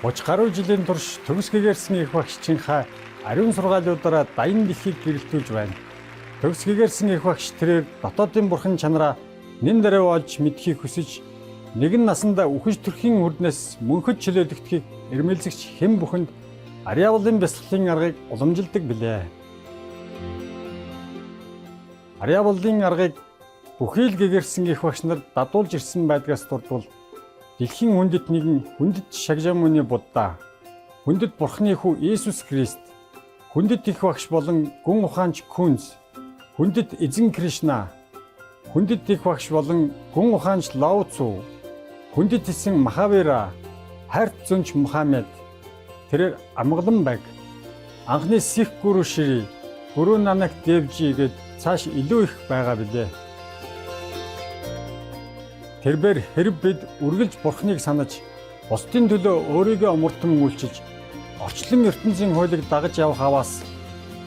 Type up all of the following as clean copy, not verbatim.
30 гаруй жилийн турш төгс гэгэрсэн их багшчийнхаа ариун сургаалуудаараа даян дэлхийг гэрэлтүүлж байна. Төгс гэгэрсэн их багш тэрээр дотоодын бурхан чанараа нэн дараа олж мэдхийг хүсэж нэгэн насандаа үхэж төрхийн хүрднээс мөнхөд чөлөөлөгдөхийг эрмэлзэгч хэн бүхэнд ариавлын бясалгалын аргыг уламжилдаг билээ. Ариавлын аргыг бүхий л гэгэрсэн их багш нар дадуулж ирсэн байдгаас дурдвал дэлхийн хүндэт нэгэн хүндэт шагжаамны Будда, хүндэт бурхны хүү Иесус Христ, хүндэт их багш болон гүн ухаанч Күнз, хүндэт эзэн Кришна, хүндэт их багш болон гүн ухаанч Лао Цзу, хүндэт эзэн Махавира, хайрт зөнч Мухаммед, тэрээр амгалан байг, анхны Сих гүрүү Шри, Гүрүү Нанак Девжи гээд цааш илүү их байгаа билээ. Тэрбээр хэрв бид үргэлж бурхныг санаж, бусдын төлөө өөрийгөө омуртан үйлчилж, орчлон ертөнцийн хуулийг дагаж явах аваас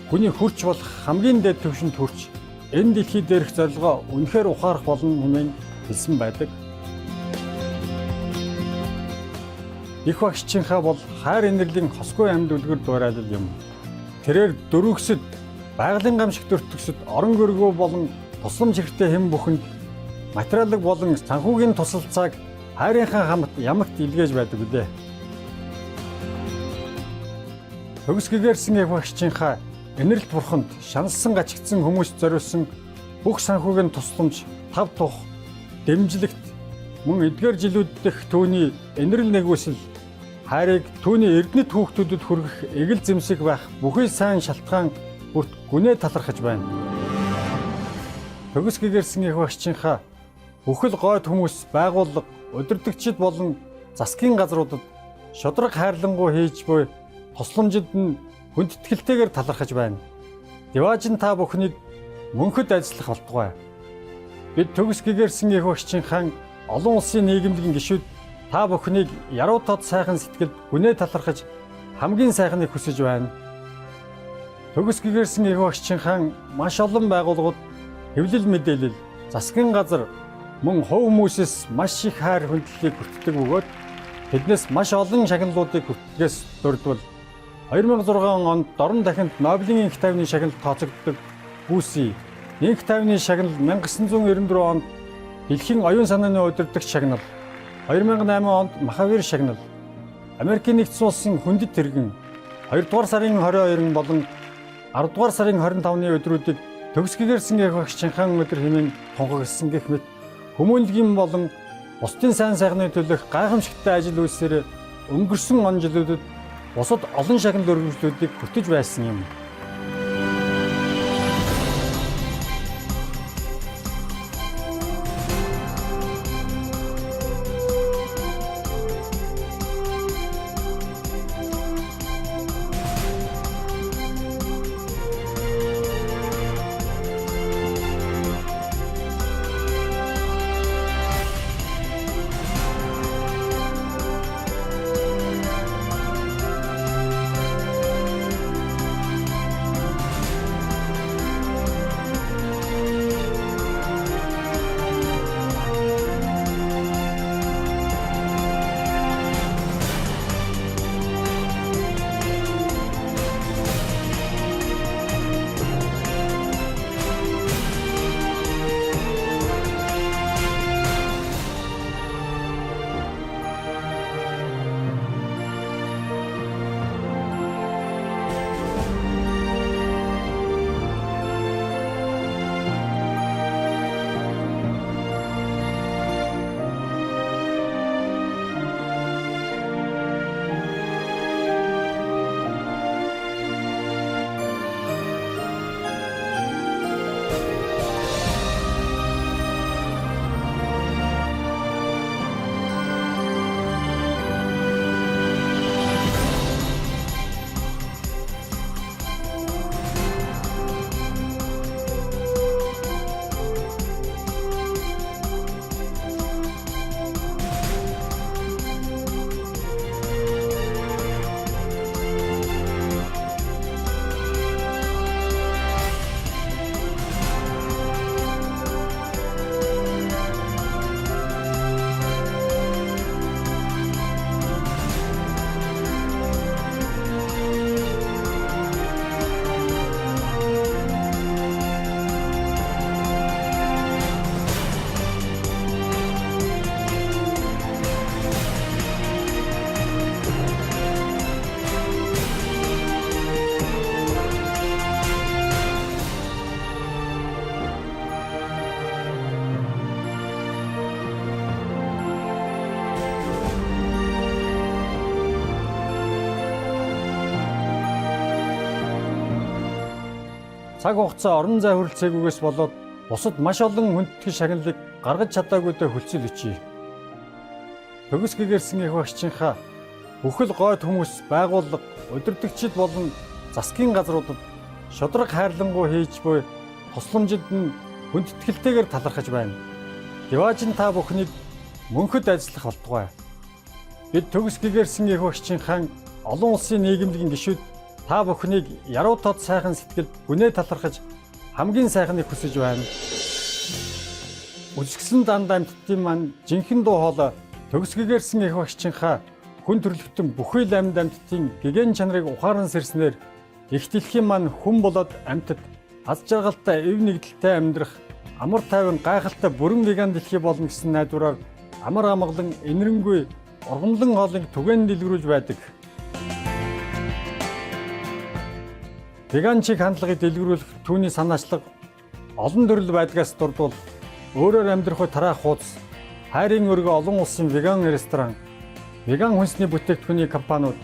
хүний хүрч болох хамгийн дээд түвшинд хүрч, энэ дэлхий дээрх зорилгоо үнэхээр ухаарах болно хэмээн хэлсэн байдаг. Их багшчийнхаа бол хайр инэрлийн хосгүй амьд үлгэр дуурайлал юм. Тэрээр дөрвөгсөд, байгалийн гамшигт өртөгсөд, орон гөргөө болон тусламж хэрэгтэй хэн бүхэнд материалын болон санхүүгийн тусалцааг хайрынхаа хамт ямагт илгээж байдаг билээ. Төгс гэгэрсэн их багшчийнхаа инэрэлт бурханд шаналсан гачигдсан хүмүүст зориулсан бүх санхүүгийн тусламж, тав тух, дэмжлэгт мөн эдгээр жилүүд дэх түүний инэрэл нэгүсэл хайрыг түүний эрдэнэт хүүхдүүдэд хүргэх эгэл зэмсэг байх бүхий сайн шалтгаан бүрт гүнээ талархаж байна. Төгс гэгэрсэн их багшчийнхаа бүхэл гойд хүмүүс, байгууллага, удирдагчид болон засгийн газруудад шудраг хайрлангуй хийж буй тусламжид нь хүндэтгэлтэйгээр талархаж байна. Диваажин та бүхнийг мөнхөд ажиллах болтугай. Бид төгс гэгэрсэн их багшчийнхаа олон улсын нийгэмлэгийн гишүүд та бүхнийг яруу тод сайхан сэтгэлд гүнээ талархаж хамгийн сайхныг хүсэж байна. Төгс гэгэрсэн их багшчийнхаа маш олон байгууллагууд хэвлэл мэдээлэл, засгийн газар мөн хувь хүмүүсээс маш их хайр хүндлэлийг хүртдэг бөгөөд тэднээс маш олон шагналуудыг хүртдгээс дурдвал 2006 онд дорн дахинд Нобелийн энх тайвны шагнал тооцогддог Бүси, энх тайвны шагнал 1994 онд дэлхийн оюун санааны удирдагч шагнал, 2008 онд Махавир шагнал, Америкийн нэгдсэн улсын хүндэт тэргэн 2 дугаар сарын 22 болон 10 дугаар сарын 25-ны өдрүүдийг төгс гэгэрсэн их багшчийнхаа өдөр хэмээн тунхагласан гэх мэт хүмүүнлэгийн болон бусдын сайн сайхны төлөх гайхамшигтай ажил үйлсээр өнгөрсөн он жилүүдэд бусад олон шагнал өргөжлүүдийг бүтэж байсан юм. цаг хугацаа орон зай хүрэлцээгүйгээс болоод бусад маш олон хүндэтгэл шагналыг гаргаж чадаагүйдээ хөлцөл өчье. Төгс гэгэрсэн их багшийнхаа бүхэл гойд хүмүүс байгууллага, удирдагчид болон засгийн газруудад шудраг хайрлангуй хийж буй тусламжид нь хүндэтгэлтэйгээр талархаж байна. Диваажин та бүхнийг мөнхөд ажиллах болтугай. Бид төгс гэгэрсэн их багшийнхаа олон улсын нийгэмлэгийн гишүүд та бүхнийг яруу тод сайхан сэтгэлд гүнээ талархаж хамгийн сайхныг хүсэж байна. Үлсгсэн данд амьтдын маань жинхэнэ дуу хоолой төгс гэгэрсэн их багшийнхаа хүн төрлөختөн бүхий л амьд амьтдын гэгэн чанарыг ухаан сэрснээр их дэлхийн маань хүн болоод амьтад аз жаргалтай, эв нэгдэлтэй амьдрах, амар тайван гайхалтай бүрэн веган дэлхий болно гэсэн найдвараар амар амгалан энэрэнгүй ургамлан хоолыг түгээн дэлгэрүүлж байдаг. Веганчиг хандлагыг дэлгэрүүлэх түүний санаачлага олон төрөл байдгаас дурдвал өөрөөр амьдрах буй тараах хуудас, хайрын өргө олон улсын веган ресторан, веган хүнсний бүтээгдэхүүний компаниуд,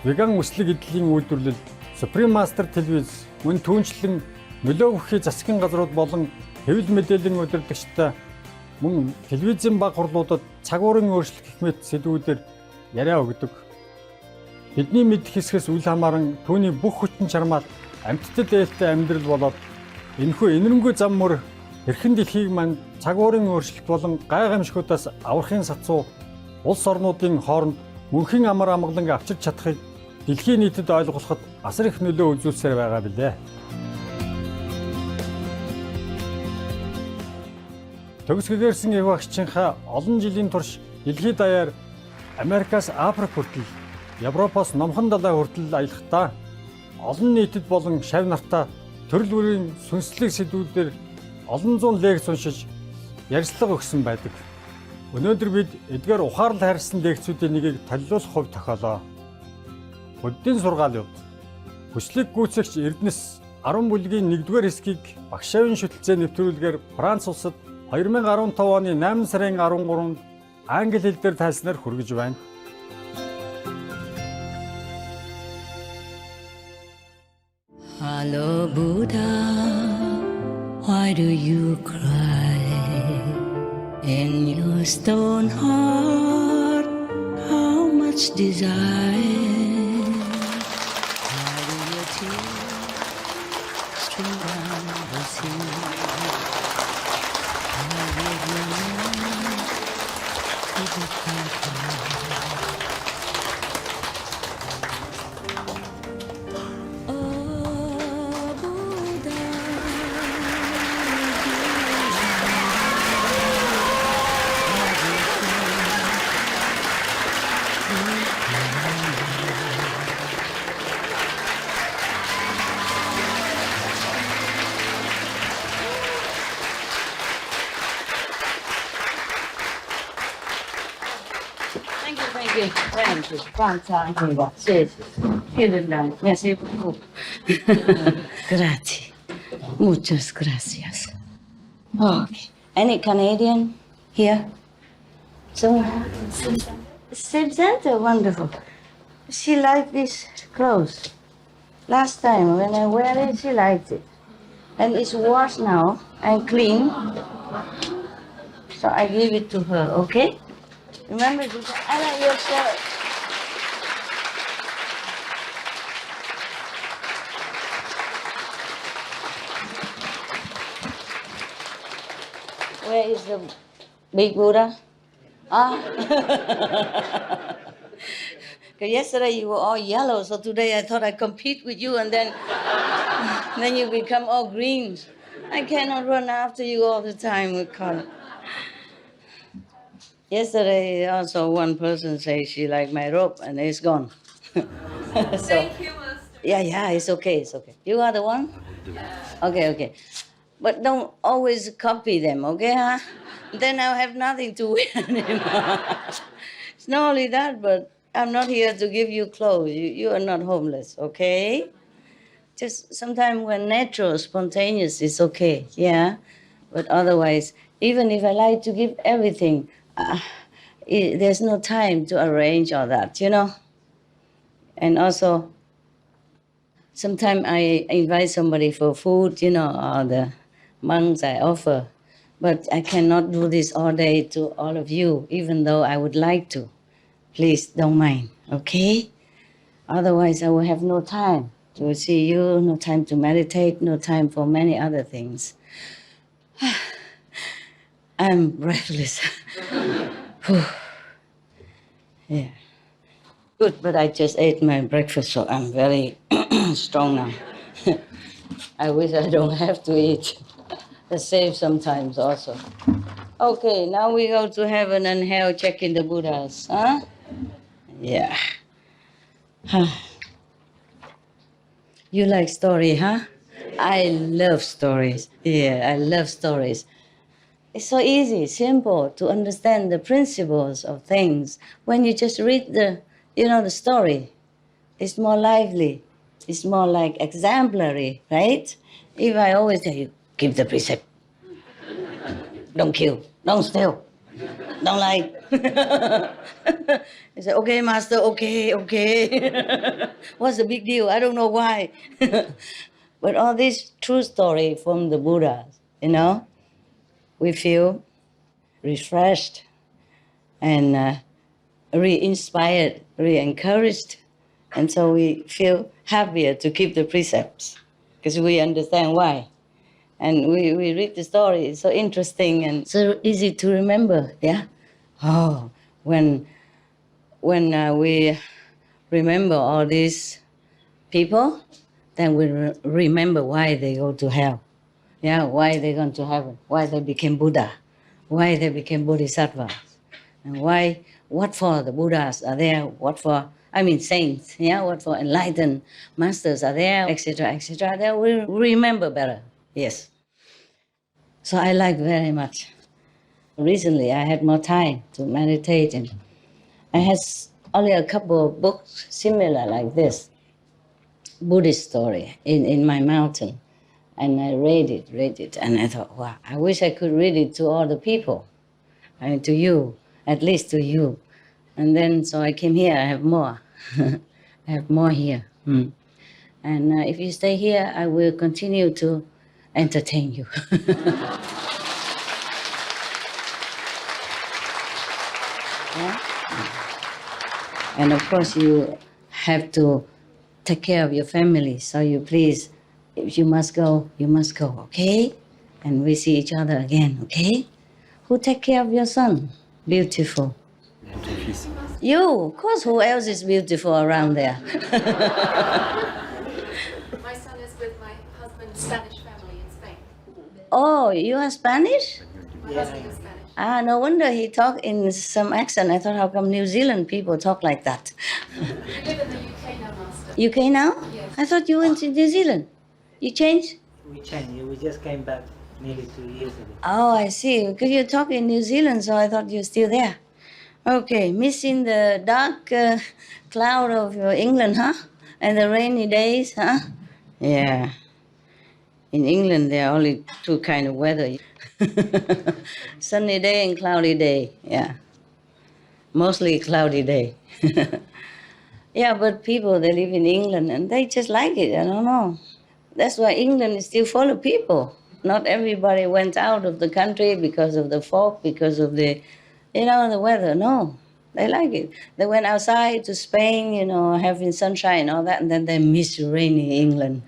веган өслөг эдлийн үйлдвэрлэл, Supreme Master телевиз, мөн түүнчлэн нөлөө өгөхийн засгийн газрууд болон хэвлэл мэдээллийн удирдагчтай мөн телевизийн баг хурлуудад цаг уурын өөрчлөлт гэх мэт сэдвүүдээр яриа өгдөг. Бидний мэдэх хэсгээс үл хамааран түүний бүх хүчин чармаал амьтдад ээлтэй амьдрал болоод энэхүү энэрэнгүй зам мөр эрхэн дэлхийг маань цаг уурын өөрчлөлт болон гайхамшигудаас аврахын сацуу улс орнуудын хооронд мөнхийн амар амгаланг авчирч чадахыг дэлхийн нийтэд ойлгуулахад асар их нөлөө үзүүлсээр байгаа билээ. Төгс гэгэрсэн их багшийнхаа олон жилийн турш дэлхийд даяар Америкаас Африк хүртэл, Европоос номхон далай хүртэл аялахдаа олон нийтэд болон шавь нартаа төрөл бүрийн сүнслэг сэдвүүдээр олон зуун лекц уншиж ярьцлага өгсөн байдаг. Өнөөдөр бид эдгээр ухаарл хайрсан лекцүүдийн нэгийг толилуулах хувь тохиолоо. Буддийн сургаалууд хүчлэг гүйцэгч Эрдэнэс 10 бүлгийн 1-р хэсгийг багшаавын шүтэлцээ нэвтрүүлгээр Франц улсад 2015 оны 8 сарын 13-нд англи хэл дээр тайлснаар хүргэж байна. Hello Buddha, why do you cry? In your stone heart, how much desire? Why do your tears stream down the sea? Why give your love to the path? Thank you. Fantastico. Sì. Merci beaucoup. Grazie. Muchas gracias. Okay. Any Canadian here? So, Sip Center, wonderful. She liked these clothes. Last time when I wear it, she liked it. And it's washed now and clean. So I give it to her, okay? Remember, I like your shirt. Where is the big Buddha? Ah. Because yesterday you were all yellow, so today I thought I'd compete with you, and then you become all green. I cannot run after you all the time with color. Yesterday also one person said she liked my robe, and it's gone. So, thank you, Master. Yeah, it's okay. You are the one? Okay. But don't always copy them, okay, huh? Then I'll have nothing to wear anymore. It's not only that, but I'm not here to give you clothes. You are not homeless, okay? Just sometimes when natural, spontaneous is okay, yeah? But otherwise, even if I like to give everything, there's no time to arrange all that, you know? And also, Sometimes I invite somebody for food, or the monks I offer. But I cannot do this all day to all of you, even though I would like to. Please don't mind, okay? Otherwise, I will have no time to see you, no time to meditate, no time for many other things. I'm breathless. Whew. Yeah. Good, but I just ate my breakfast, so I'm very strong now. I wish I don't have to eat. I save sometimes also. Okay, now we go to heaven and hell checking the Buddhas, huh? Yeah. You like story, huh? I love stories. Yeah, I love stories. It's so easy, simple to understand the principles of things. When you just read the story, it's more lively. It's more like exemplary, right? If I always tell you, keep the precept, don't kill, don't steal, don't lie. You say, okay, master, okay. What's the big deal? I don't know why. But all this true story from the Buddhas, we feel refreshed and re-inspired, re-encouraged. And so we feel happier to keep the precepts because we understand why. And we read the story, it's so interesting and so easy to remember, yeah? Oh, when we remember all these people, then we remember why they go to hell. Yeah, why they gone to heaven, why they became Buddha, why they became Bodhisattvas, and what for the Buddhas are there, saints, yeah, what for enlightened masters are there, etc., etc. Then we remember better, yes. So I like very much. Recently, I had more time to meditate, and I had only a couple of books similar like this, Buddhist story in my mountain. And I read it, and I thought, wow, I wish I could read it to all the people, to you, at least to you. And then, so I came here, I have more. I have more here. And if you stay here, I will continue to entertain you. Yeah? And of course, you have to take care of your family, so you please, if you must go, okay? And we see each other again, okay? Who take care of your son? Beautiful. You, of course, who else is beautiful around there? My son is with my husband's Spanish family in Spain. Oh, you are Spanish? My husband is Spanish. Ah, no wonder he talked in some accent. I thought, how come New Zealand people talk like that? We live in the UK now, Master. UK now? Yes. I thought you went to New Zealand. You changed? We changed. We just came back nearly 2 years ago. Oh, I see. Because you talk in New Zealand, so I thought you're still there. Okay, missing the dark cloud of England, huh? And the rainy days, huh? Yeah. In England, there are only two kind of weather. Sunny day and cloudy day, yeah. Mostly cloudy day. Yeah, but people, they live in England and they just like it, I don't know. That's why England is still full of people. Not everybody went out of the country because of the fog, because of the weather. No, they like it. They went outside to Spain, having sunshine and all that, and then they miss rainy England.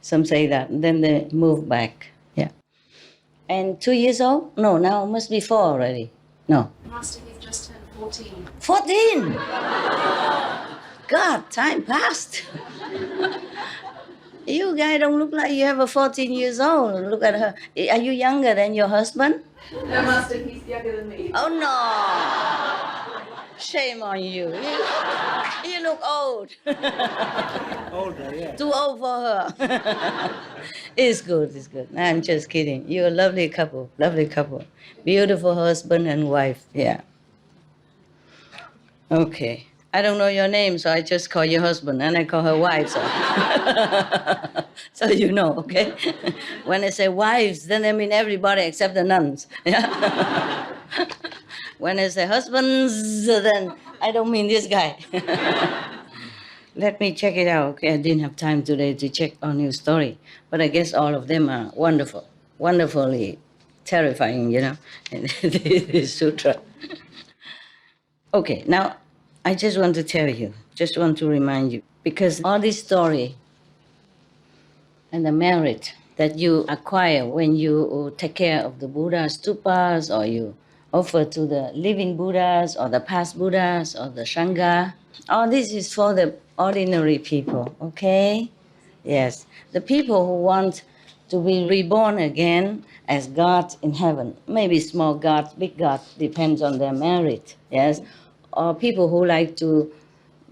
Some say that. And then they move back, yeah. And 2 years old? No, now must be 4 already. No. Master, he's just turned 14. 14! God, time passed. You guys don't look like you have a 14 years old. Look at her. Are you younger than your husband? No, Master, he's younger than me. Oh, no. Shame on you. You look old. Older, yeah. Too old for her. It's good. I'm just kidding. You're a lovely couple. Beautiful husband and wife, yeah. Okay. I don't know your name, so I just call your husband, and I call her wife, so. So you know, okay? When I say wives, then I mean everybody except the nuns. Yeah? When I say husbands, then I don't mean this guy. let me check it out. Okay, I didn't have time today to check on your story, but I guess all of them are wonderful, wonderfully terrifying, you know, in this sutra. Okay, now I just want to tell you, just want to remind you, because all this story and the merit that you acquire when you take care of the Buddha stupas, or you offer to the living Buddhas or the past Buddhas or the Sangha, all this is for the ordinary people, okay? Yes, the people who want to be reborn again as gods in heaven, maybe small gods, big gods, depends on their merit, yes? Or people who like to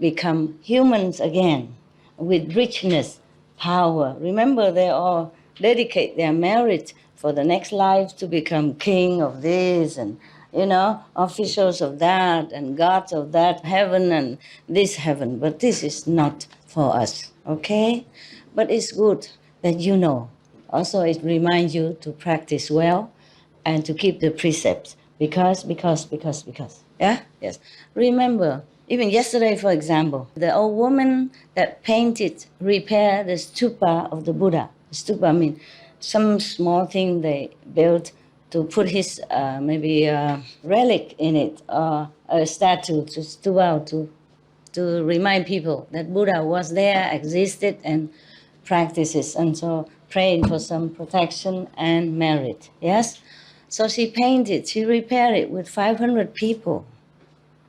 become humans again with richness, power. Remember, they all dedicate their merit for the next life to become king of this and, you know, officials of that and gods of that heaven and this heaven. But this is not for us, okay? But it's good that you know. Also, it reminds you to practice well and to keep the precepts because. Yeah? Yes. Remember, even yesterday, for example, the old woman that painted, repaired the stupa of the Buddha. Stupa means some small thing they built to put his maybe a relic in it, or a statue to remind people that Buddha was there, existed, and practices, and so praying for some protection and merit. Yes? So she painted, she repaired it with 500 people.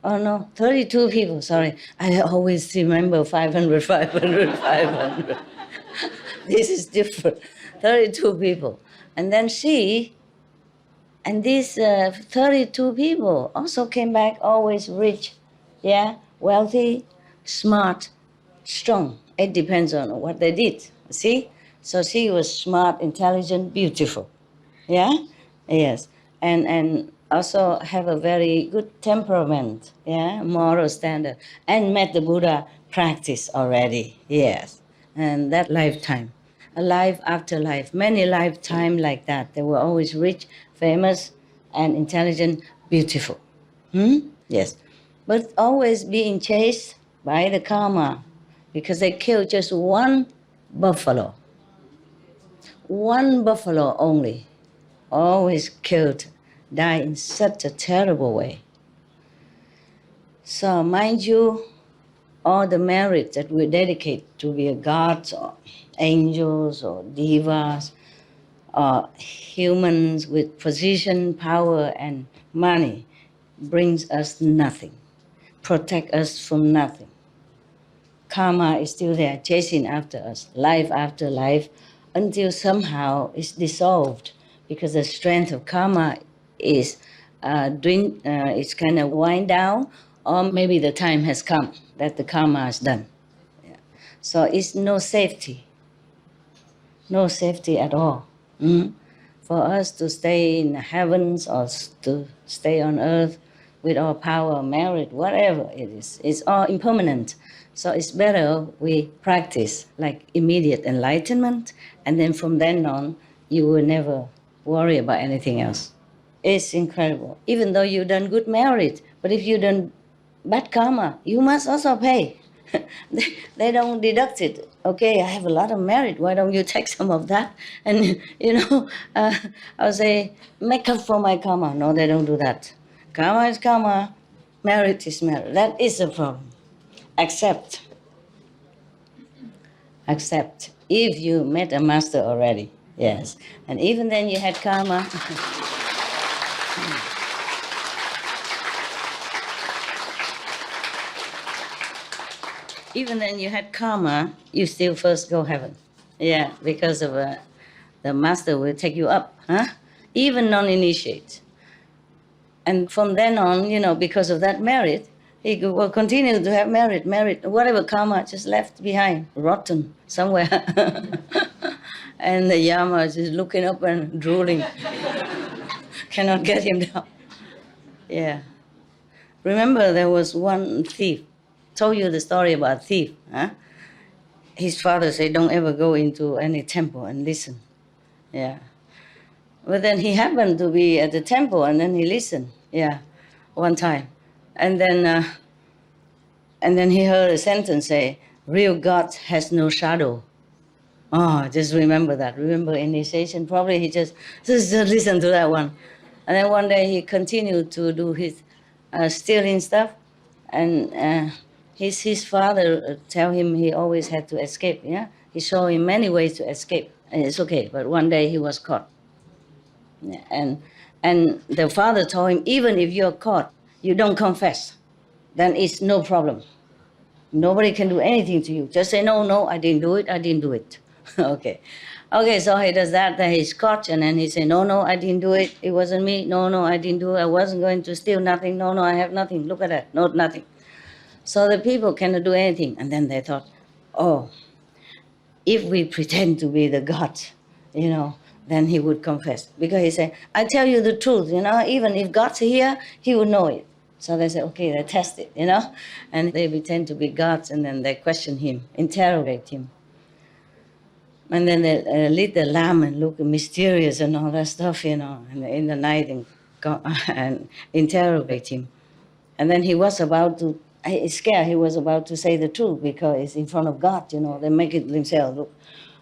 Oh no, 32 people, sorry. I always remember 500. This is different. 32 people. And then she, and these 32 people also came back always rich, yeah, wealthy, smart, strong. It depends on what they did, see? So she was smart, intelligent, beautiful, yeah? Yes, and also have a very good temperament, yeah, moral standard, and met the Buddha practice already, yes. And that lifetime, a life after life, many lifetime like that. They were always rich, famous, and intelligent, beautiful. Yes, but always being chased by the karma because they killed just one buffalo only. Always killed, died in such a terrible way. So mind you, all the merit that we dedicate to be a gods or angels or devas or humans with position, power, and money brings us nothing, protect us from nothing. Karma is still there, chasing after us, life after life, until somehow it's dissolved because the strength of karma is it's kind of wind down, or maybe the time has come that the karma is done. Yeah. So it's no safety at all. For us to stay in the heavens or to stay on earth with all power, merit, whatever it is, it's all impermanent. So it's better we practice like immediate enlightenment, and then from then on, you will never worry about anything else. It's incredible. Even though you done good merit, but if you done bad karma, you must also pay. they don't deduct it. Okay, I have a lot of merit. Why don't you take some of that? And, I'll say, make up for my karma. No, they don't do that. Karma is karma. Merit is merit. That is the problem. Accept. If you met a master already, yes. And even then you had karma. Even then you had karma, you still first go heaven. Yeah, because of the master will take you up, huh? Even non-initiate. And from then on, because of that merit, he will continue to have merit, whatever karma just left behind, rotten somewhere. And the Yama is just looking up and drooling. Cannot get him down. Yeah. Remember there was one thief. Told you the story about thief, huh? His father said, don't ever go into any temple and listen. Yeah. But then he happened to be at the temple and then he listened, yeah, one time. And then he heard a sentence say, real God has no shadow. Oh, just remember that. Remember initiation. Probably he just listen to that one. And then one day he continued to do his stealing stuff. And his father tell him he always had to escape. Yeah, he showed him many ways to escape. And it's okay, but one day he was caught. Yeah, and the father told him, even if you're caught, you don't confess, then it's no problem. Nobody can do anything to you. Just say, no, I didn't do it. Okay. Okay, so he does that, then he's caught, and then he say, no, I didn't do it. It wasn't me. No, I didn't do it. I wasn't going to steal nothing. No, I have nothing. Look at that. No, nothing. So the people cannot do anything. And then they thought, oh, if we pretend to be the God, then he would confess. Because he said, I tell you the truth, even if God's here, he would know it. So they say, okay, they test it, and they pretend to be gods, and then they question him, interrogate him. And then they lit the lamp and look mysterious and all that stuff, and in the night and interrogate him. And then he was about to, he's scared, he was about to say the truth because it's in front of God, they make it themselves look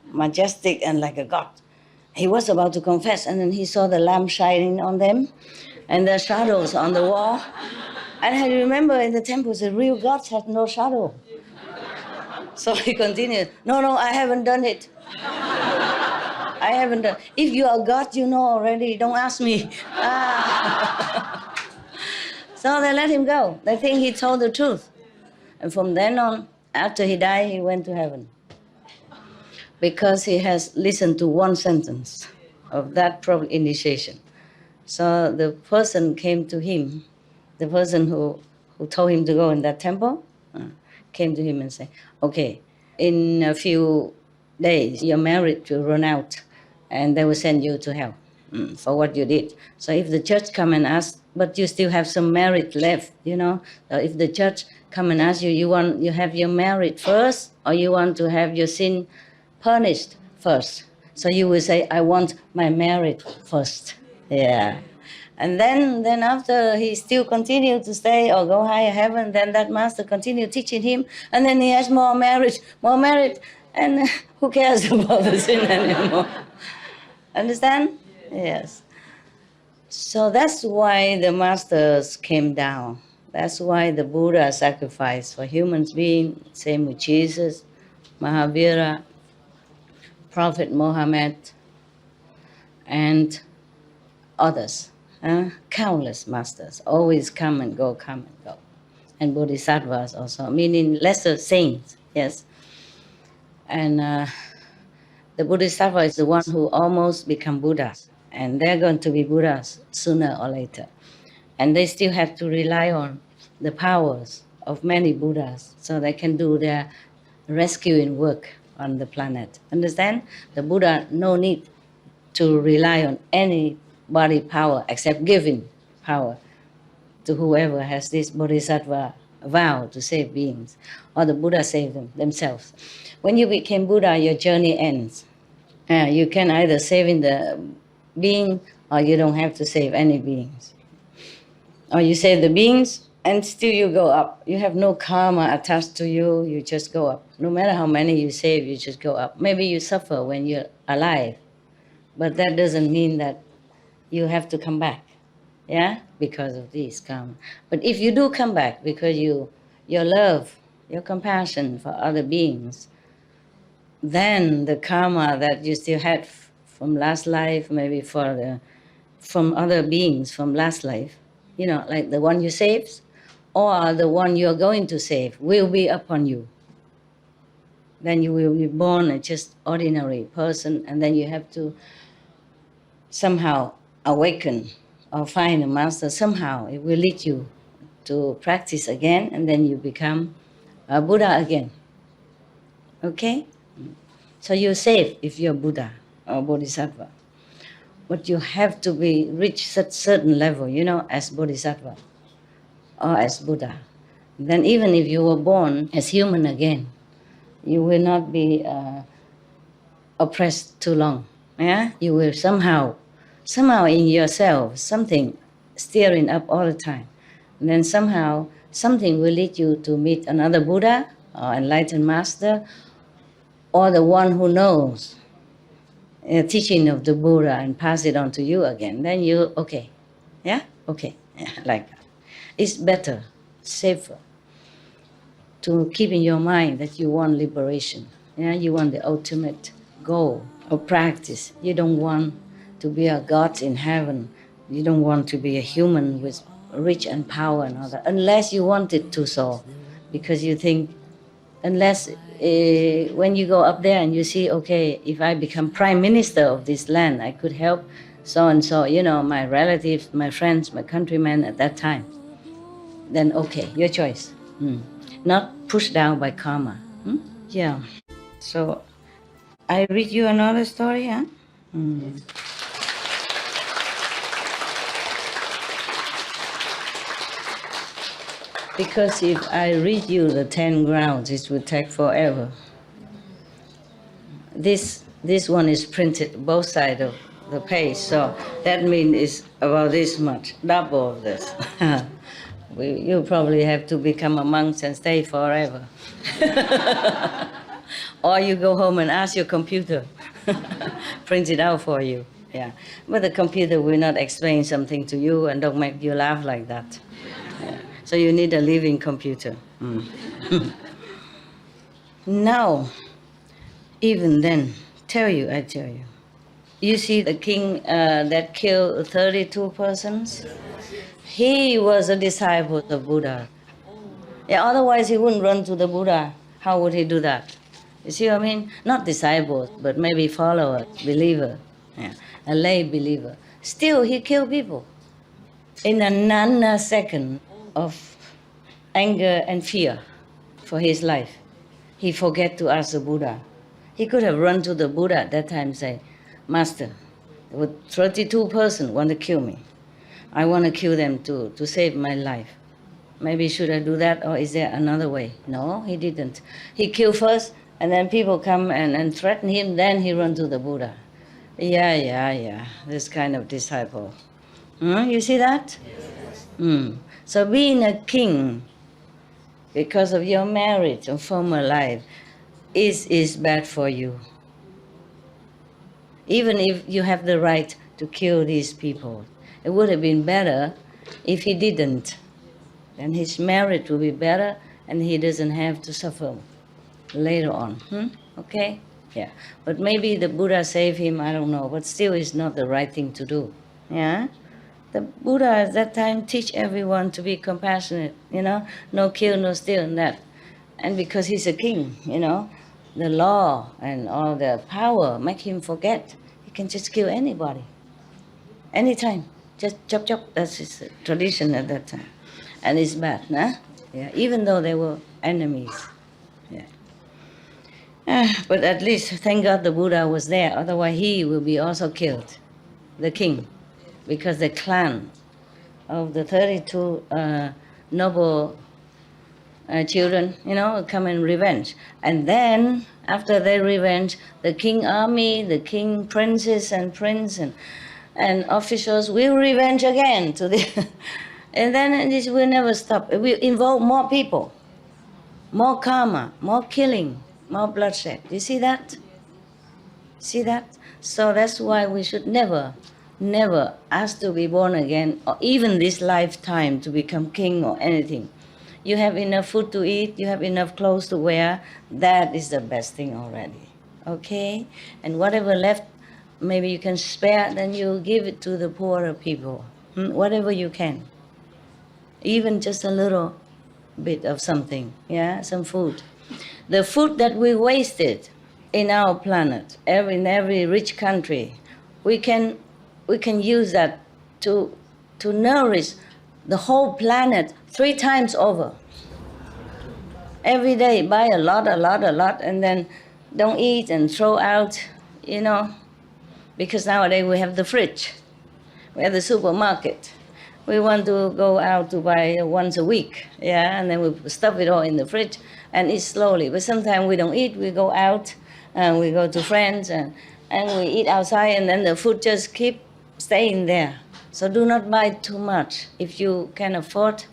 majestic and like a god. He was about to confess, and then he saw the lamp shining on them and the shadows on the wall. And I remember in the temples, the real gods had no shadow. So he continued, no, I haven't done it. I haven't done. If you are God, you know already. Don't ask me. So they let him go. They think he told the truth. And from then on, after he died, he went to heaven. Because he has listened to one sentence of that probably initiation. So the person came to him, the person who told him to go in that temple, came to him and said, okay, in a few days, your marriage will run out and they will send you to hell for what you did. So if the judge come and ask, but you still have some merit left, so if the judge come and ask you, you have your merit first or you want to have your sin punished first? So you will say, I want my merit first. Yeah. And then after he still continued to stay or go higher heaven, then that master continued teaching him, and then he has more merit, and who cares about the sin anymore? Understand? Yes. So that's why the masters came down. That's why the Buddha sacrificed for human beings, same with Jesus, Mahavira, Prophet Muhammad, and others. Countless masters always come and go. And bodhisattvas also, meaning lesser saints, yes. And the bodhisattva is the one who almost become Buddhas. And they're going to be Buddhas sooner or later. And they still have to rely on the powers of many Buddhas so they can do their rescuing work on the planet. Understand? The Buddha no need to rely on any body power except giving power to whoever has this bodhisattva vow to save beings, or the Buddha save themselves. When you became Buddha, your journey ends. You can either save the being or you don't have to save any beings. Or you save the beings and still you go up. You have no karma attached to you, you just go up. No matter how many you save, you just go up. Maybe you suffer when you're alive, but that doesn't mean that you have to come back, because of this karma. But if you do come back because your love, your compassion for other beings, then the karma that you still had from last life, maybe from other beings from last life, like the one you saved, or the one you're going to save, will be upon you. Then you will be born a just ordinary person, and then you have to somehow awaken or find a master. Somehow it will lead you to practice again, and then you become a Buddha again. Okay? So you're safe if you're Buddha or Bodhisattva. But you have to reach such certain level, as Bodhisattva or as Buddha. Then even if you were born as human again, you will not be oppressed too long. Yeah? You will somehow in yourself, something stirring up all the time. And then somehow, something will lead you to meet another Buddha or enlightened master, or the one who knows the teaching of the Buddha and pass it on to you again, then you, okay. Yeah? Okay. Yeah, like that. It's better, safer to keep in your mind that you want liberation. Yeah? You want the ultimate goal of practice. You don't want to be a god in heaven. You don't want to be a human with rich and power and all that, unless you want it to so. Because you think, unless when you go up there and you see, okay, if I become prime minister of this land, I could help so and so, my relatives, my friends, my countrymen at that time. Then okay, your choice. Not pushed down by karma. Yeah. So I read you another story, huh? Because if I read you the 10 grounds, it would take forever. This one is printed both sides of the page, so that means it's about this much, double of this. You probably have to become a monk and stay forever. Or you go home and ask your computer, print it out for you. Yeah, but the computer will not explain something to you and don't make you laugh like that. Yeah. So you need a living computer. Now, even then, I tell you, you see the king that killed 32 persons? He was a disciple of Buddha. Yeah, otherwise he wouldn't run to the Buddha. How would he do that? You see what I mean? Not disciples, but maybe follower, believer, yeah, a lay believer. Still, he killed people. In a nanosecond of anger and fear for his life, he forget to ask the Buddha. He could have run to the Buddha at that time and say, Master, there were 32 persons want to kill me. I want to kill them to save my life. Maybe should I do that, or is there another way? No, he didn't. He killed first, and then people come and threaten him, then he run to the Buddha. Yeah, this kind of disciple. You see that? Yes. So being a king, because of your marriage or former life, is bad for you. Even if you have the right to kill these people, it would have been better if he didn't. Then his marriage will be better and he doesn't have to suffer later on. Okay? Yeah. But maybe the Buddha saved him, I don't know, but still it's not the right thing to do. Yeah? The Buddha at that time teach everyone to be compassionate, no kill, no steal and that. And because he's a king, the law and all the power make him forget. He can just kill anybody, anytime. Just chop, that's his tradition at that time. And it's bad, nah? Yeah, even though they were enemies. Yeah. But at least, thank God the Buddha was there, otherwise he will be also killed, the king, because the clan of the 32 noble children, come in revenge. And then, after their revenge, the king army, the king princes and prince and officials will revenge again to the... And then this will never stop. It will involve more people, more karma, more killing, more bloodshed. You see that? See that? So that's why we should never ask to be born again, or even this lifetime to become king or anything. You have enough food to eat, you have enough clothes to wear, that is the best thing already. Okay? And whatever left, maybe you can spare, then you give it to the poorer people. Whatever you can. Even just a little bit of something, some food. The food that we wasted in our planet, in every rich country, we can use that to nourish the whole planet 3 times over. Every day, buy a lot, and then don't eat and throw out, because nowadays we have the fridge, we have the supermarket. We want to go out to buy once a week, and then we stuff it all in the fridge and eat slowly. But sometimes we don't eat, we go out, and we go to friends, and we eat outside, and then the food just keep staying there. So do not buy too much. If you can afford,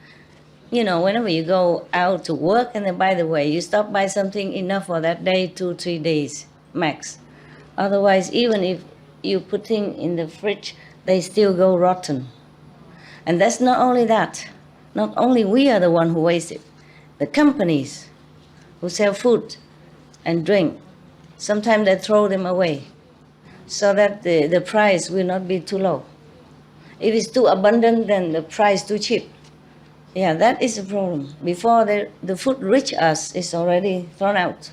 You know, whenever you go out to work, and then by the way, you stop by something enough for that day, 2-3 days max. Otherwise, even if you put things in the fridge, they still go rotten. And that's not only that. Not only we are the one who waste it. The companies who sell food and drink, sometimes they throw them away so that the price will not be too low. If it's too abundant, then the price too cheap. Yeah, that is the problem. Before the food reach us, it's already thrown out.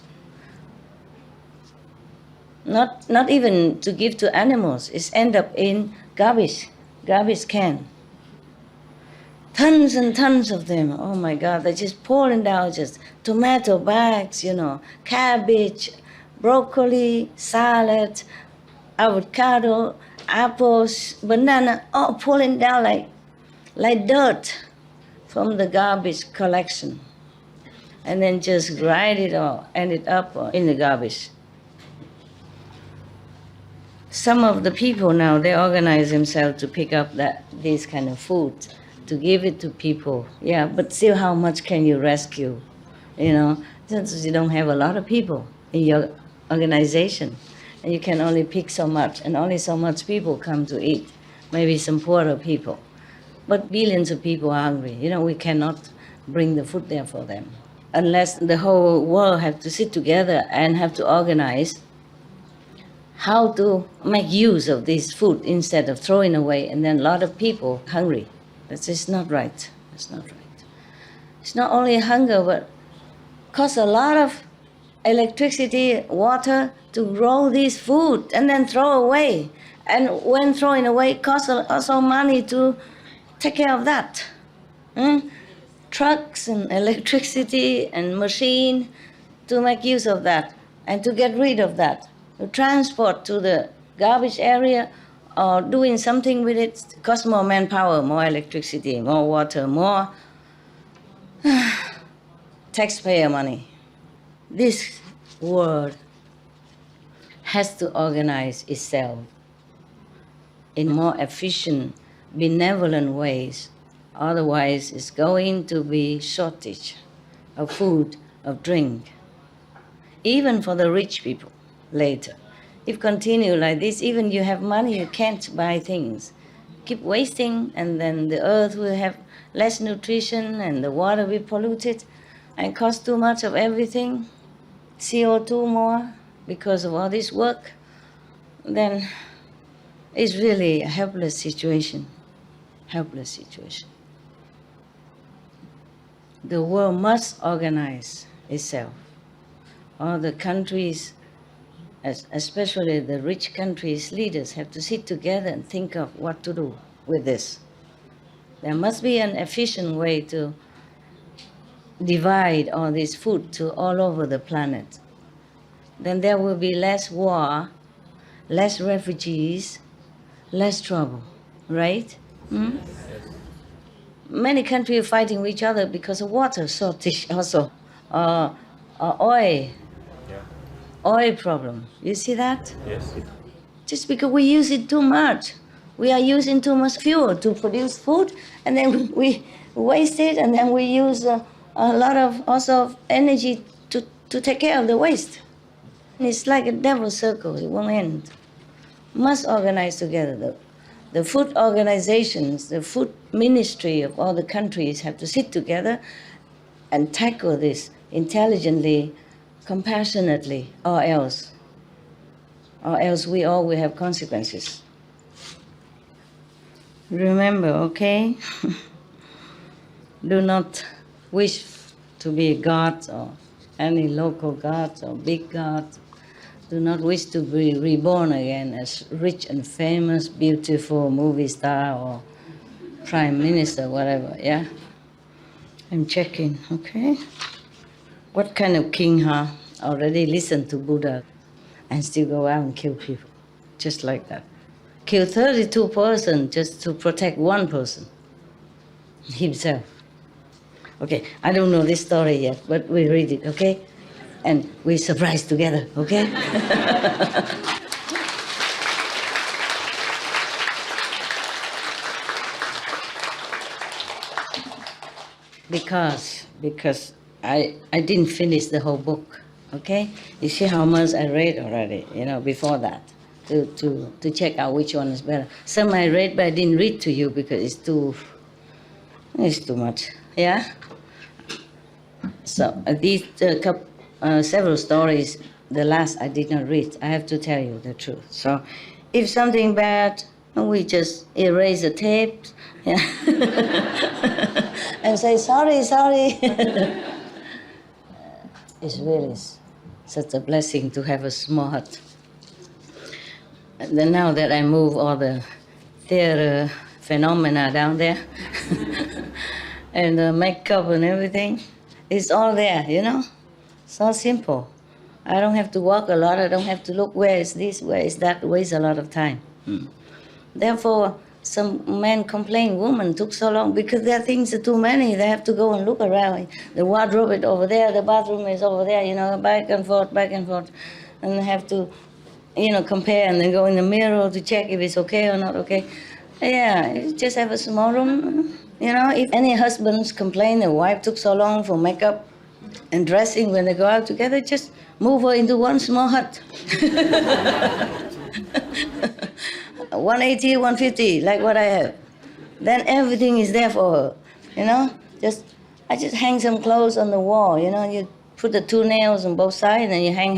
Not even to give to animals. It's end up in garbage can. Tons and tons of them. Oh my God, they're just pouring down just tomato bags, you know, cabbage, broccoli, salad, avocado, apples, banana, all pouring down like dirt from the garbage collection. And then just grind it or end it up in the garbage. Some of the people now, they organize themselves to pick up this kind of food, to give it to people. Yeah, but still how much can you rescue? You know, since you don't have a lot of people in your organization, and you can only pick so much, and only so much people come to eat, maybe some poorer people. But billions of people are hungry. You know, we cannot bring the food there for them. Unless the whole world have to sit together and have to organize how to make use of this food instead of throwing away, and then a lot of people hungry. That's just not right. That's not right. It's not only hunger, but costs a lot of electricity, water to grow this food and then throw away. And when throwing away, it costs also money to take care of that. Trucks and electricity and machine to make use of that and to get rid of that. To transport to the garbage area or doing something with it costs more manpower, more electricity, more water, more taxpayer money. This world has to organize itself in more efficient, benevolent ways. Otherwise, it's going to be shortage of food, of drink, even for the rich people later. If continue like this, even you have money, you can't buy things. Keep wasting, and then the earth will have less nutrition, and the water will be polluted, and cost too much of everything. CO2 more because of all this work. Then it's really a helpless situation. Helpless situation. The world must organize itself. All the countries, especially the rich countries' leaders, have to sit together and think of what to do with this. There must be an efficient way to divide all this food to all over the planet. Then there will be less war, less refugees, less trouble, right? Many countries are fighting with each other because of water shortage also, oil problem. You see that? Yes. Just because we use it too much. We are using too much fuel to produce food, and then we waste it, and then we use a lot of also energy to take care of the waste. It's like a devil's circle. It won't end. Must organize together. The food organizations, the food ministry of all the countries have to sit together and tackle this intelligently, compassionately, or else we all will have consequences. Remember, okay? Do not wish to be God or any local God or big God. Do not wish to be reborn again as rich and famous, beautiful movie star or prime minister, whatever, yeah? I'm checking, okay? What kind of king, huh? Already listened to Buddha and still go out and kill people, just like that. Kill 32 persons just to protect one person, himself. Okay, I don't know this story yet, but we read it, okay? And we surprise together, okay? because I didn't finish the whole book. Okay, you see how much I read already. Before that, to check out which one is better. Some I read, but I didn't read to you because it's too much. Yeah. So these several stories, the last I did not read. I have to tell you the truth. So, if something bad, we just erase the tape, yeah. And say sorry. It's really such a blessing to have a small hut. And then now that I move all the theater phenomena down there, and the makeup and everything, it's all there, So simple. I don't have to walk a lot. I don't have to look where is this, where is that. Waste a lot of time. Therefore, some men complain, women took so long because their things are too many. They have to go and look around. The wardrobe is over there, the bathroom is over there, back and forth. And they have to, compare and then go in the mirror to check if it's okay or not okay. Yeah, you just have a small room. If any husbands complain their wife took so long for makeup and dressing when they go out together, just move her into one small hut. 180, 150, like what I have. Then everything is there for her, I just hang some clothes on the wall, you put the 2 nails on both sides and you hang.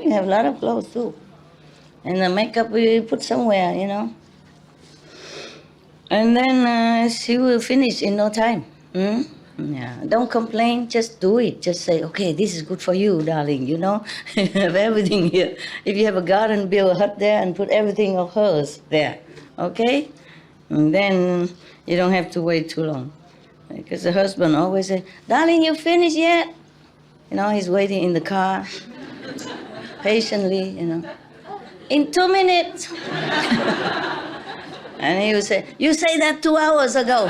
You have a lot of clothes too. And the makeup we put somewhere, And then she will finish in no time. Yeah, don't complain, just do it. Just say, okay, this is good for you, darling, You have everything here. If you have a garden, build a hut there and put everything of hers there, okay? And then you don't have to wait too long. Because the husband always says, darling, you finished yet? He's waiting in the car, patiently, in 2 minutes. And he would say, you say that 2 hours ago.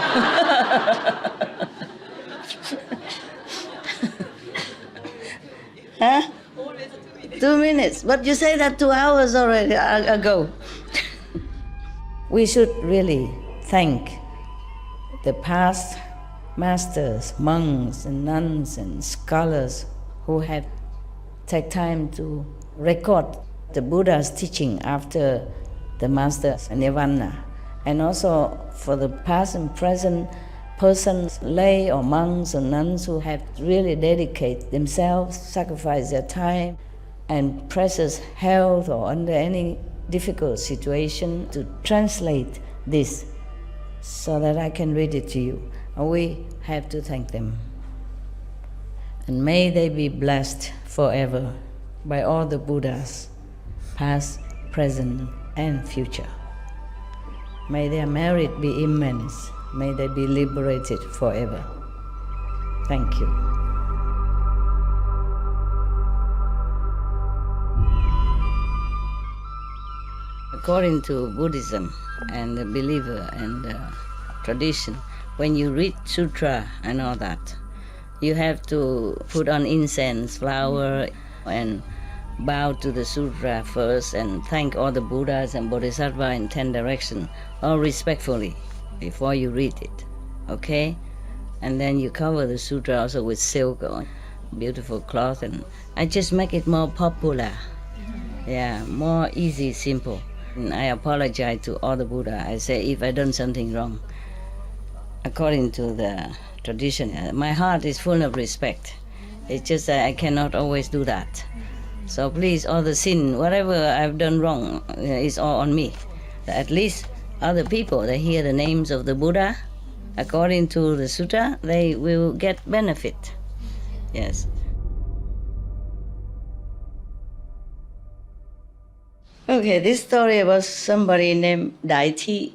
Huh? 2 minutes. But you say that 2 hours already ago. We should really thank the past masters, monks and nuns and scholars who have taken time to record the Buddha's teaching after the master's nirvana. And also for the past and present persons, lay or monks or nuns who have really dedicated themselves, sacrificed their time and precious health or under any difficult situation to translate this so that I can read it to you. And we have to thank them. And may they be blessed forever by all the Buddhas, past, present, and future. May their merit be immense. May they be liberated forever. Thank you. According to Buddhism and the believer and the tradition, when you read sutra and all that, you have to put on incense, flower, and bow to the sutra first and thank all the Buddhas and Bodhisattvas in 10 directions, all respectfully, before you read it, okay? And then you cover the sutra also with silk or beautiful cloth, and I just make it more popular. Yeah, more easy, simple. And I apologize to all the Buddha. I say if I done something wrong, according to the tradition, my heart is full of respect. It's just that I cannot always do that. So please, all the sin, whatever I've done wrong, is all on me. At least other people, they hear the names of the Buddha, according to the sutta, they will get benefit. Yes. Okay, this story was somebody named Dai Thi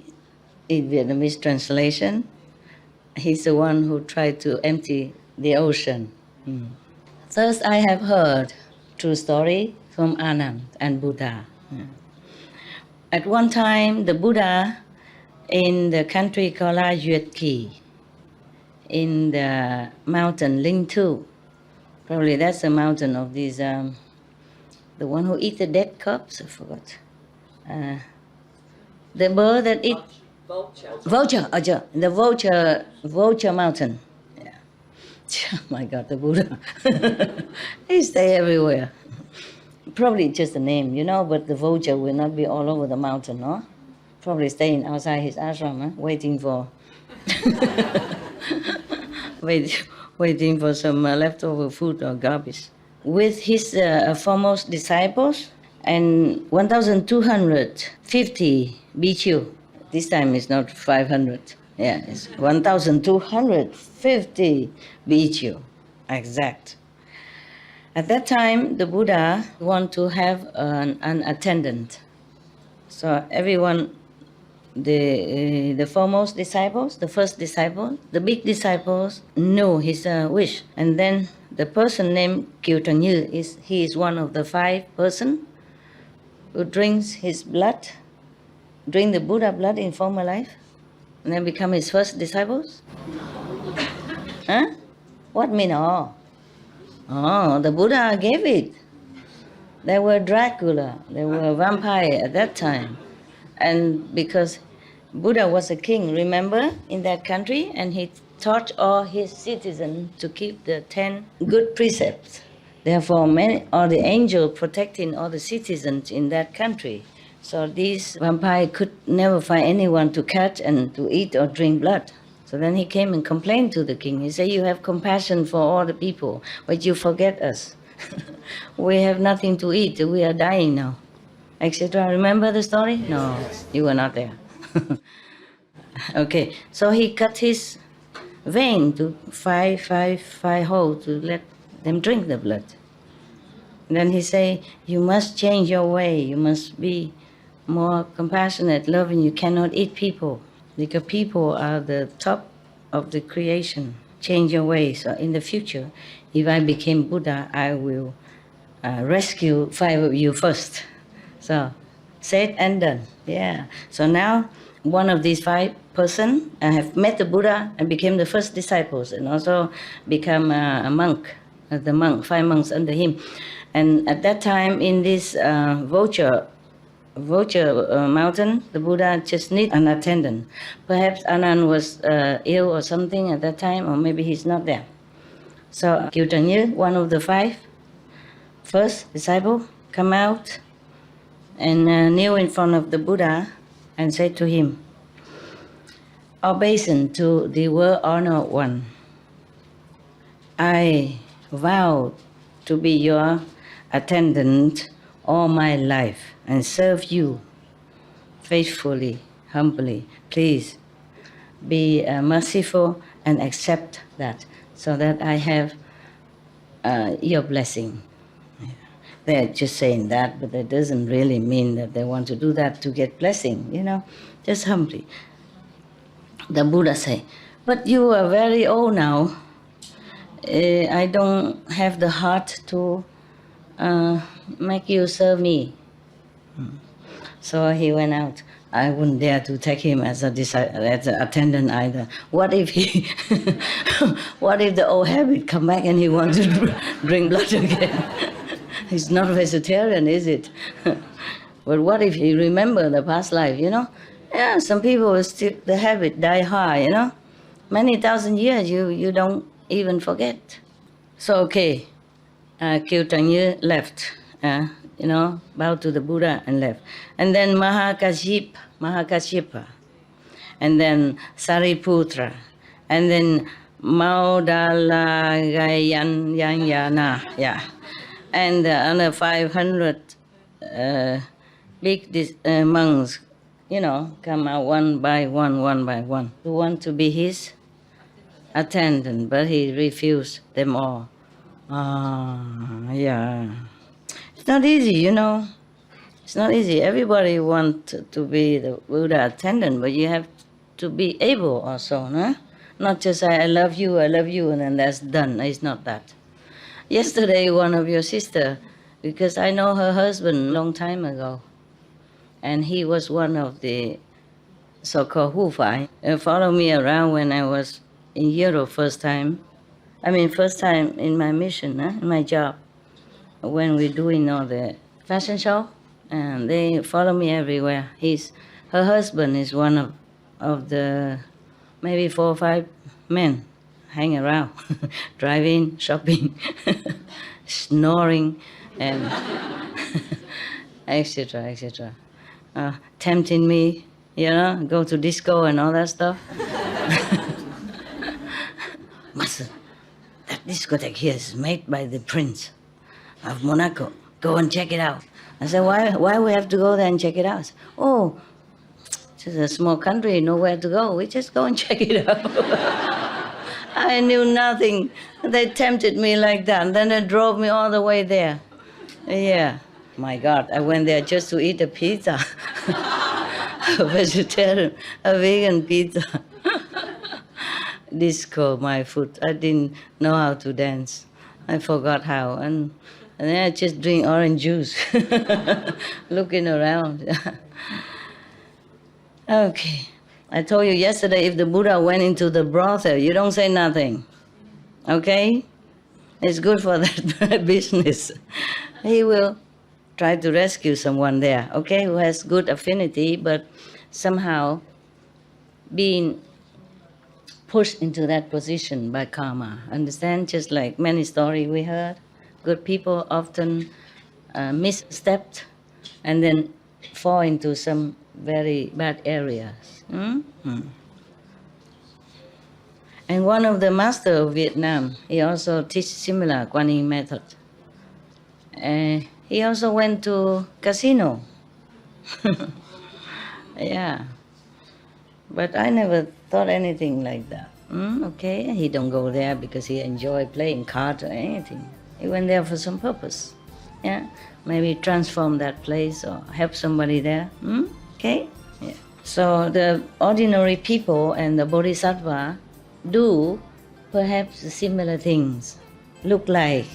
in Vietnamese translation. He's the one who tried to empty the ocean. First, I have heard true story from Anand and Buddha. At one time, the Buddha in the country called La Yuet Ki, in the mountain Ling Tu, probably that's the mountain of these, the one who eat the dead corpse, I forgot. The bird that eat... Vulture, the vulture mountain. Yeah. Oh my God, the Buddha. He stay everywhere. Probably just the name, you know, but the vulture will not be all over the mountain, no? Probably staying outside his ashram, waiting for waiting for some leftover food or garbage. With his foremost disciples and 1,250 bhikkhu. This time it's not 500. Yeah, it's 1,250 bhikkhu, exact. At that time, the Buddha want to have an attendant. So everyone, the foremost disciples, the first disciple, the big disciples knew his wish. And then the person named Kyutanyu, he is one of the 5 person who drinks his blood, drink the Buddha blood in former life, and then become his first disciples. Huh? What mean all? Oh, the Buddha gave it. There were Dracula, there were vampire at that time. And because Buddha was a king, remember, in that country, and he taught all his citizens to keep the 10 good precepts. Therefore, all the angels protecting all the citizens in that country. So these vampires could never find anyone to catch and to eat or drink blood. So then he came and complained to the king. He said, you have compassion for all the people, but you forget us. We have nothing to eat. We are dying now, etc. Remember the story? No, you were not there. Okay, so he cut his vein to five holes to let them drink the blood. And then he say, you must change your way. You must be more compassionate, loving. You cannot eat people because people are the top of the creation. Change your way. So in the future, if I became Buddha, I will rescue 5 of you first. So said and done. Yeah. So now one of these 5 persons have met the Buddha and became the first disciples and also become a monk, 5 monks under him. And at that time in this vulture mountain, the Buddha just need an attendant. Perhaps Anand was ill or something at that time, or maybe he's not there. So Kyutanyu, one of the 5 first disciple, come out and kneel in front of the Buddha and said to him, obeisance to the world-honored one. I vow to be your attendant all my life and serve you faithfully, humbly. Please be merciful and accept that so that I have your blessing. They're just saying that, but that doesn't really mean that they want to do that to get blessing, you know, just humbly. The Buddha say, but you are very old now. I don't have the heart to make you serve me. So he went out. I wouldn't dare to take him as an attendant either. What if what if the old habit come back and he wants to drink blood again? He's not vegetarian, is it? But what if he remember the past life, you know? Yeah, some people will still, the habit die hard, you know? Many thousand years, you don't even forget. So, okay, Kyutanyu left, you know, bowed to the Buddha and left. And then Mahakashipa, and then Sariputra, and then Maudalagayana, yeah. And another 500 big monks, you know, come out one by one, who want to be his attendant, but he refused them all. Yeah. It's not easy, you know. It's not easy. Everybody wants to be the Buddha attendant, but you have to be able also, no? Not just say, I love you, and then that's done. It's not that. Yesterday, one of your sister, because I know her husband a long time ago, and he was one of the so-called Hufai, followed me around when I was in Europe first time in my mission, in my job, when we're doing all the fashion show, and they follow me everywhere. Her husband is one of the maybe 4 or 5 men hang around, driving, shopping, snoring, and etc., etc. Tempting me, go to disco and all that stuff. Master, that discotheque here is made by the Prince of Monaco. Go and check it out. I said, why we have to go there and check it out? Oh, it's a small country, nowhere to go. We just go and check it out. I knew nothing. They tempted me like that. And then they drove me all the way there. Yeah. My God, I went there just to eat a pizza. A vegetarian, a vegan pizza. Disco, my foot. I didn't know how to dance. I forgot how. And then I just drink orange juice, looking around. Okay. I told you yesterday, if the Buddha went into the brothel, you don't say nothing. Okay? It's good for that business. He will try to rescue someone there, okay, who has good affinity, but somehow being pushed into that position by karma. Understand? Just like many stories we heard, good people often misstepped and then fall into some very bad areas. And one of the masters of Vietnam, he also teach similar Kuan Yin method. He also went to casino. Yeah. But I never thought anything like that. Okay, he don't go there because he enjoy playing cards or anything. He went there for some purpose. Yeah, maybe transform that place or help somebody there. Okay. Yeah. So the ordinary people and the bodhisattva do perhaps similar things, look like,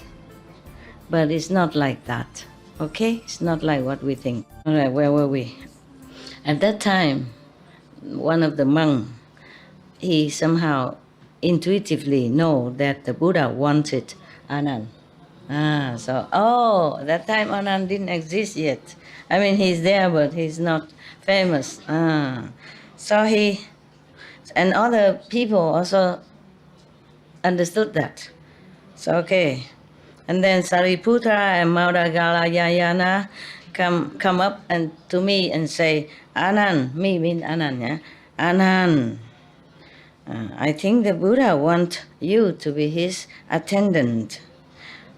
but it's not like that. Okay, it's not like what we think. All right, where were we? At that time, one of the monks, he somehow intuitively know that the Buddha wanted Anand. That time Anand didn't exist yet. I mean, he's there, but he's not famous. So he, and other people also understood that. So, okay. And then Sariputta and Maudagalayana come up and to me and say, Anand, me mean Anand, yeah? Anand, I think the Buddha want you to be his attendant.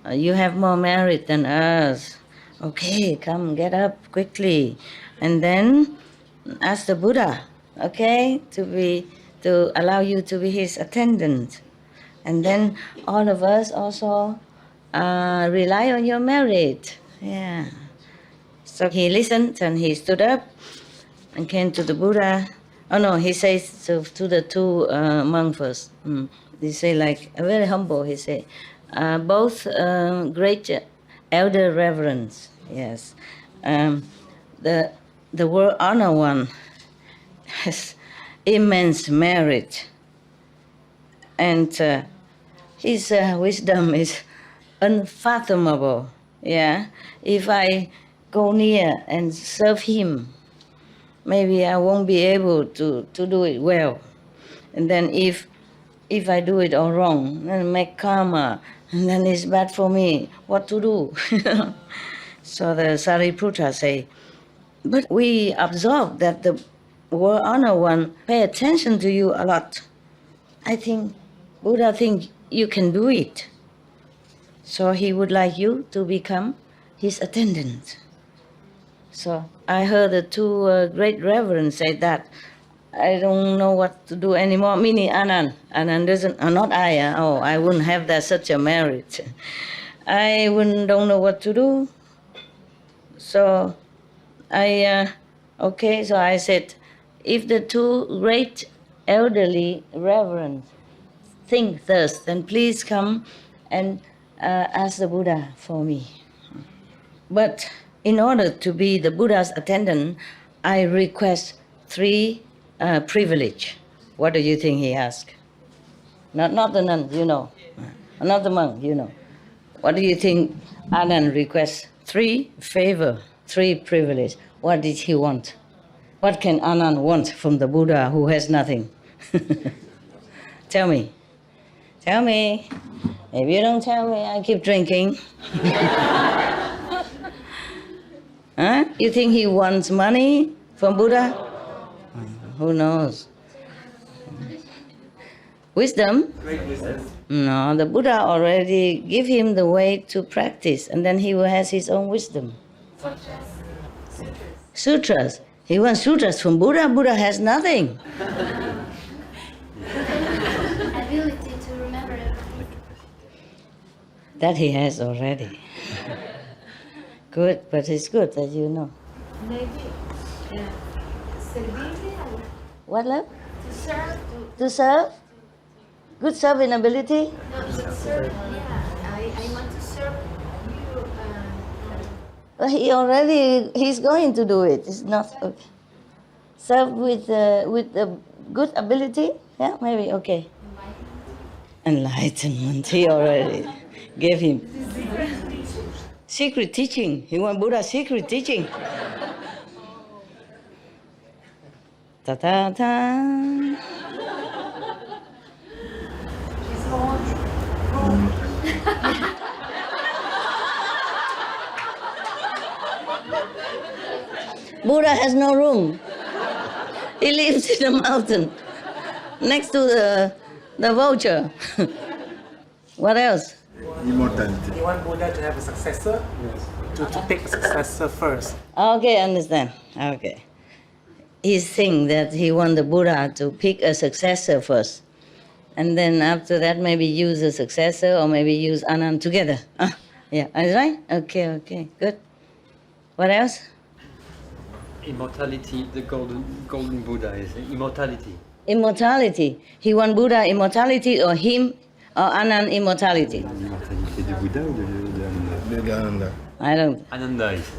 You have more merit than us. Okay, come, get up quickly. And then ask the Buddha, okay, to allow you to be his attendant. And then all of us also rely on your merit. Yeah. So he listened and he stood up and came to the Buddha. Oh no, he says to the two monks first. He say like, very humble, he say, both great elder reverence, yes. The world honor one has immense merit, and his wisdom is unfathomable. Yeah, if I go near and serve him, maybe I won't be able to do it well. And then if I do it all wrong, then make karma, and then it's bad for me. What to do? So the Sariputta say, but we observe that the world honor one pay attention to you a lot. I think Buddha think you can do it. So he would like you to become his attendant. So I heard the two great reverends say that. I don't know what to do anymore. Meaning Anand. Anand doesn't, not I. I wouldn't have that such a merit. I don't know what to do. So so I said, if the two great elderly reverends think thus, then please come and ask the Buddha for me. But in order to be the Buddha's attendant, I request 3 privilege. What do you think he asked? Not the nun, not the monk, What do you think Anand requests? 3 favor, 3 privilege. What did he want? What can Anand want from the Buddha who has nothing? Tell me. Tell me. If you don't tell me, I keep drinking. Huh? You think he wants money from Buddha? Who knows? Wisdom? Great wisdom. No, the Buddha already give him the way to practice, and then he has his own wisdom. Sutras. He wants sutras from Buddha. Buddha has nothing. Ability to remember everything. That he has already. Good, but it's good that you know. Maybe servir, What, love? to serve, To serve? Good serving ability? no, to serve. Yeah, I want to serve you. Well, he's going to do it. It's not okay. Serve with a good ability? Yeah, maybe, okay. Enlightenment, he already gave him. Secret teaching. He want Buddha's secret teaching. Ta-ta-ta. Buddha has no room. He lives in a mountain next to the vulture. What else? Immortality. You want Buddha to have a successor? To pick a successor first. Okay, understand. Okay. He's saying that he want the Buddha to pick a successor first. And then after that, maybe use a successor or maybe use Anand together. Yeah, is right? Okay, good. What else? Immortality, the golden Buddha is immortality. Immortality. He want Buddha immortality or him or Anand immortality? L'immortalité du Bouddha ou de Ananda. I don't. Ananda is.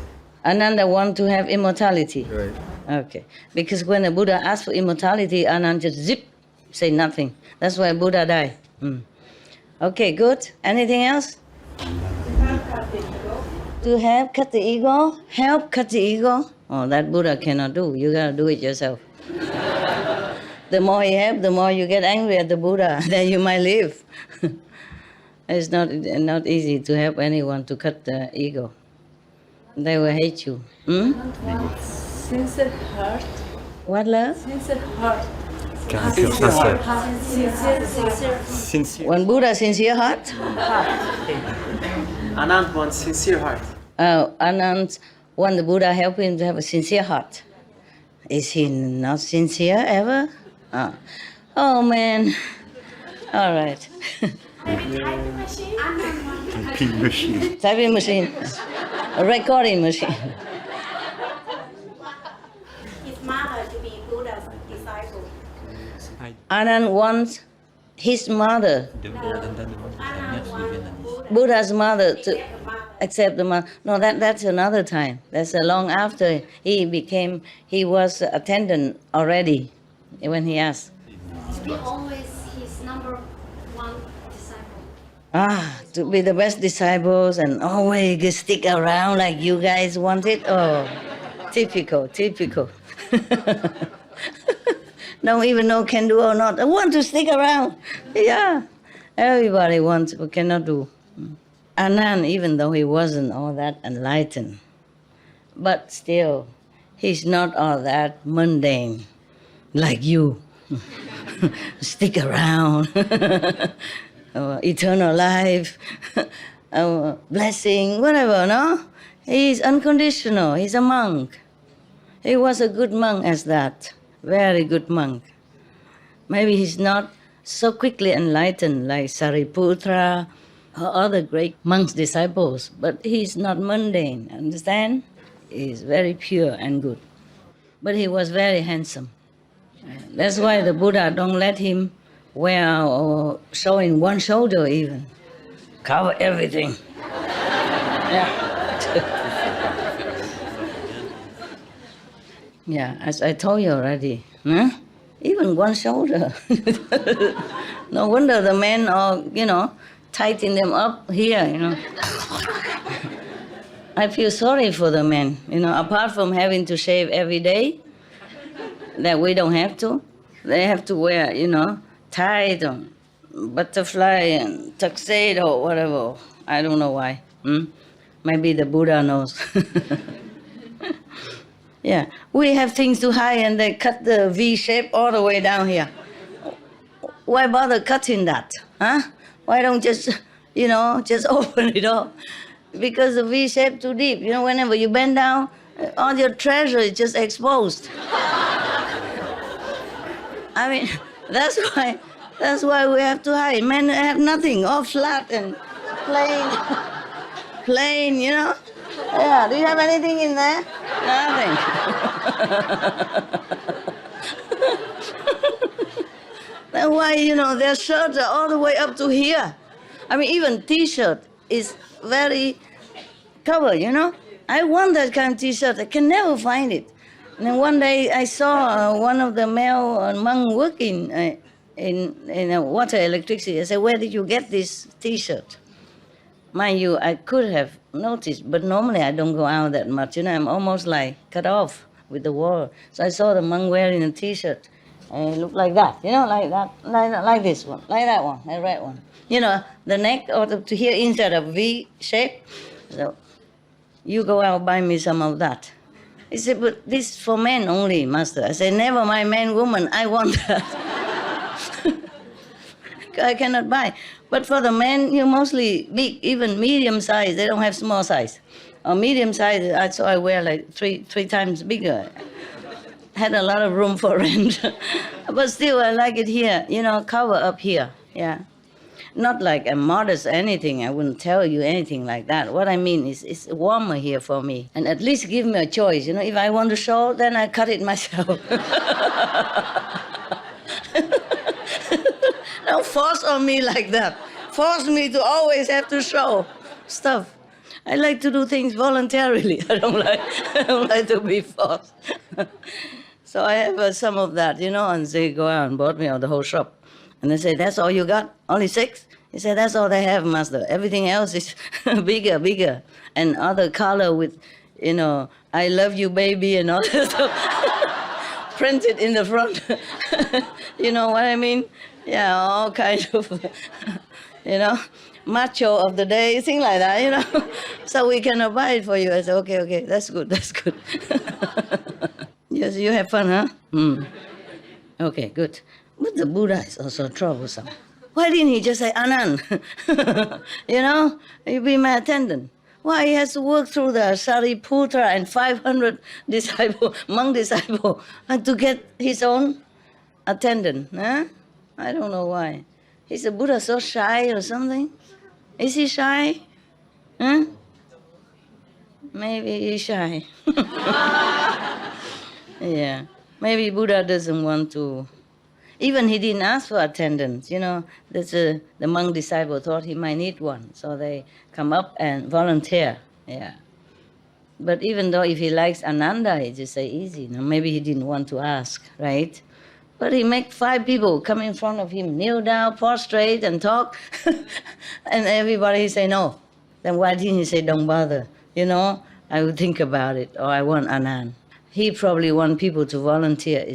Ananda want to have immortality. Right. Okay. Because when the Buddha asked for immortality, Anand just zip, say nothing. That's why Buddha died. Okay, good. Anything else? To have cut the ego? Help cut the ego? Oh, that Buddha cannot do. You gotta do it yourself. The more you help, the more you get angry at the Buddha. Then you might leave. It's not easy to help anyone to cut the ego. They will hate you. Sincere heart. What, love? Sincere heart. Caractère sincère. Sincere. Sincere. When Buddha sincere heart? Anand wants sincere heart. Anand want the Buddha help him to have a sincere heart. Is he not sincere ever? Oh man. All right. Typing machine. Typing machine. A recording machine. His mother to be Buddha's disciple. Anand wants his mother, Buddha's mother, to accept the mother. No, that's another time. That's long after he was attendant already when he asked. To be always his number one disciple. To be the best disciples and always stick around like you guys wanted. Oh, typical. Don't even know can do or not. I want to stick around. Yeah, everybody wants but cannot do. Anand, even though he wasn't all that enlightened, but still, he's not all that mundane like you. Stick around. Eternal life, blessing, whatever, no? He's unconditional. He's a monk. He was a good monk as that. Very good monk. Maybe he's not so quickly enlightened like Sariputra or other great monks' disciples, but he's not mundane, understand? He's very pure and good. But he was very handsome. That's why the Buddha don't let him wear or showing one shoulder even. Cover everything. Yeah. Yeah, as I told you already, huh? Even one shoulder. No wonder the men are, tighten them up here, I feel sorry for the men, apart from having to shave every day, that we don't have to. They have to wear, tight on butterfly and tuxedo, whatever. I don't know why. Maybe the Buddha knows. Yeah, we have things to hide and they cut the V shape all the way down here. Why bother cutting that? Huh? Why don't just, just open it up? Because the V shape too deep. Whenever you bend down, all your treasure is just exposed. I mean, that's why we have to hide. Men have nothing, all flat and plain, Yeah, do you have anything in there? Nothing. That's why, their shirts are all the way up to here. I mean, even T-shirt is very covered, I want that kind of T-shirt. I can never find it. And then one day I saw one of the male monks working in water electricity. I said, where did you get this T-shirt? Mind you, I could have noticed, but normally I don't go out that much. I'm almost like cut off with the wall. So I saw the monk wearing a T-shirt. And it looked like that, like that, like this one, like that one, the red one. The neck or to here instead of V shape. So you go out buy me some of that. He said, but this is for men only, master. I said, never mind, man, woman, I want that. I cannot buy. But for the men, you're mostly big, even medium size. They don't have small size. Or medium size, so I wear like three times bigger. Had a lot of room for rent. But still, I like it here, cover up here, yeah. Not like I'm modest or anything. I wouldn't tell you anything like that. What I mean is it's warmer here for me. And at least give me a choice. If I want to show, then I cut it myself. Don't force on me like that. Force me to always have to show stuff. I like to do things voluntarily. I don't like to be forced. So I have some of that, and they go out and bought me out the whole shop. And they say, that's all you got? Only 6? He said, that's all they have, master. Everything else is bigger. And other color with, I love you, baby, and all that stuff. Printed in the front. You know what I mean? Yeah, all kinds of, macho of the day, things like that, So we cannot buy it for you. I said, okay, that's good. Yes, you have fun, huh? Okay, good. But the Buddha is also troublesome. Why didn't he just say, Anand, you be my attendant? Why he has to work through the Sariputra and 500 monk disciples, and to get his own attendant, huh? I don't know why. Is the Buddha so shy or something? Is he shy? Huh? Maybe he's shy. Yeah. Maybe Buddha doesn't want to. Even he didn't ask for attendance. The monk disciple thought he might need one. So they come up and volunteer. Yeah. But even though if he likes Ananda, he just say easy. Maybe he didn't want to ask, right? But he make 5 people come in front of him, kneel down, prostrate, and talk. And everybody say no. Then why didn't he say, don't bother? I would think about it, or I want Anand. He probably want people to volunteer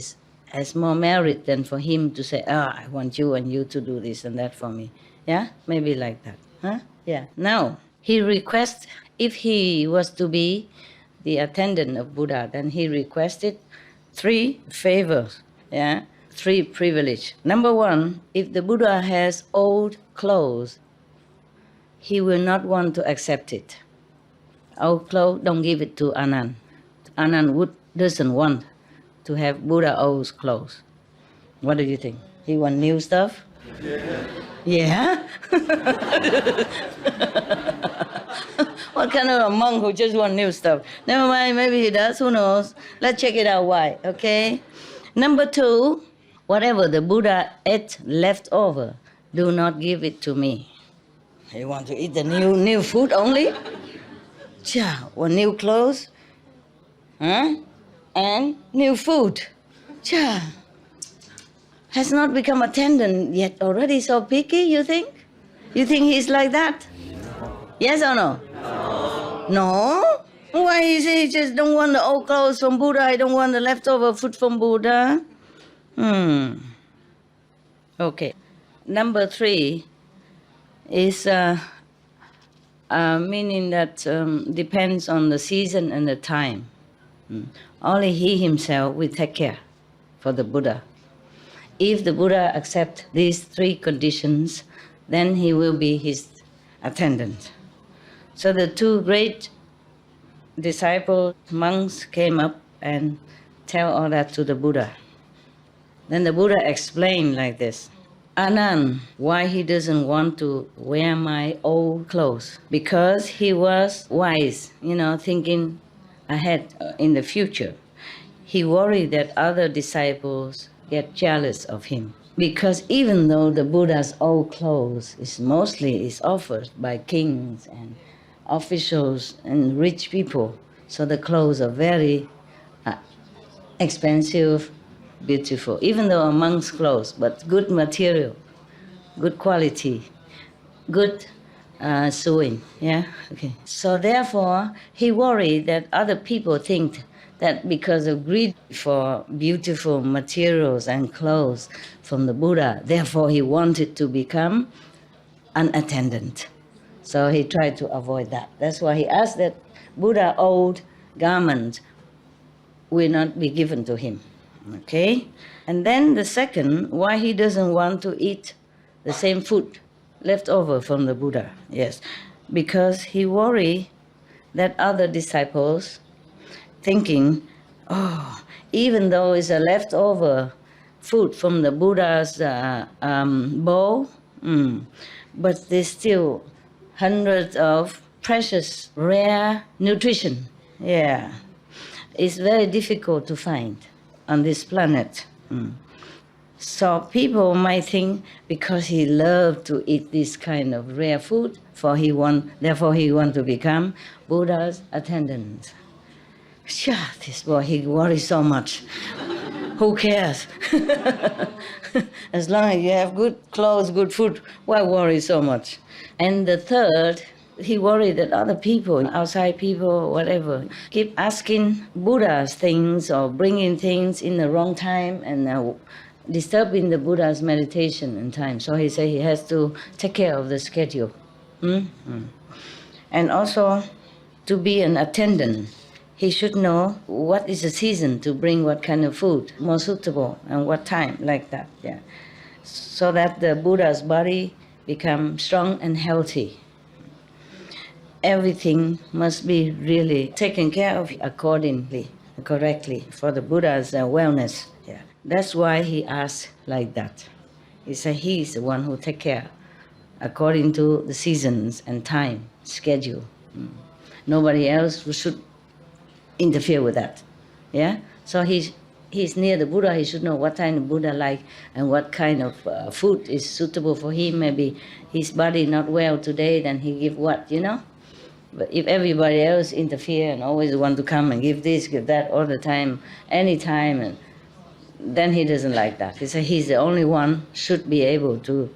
as more merit than for him to say, I want you and you to do this and that for me. Yeah? Maybe like that. Huh? Yeah. Now, he requests, if he was to be the attendant of Buddha, then he requested 3 favors. Yeah, 3 privilege. Number 1, if the Buddha has old clothes, he will not want to accept it. Old clothes, don't give it to Anand. Anand doesn't want to have Buddha old clothes. What do you think? He want new stuff? Yeah? What kind of a monk who just want new stuff? Never mind, maybe he does, who knows? Let's check it out why, okay? Number 2, whatever the Buddha ate left over, do not give it to me. You want to eat the new food only? Or new clothes? Huh? And new food. Has not become attendant yet already so picky, you think? You think he's like that? Yes or no? No? Why is he just don't want the old clothes from Buddha? I don't want the leftover food from Buddha. Okay. number 3 is meaning that depends on the season and the time. Only he himself will take care for the Buddha. If the Buddha accepts these 3 conditions, then he will be his attendant. So the 2 great disciples, monks, came up and tell all that to the Buddha. Then the Buddha explained like this. Anand, why he doesn't want to wear my old clothes? Because he was wise, thinking ahead in the future. He worried that other disciples get jealous of him. Because even though the Buddha's old clothes is offered by kings and officials and rich people, so the clothes are very expensive, beautiful, even though a monk's clothes, but good material, good quality, good sewing, yeah? Okay. So therefore, he worried that other people think that because of greed for beautiful materials and clothes from the Buddha, therefore he wanted to become an attendant. So he tried to avoid that. That's why he asked that Buddha old garment will not be given to him. Okay? And then the second, why he doesn't want to eat the same food left over from the Buddha. Yes. Because he worry that other disciples thinking, even though it's a leftover food from the Buddha's bowl, but there's still hundreds of precious, rare nutrition. Yeah. It's very difficult to find on this planet. So people might think because he loved to eat this kind of rare food, therefore he want to become Buddha's attendant. This boy, he worries so much. Who cares? As long as you have good clothes, good food, why worry so much? And the third, he worried that other people, outside people, whatever, keep asking Buddha's things or bringing things in the wrong time and disturbing the Buddha's meditation and time. So he said he has to take care of the schedule. And also, to be an attendant, he should know what is the season to bring what kind of food, more suitable, and what time, like that, yeah. So that the Buddha's body becomes strong and healthy. Everything must be really taken care of accordingly, correctly, for the Buddha's wellness. Yeah. That's why he asked like that. He said he's the one who take care according to the seasons and time, schedule. Nobody else should interfere with that. Yeah? So he's near the Buddha, he should know what kind of Buddha like and what kind of food is suitable for him. Maybe his body not well today, then he give what, But if everybody else interfere and always want to come and give this, give that all the time, anytime, and then he doesn't like that. He said he's the only one should be able to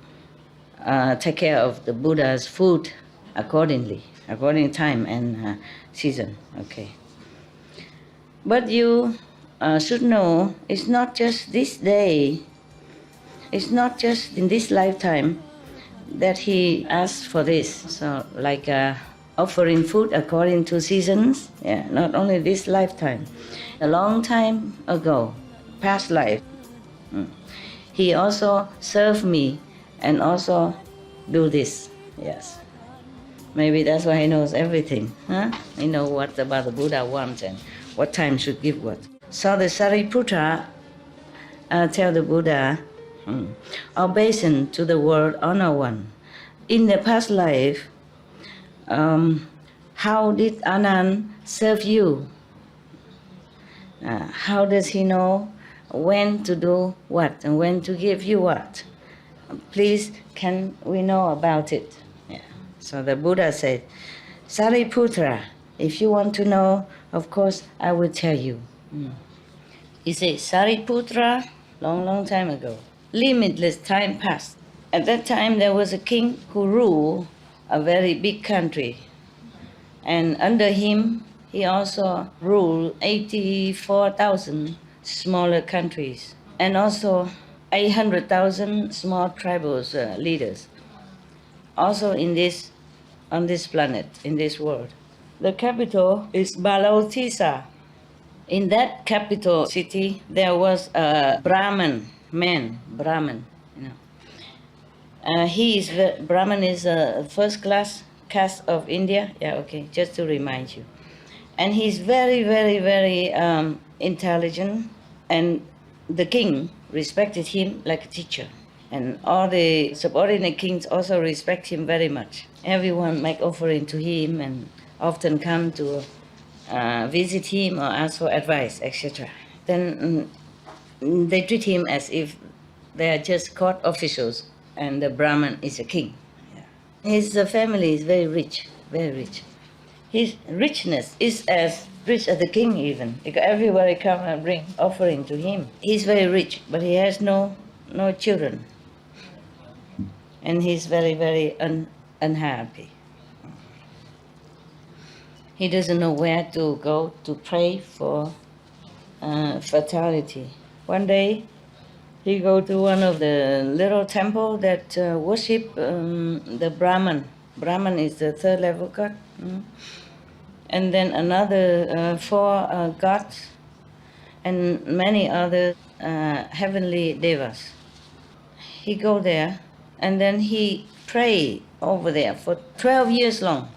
take care of the Buddha's food accordingly, according to time and season. Okay. But you should know it's not just this day, it's not just in this lifetime that he asked for this. So like offering food according to seasons, yeah, not only this lifetime. A long time ago, past life, he also served me and also do this, yes. Maybe that's why he knows everything, huh? He knows what about the Buddha wants and what time should give what. So the Sariputta tell the Buddha, obeisance to the world honor one. In the past life, how did Anand serve you? How does he know when to do what and when to give you what? Please, can we know about it? Yeah. So the Buddha said, Sariputta, if you want to know, of course, I will tell you. He said, Sariputta, long time ago, limitless time passed. At that time, there was a king who ruled a very big country. And under him, he also ruled 84,000 smaller countries. And also, 800,000 small tribal leaders, also on this planet, in this world. The capital is Balotisa. In that capital city, there was a Brahman man, Brahman, you know. Brahman is a first-class caste of India. Yeah, okay, just to remind you. And he's very, very, very intelligent, and the king respected him like a teacher. And all the subordinate kings also respect him very much. Everyone make offering to him and often come to visit him or ask for advice, etc. Then they treat him as if they are just court officials and the Brahman is a king. Yeah. His family is very rich, very rich. His richness is as rich as the king even, because everybody come and bring offering to him. He's very rich, but he has no children. And he's very, very unhappy. He doesn't know where to go to pray for fertility. One day, he go to one of the little temple that worship the Brahman. Brahman is the third level god. And then another 4 gods and many other heavenly devas. He go there and then he pray over there for 12 years long.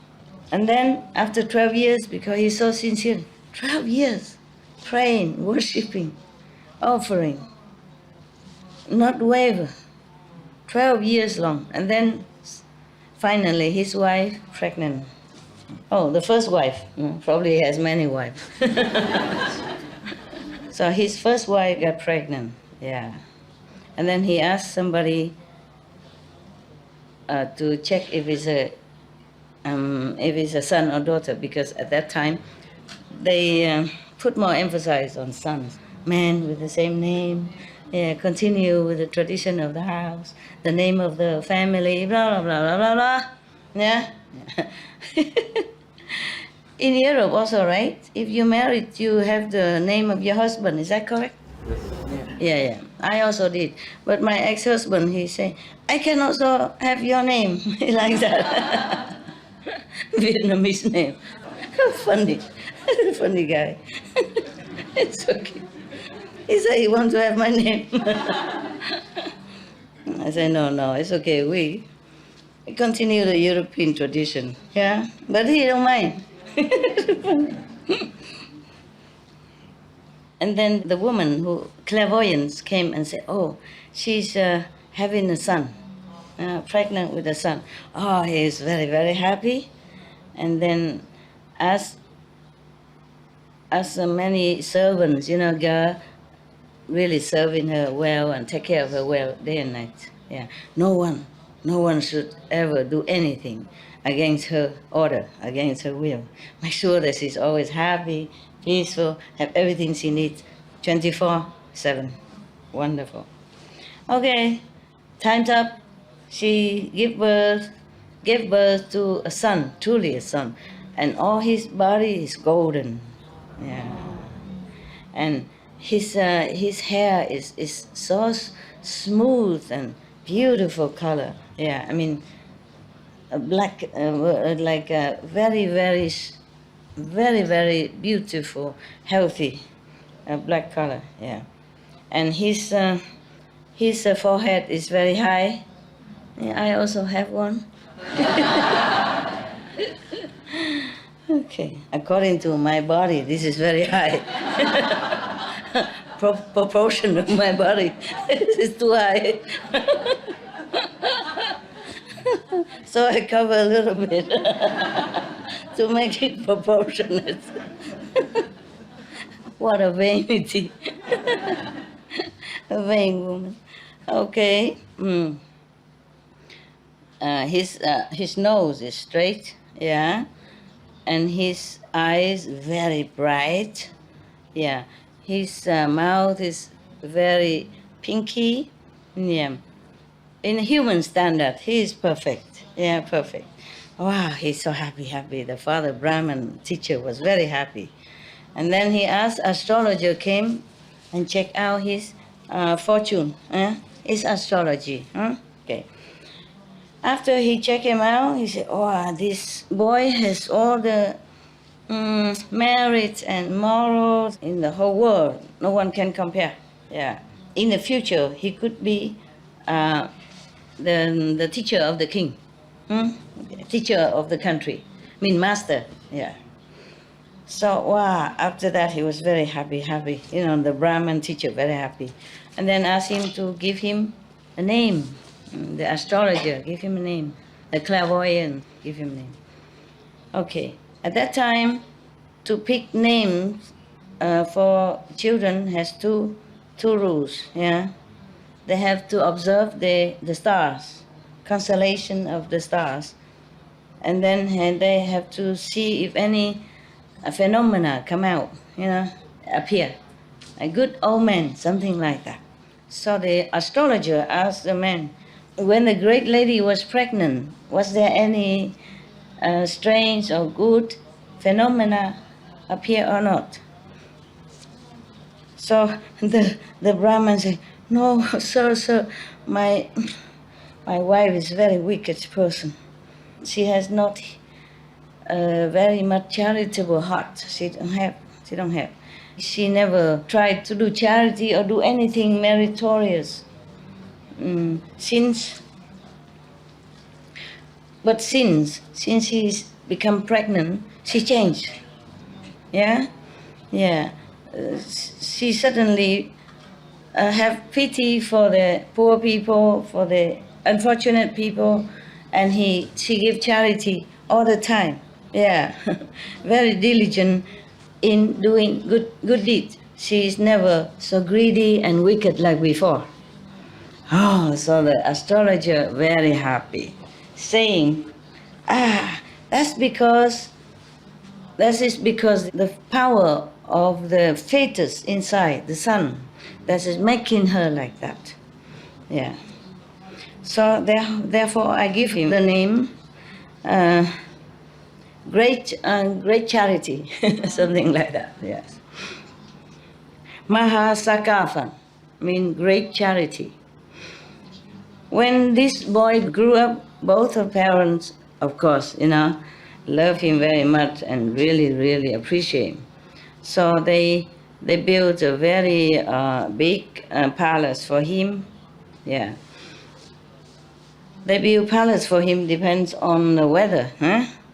And then after 12 years, because he's so sincere, 12 years praying, worshipping, offering, not waver, 12 years long. And then finally his wife pregnant. Oh, the first wife, probably he has many wives. So his first wife got pregnant, yeah. And then he asked somebody to check if it's a son or daughter, because at that time they put more emphasis on sons. Man with the same name, yeah, continue with the tradition of the house, the name of the family, blah, blah, blah, blah, blah, blah. Yeah? In Europe also, right? If you married, you have the name of your husband, is that correct? Yeah. I also did. But my ex-husband, he say, I can also have your name, like that. Vietnamese name. Funny. Funny guy. It's okay. He said he wants to have my name. I said, no, it's okay. We continue the European tradition, yeah? But he don't mind. And then the woman who, clairvoyance, came and said, oh, she's having a son, pregnant with a son. Oh, he is very, very happy. And then as many servants, girl, really serving her well and take care of her well day and night. Yeah, no one should ever do anything against her order, against her will. Make sure that she's always happy, peaceful, have everything she needs, 24/7. Wonderful. Okay, time's up. She gave birth to a son, truly a son, and all his body is golden. Yeah, and his hair is so smooth and beautiful color. Yeah, I mean, black, like a very, very, very, very beautiful, healthy black color. Yeah, and his forehead is very high. Yeah, I also have one. Okay, according to my body, this is very high. Proportion of my body is too high. So I cover a little bit to make it proportionate. What a vanity. A vain woman. Okay. His nose is straight, yeah, and his eyes very bright, yeah. His mouth is very pinky, yeah. In human standard, he is perfect, yeah, perfect. Wow, he's so happy. The father Brahman teacher was very happy. And then he asked, astrologer came and checked out his fortune, It's astrology. Huh? Okay. After he checked him out, he said, "Oh, this boy has all the merits and morals in the whole world. No one can compare. Yeah. In the future, he could be the teacher of the king, teacher of the country. I mean, master. Yeah." So, wow, after that, he was very happy. The Brahmin teacher, very happy. And then asked him to give him a name. The astrologer, give him a name. The clairvoyant, give him a name. Okay. At that time, to pick names for children has two rules. Yeah, they have to observe the stars, constellation of the stars, and then they have to see if any phenomena come out, appear, a good omen, something like that. So the astrologer asked the man, when the great lady was pregnant, was there any strange or good phenomena appear or not? So the Brahman said, "No, sir, my wife is a very wicked person. She has not very much charitable heart. She don't have. She never tried to do charity or do anything meritorious. Since she's become pregnant, she changed. Yeah. She suddenly have pity for the poor people, for the unfortunate people, and she give charity all the time. Yeah, very diligent in doing good deeds. She is never so greedy and wicked like before." Oh, so the astrologer very happy, saying, "That is because the power of the fetus inside the sun that is making her like that." Yeah. So therefore, I give him the name Great Charity, something like that. Yes. Mahasakatha means great charity. When this boy grew up, both her parents, of course, love him very much and really, really appreciate him. So they built a very big palace for him. Yeah. They build palace for him depends on the weather.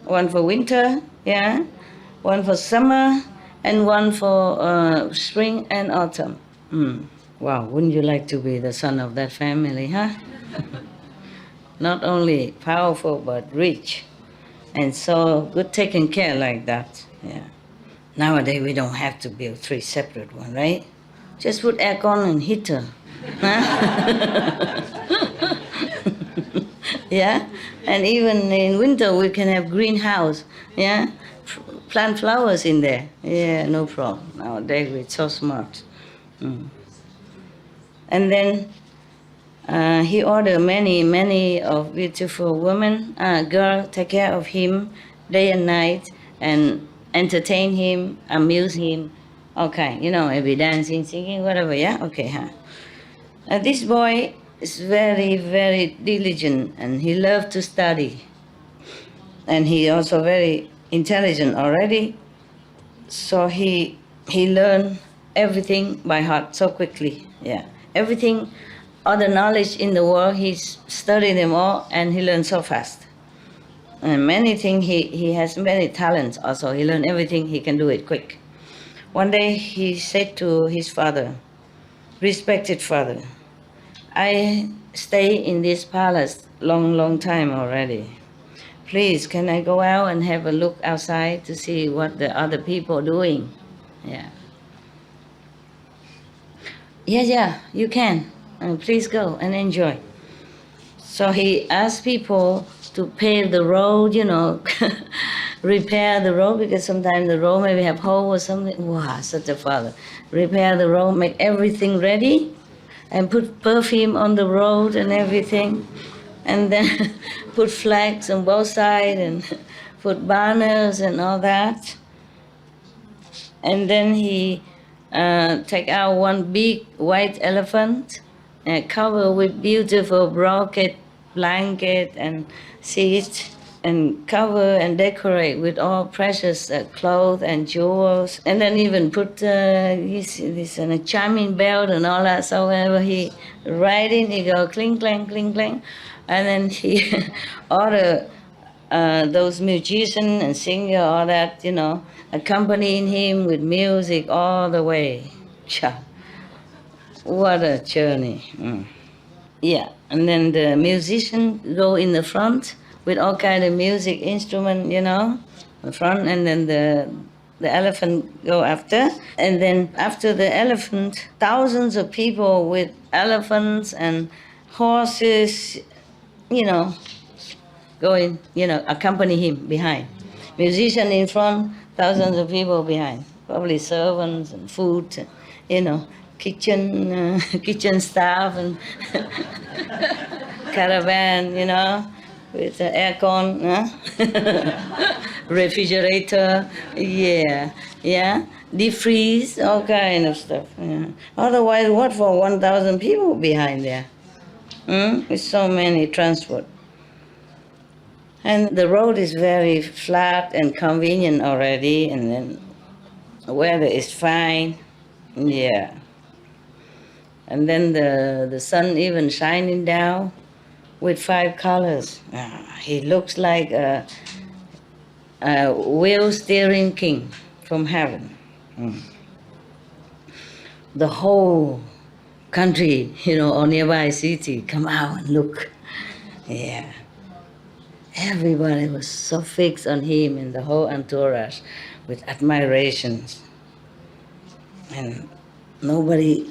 One for winter, yeah. One for summer, and one for spring and autumn. Wow, wouldn't you like to be the son of that family, huh? Not only powerful, but rich. And so good taken care like that, yeah. Nowadays, we don't have to build 3 separate ones, right? Just put aircon and heater. Yeah? And even in winter, we can have greenhouse, yeah? Plant flowers in there. Yeah, no problem. Nowadays, we're so smart. And then he ordered many of beautiful women, girls, take care of him day and night, and entertain him, amuse him. Okay, maybe dancing, singing, whatever, yeah? Okay, huh? This boy is very, very diligent, and he loved to study. And he also very intelligent already. So he learned everything by heart so quickly, yeah. Everything, all the knowledge in the world, he studied them all, and he learned so fast. And many things, he has many talents also. He learned everything, he can do it quick. One day he said to his father, "Respected father, I stay in this palace long time already. Please, can I go out and have a look outside to see what the other people are doing?" Yeah. Yeah, you can. Please go and enjoy. So he asked people to pave the road, repair the road, because sometimes the road maybe have hole or something. Wow, such a father. Repair the road, make everything ready, and put perfume on the road and everything. And then put flags on both sides and put banners and all that. And then he take out one big white elephant cover with beautiful brocade blanket and seats, and cover and decorate with all precious clothes and jewels, and then even put this chiming bell and all that. So whenever he riding, he go cling clang cling clang, and then he order those musicians and singer, all that, accompanying him with music all the way. Cha, what a journey! Yeah, and then the musician go in the front with all kind of music instrument, the front, and then the elephant go after. And then after the elephant, thousands of people with elephants and horses, going, accompany him behind. Musician in front, thousands of people behind, probably servants and food, kitchen staff and caravan, with the aircon, refrigerator, deep freeze, all kind of stuff. Yeah. Otherwise, what for 1,000 people behind there? With so many transport. And the road is very flat and convenient already, and then the weather is fine. Yeah. And then the sun even shining down with 5 colors. He looks like a wheel-steering king from heaven. The whole country, or nearby city, come out and look. Yeah. Everybody was so fixed on him and the whole entourage with admiration. And nobody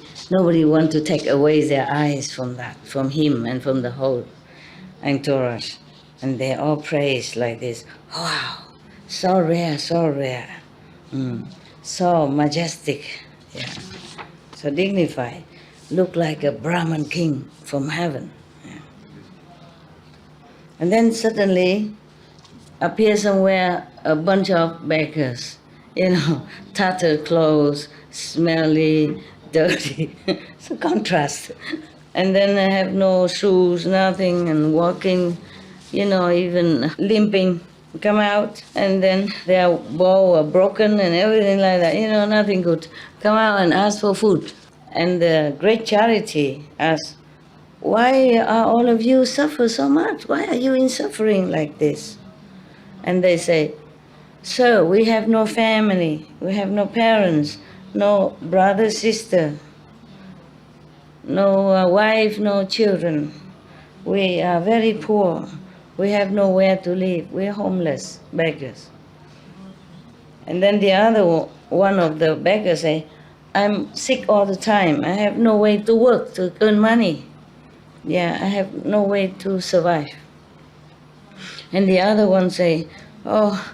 want to take away their eyes from that, from him and from the whole entourage. And they all praise like this. Wow, so rare, so rare. So majestic, so dignified. Look like a Brahman king from heaven. And then suddenly appear somewhere a bunch of beggars, tattered clothes, smelly, dirty. It's a contrast. And then they have no shoes, nothing, and walking, even limping, come out, and then their bow are broken and everything like that, nothing good. Come out and ask for food. And the great charity asks, why are all of you suffer so much? Why are you in suffering like this? And they say, sir, we have no family, we have no parents, no brother, sister, no wife, no children. We are very poor. We have nowhere to live. We're homeless, beggars. And then the other one of the beggars say, I'm sick all the time. I have no way to work, to earn money. I have no way to survive. And the other one say, oh,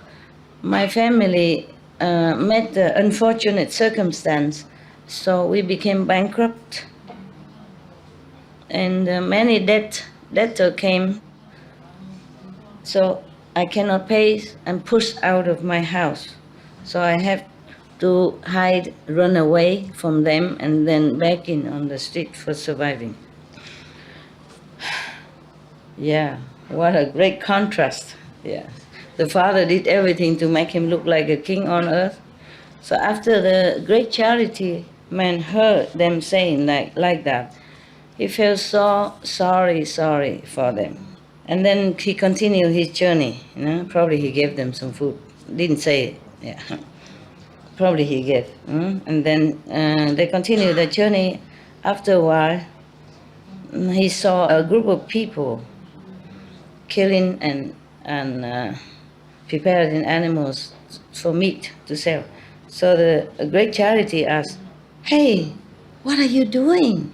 my family met the unfortunate circumstance, so we became bankrupt. And many debtor came, so I cannot pay. I'm pushed out of my house. So I have to hide, run away from them, and then begging on the street for surviving. Yeah, what a great contrast. Yeah, the father did everything to make him look like a king on earth. So after the great charity man heard them saying like that, he felt so sorry for them. And then he continued his journey. Probably he gave them some food. Didn't say it. Probably he gave. And then they continued the journey. After a while, he saw a group of people killing and preparing animals for meat to sell. So the great charity asked, hey, what are you doing?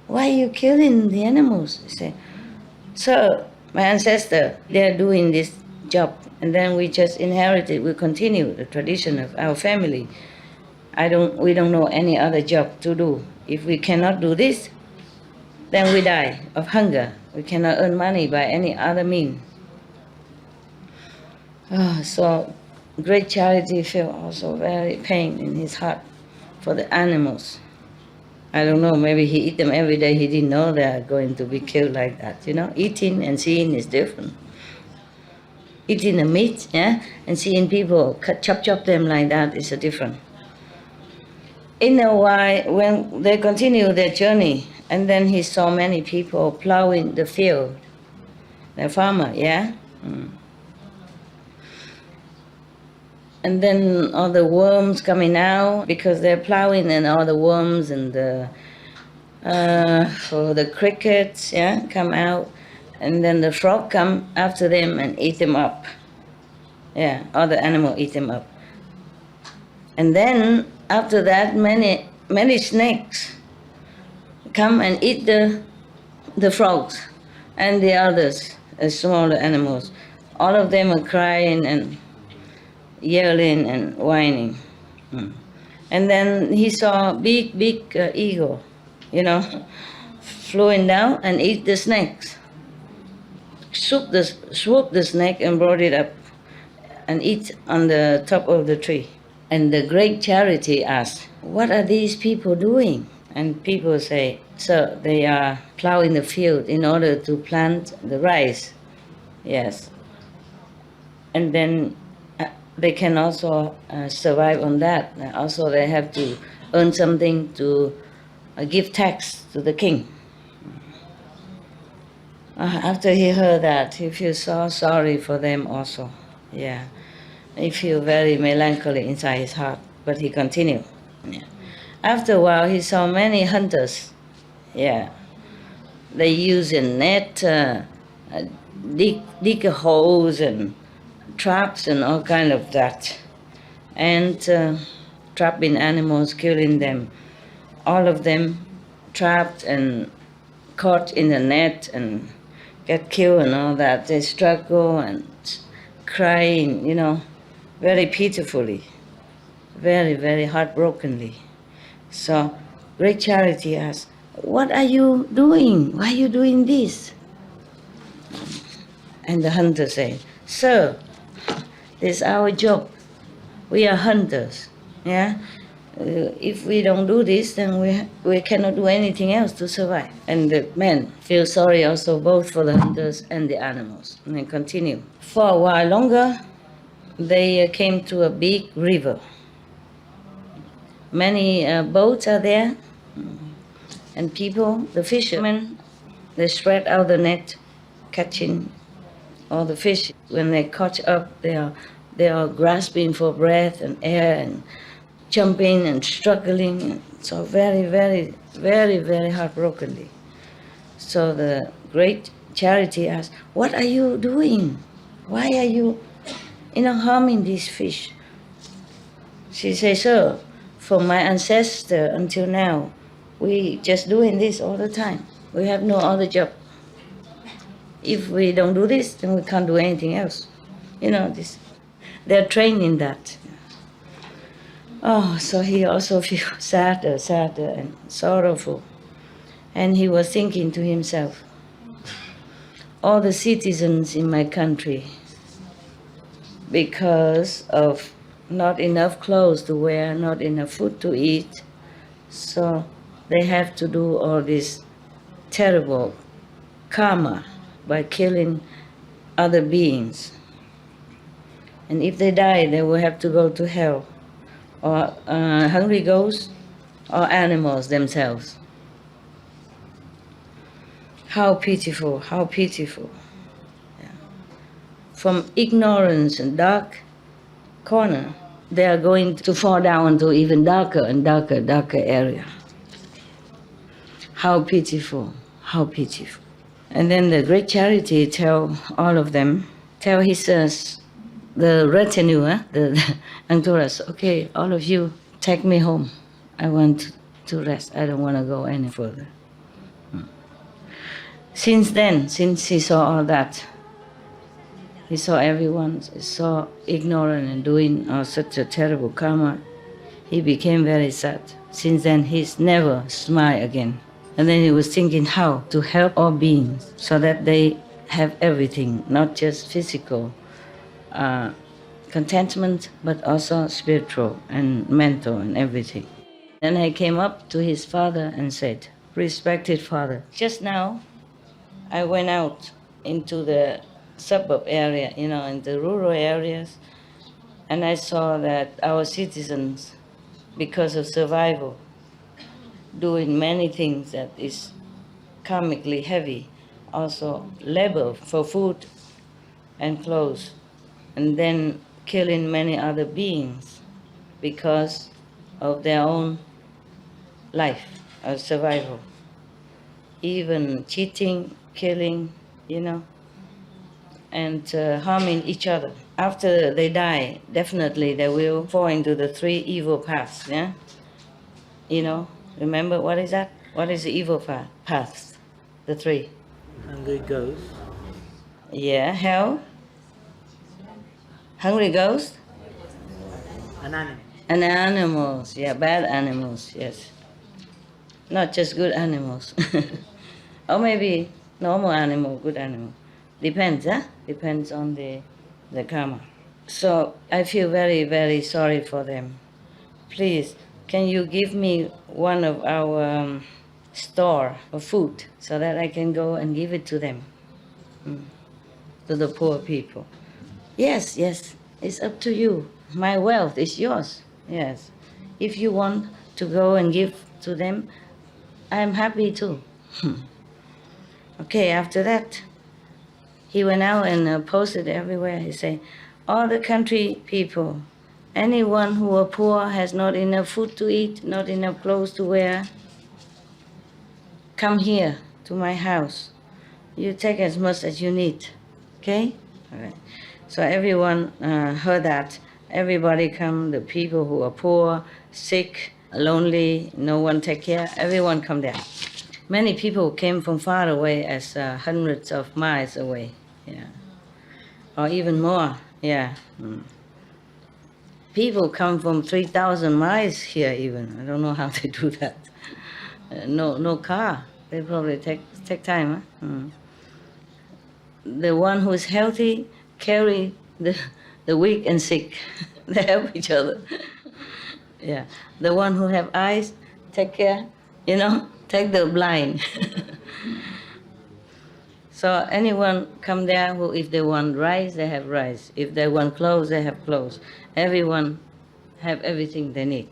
Why are you killing the animals? He said, sir, my ancestor, they're doing this job, and then we just inherited, we continue the tradition of our family. We don't know any other job to do. If we cannot do this, then we die of hunger. We cannot earn money by any other means. So great charity felt also very pain in his heart for the animals. I don't know, maybe he eat them every day. He didn't know they are going to be killed like that. Eating and seeing is different. Eating the meat, yeah, and seeing people chop them like that is a different. In a while, when they continue their journey, and then he saw many people plowing the field. The farmer, yeah. And then all the worms coming out because they're plowing, and all the worms and the crickets, yeah, come out, and then the frog come after them and eat them up. Yeah, all the animal eat them up. And then after that, many snakes come and eat the frogs and the others, smaller animals. All of them are crying and yelling and whining. And then he saw a big eagle, flying down and eat the snakes. Swoop the snake and brought it up and eat on the top of the tree. And the great charity asked, "What are these people doing?" And people say, "Sir, they are plowing the field in order to plant the rice." Yes. And then they can also survive on that. Also, they have to earn something to give tax to the king. After he heard that, he feels so sorry for them also. Yeah. He feels very melancholy inside his heart, but he continued. Yeah. After a while, he saw many hunters. Yeah. They use a net, dig holes and traps and all kind of that. And trapping animals, killing them. All of them trapped and caught in the net and get killed and all that. They struggle and crying, very pitifully, very, very heartbrokenly. So great charity asked, "What are you doing? Why are you doing this?" And the hunter said, "Sir, this is our job. We are hunters. Yeah. If we don't do this, then we cannot do anything else to survive." And the men feel sorry also both for the hunters and the animals. And they continue. For a while longer, they came to a big river. Many boats are there, and people, the fishermen, they spread out the net, catching all the fish. When they catch up, they are grasping for breath and air and jumping and struggling. So very, very, very, very heartbrokenly. So the great charity asked, "What are you doing? Why are you, harming these fish?" She says, "Sir, from my ancestor until now, we just doing this all the time. We have no other job. If we don't do this, then we can't do anything else. This. They're trained in that." Oh, so he also feels sadder and sorrowful. And he was thinking to himself, all the citizens in my country, because of not enough clothes to wear, not enough food to eat, so they have to do all this terrible karma by killing other beings. And if they die, they will have to go to hell, or hungry ghosts, or animals themselves. How pitiful, how pitiful. Yeah. From ignorance and dark corner, they are going to fall down to even darker and darker area. How pitiful, how pitiful. And then the great charity tell all of them, tell his the retinue, the entourage, "Okay, all of you, take me home. I want to rest. I don't want to go any further." Since then, since he saw all that, he saw everyone so ignorant and doing such a terrible karma, he became very sad. Since then, he's never smiled again. And then he was thinking how to help all beings so that they have everything, not just physical contentment, but also spiritual and mental and everything. Then I came up to his father and said, "Respected father, just now I went out into the suburb area, in the rural areas, and I saw that our citizens, because of survival, doing many things that is karmically heavy, also labor for food and clothes, and then killing many other beings because of their own life of survival. Even cheating, killing, and harming each other. After they die, definitely they will fall into the three evil paths, yeah? Remember what is that? What is the evil paths? The three. Hungry ghost. Yeah, hell. Hungry ghost. An animal. And animals, yeah, bad animals, yes. Not just good animals. Or maybe normal animal, good animal. Depends, huh? Depends on the karma. So I feel very, very sorry for them. Please, can you give me one of our store of food so that I can go and give it to them, to the poor people? Yes, it's up to you. My wealth is yours, yes. If you want to go and give to them, I'm happy too. Okay, after that, he went out and posted everywhere. He said, all the country people, anyone who are poor, has not enough food to eat, not enough clothes to wear, come here to my house. You take as much as you need, okay? All right. So everyone heard that. Everybody come, the people who are poor, sick, lonely, no one take care, everyone come there. Many people came from far away, as hundreds of miles away, yeah, or even more, yeah. People come from 3,000 miles here even. I don't know how they do that. No car. They probably take time. Huh? The one who is healthy carry the weak and sick. They help each other. Yeah. The one who have eyes take care, take the blind. So anyone come there who, if they want rice, they have rice. If they want clothes, they have clothes. Everyone have everything they need.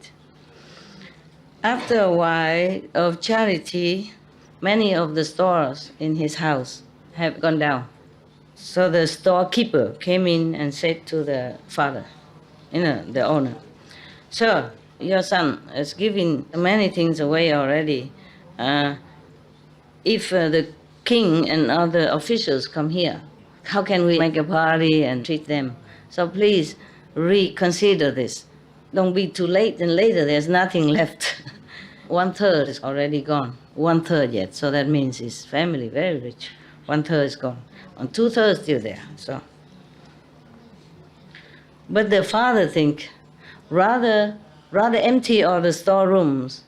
After a while of charity, many of the stores in his house have gone down. So the storekeeper came in and said to the father, the owner, "Sir, your son is giving many things away already. If the king and other officials come here, how can we make a party and treat them? So please reconsider this. Don't be too late, and later there's nothing left." 1/3 is already gone. 1/3 yet, so that means his family very rich. 1/3 is gone, and 2/3 still there. So, but the father think rather empty all the storerooms,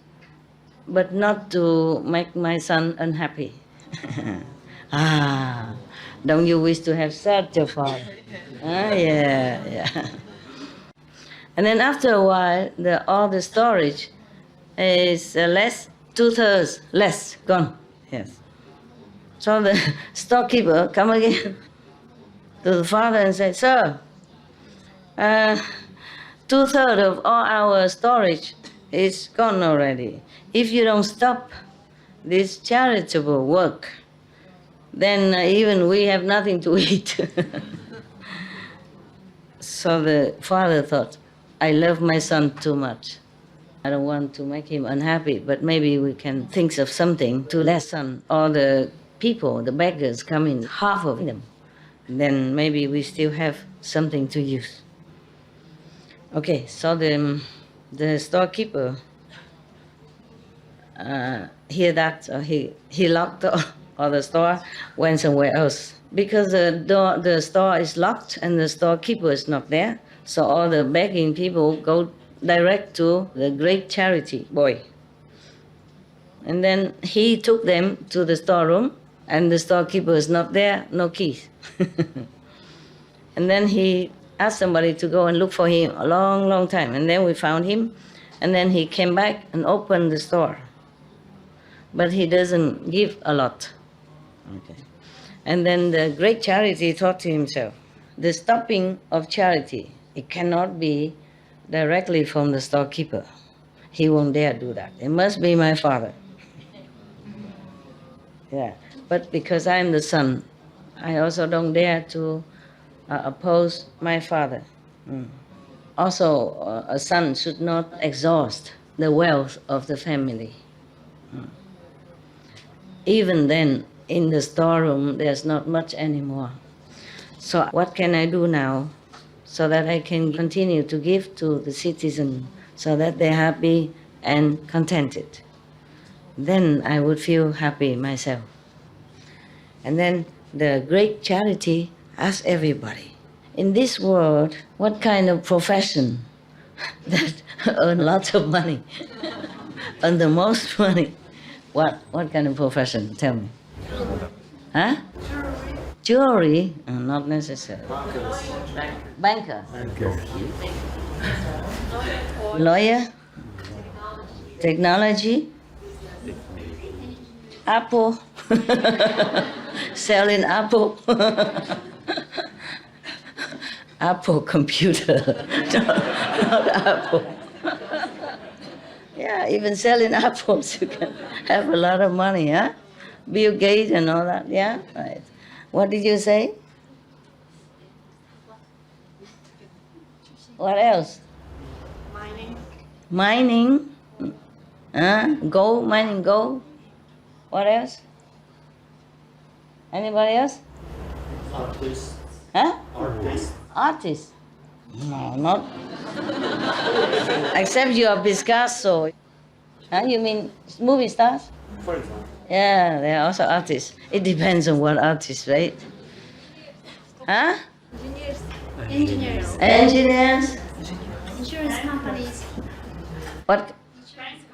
but not to make my son unhappy. Don't you wish to have such a father? Yeah. And then after a while, all the storage is less, 2/3 less, gone. Yes. So the storekeeper come again to the father and say, "Sir, 2/3 of all our storage is gone already. If you don't stop this charitable work, then even we have nothing to eat." So the father thought, I love my son too much. I don't want to make him unhappy, but maybe we can think of something to lessen all the people, the beggars come in, half of them. Then maybe we still have something to use. Okay, so the storekeeper hear that, so he locked all the store, went somewhere else. Because the store is locked and the storekeeper is not there, so all the begging people go direct to the great charity boy. And then he took them to the storeroom, and the storekeeper is not there, no keys. And then he asked somebody to go and look for him a long, long time. And then we found him And then he came back and opened the store. But he doesn't give a lot. Okay. And then the great charity thought to himself, the stopping of charity, it cannot be directly from the storekeeper. He won't dare do that. It must be my father. Yeah. But because I'm the son, I also don't dare to oppose my father. Also, a son should not exhaust the wealth of the family. Even then, in the storeroom, there's not much anymore. So what can I do now so that I can continue to give to the citizens so that they're happy and contented? Then I would feel happy myself. And then the great charity asks everybody, in this world, what kind of profession that earn lots of money, earn the most money? What kind of profession? Tell me. Huh? Jewelry? Not necessarily. Banker. Lawyer? Technology? Apple? Selling Apple? Apple computer. Not Apple. Yeah, even selling apples, you can have a lot of money, huh? Bill Gates and all that, yeah? Right. What did you say? What else? Mining? Gold, mining gold? What else? Anybody else? Artist. Huh? Artist. Artist? No, not. Except you are Picasso. Huh? You mean movie stars? For example. Yeah, they are also artists. It depends on what artist, right? Huh? Engineers. Engineers? Insurance companies. What?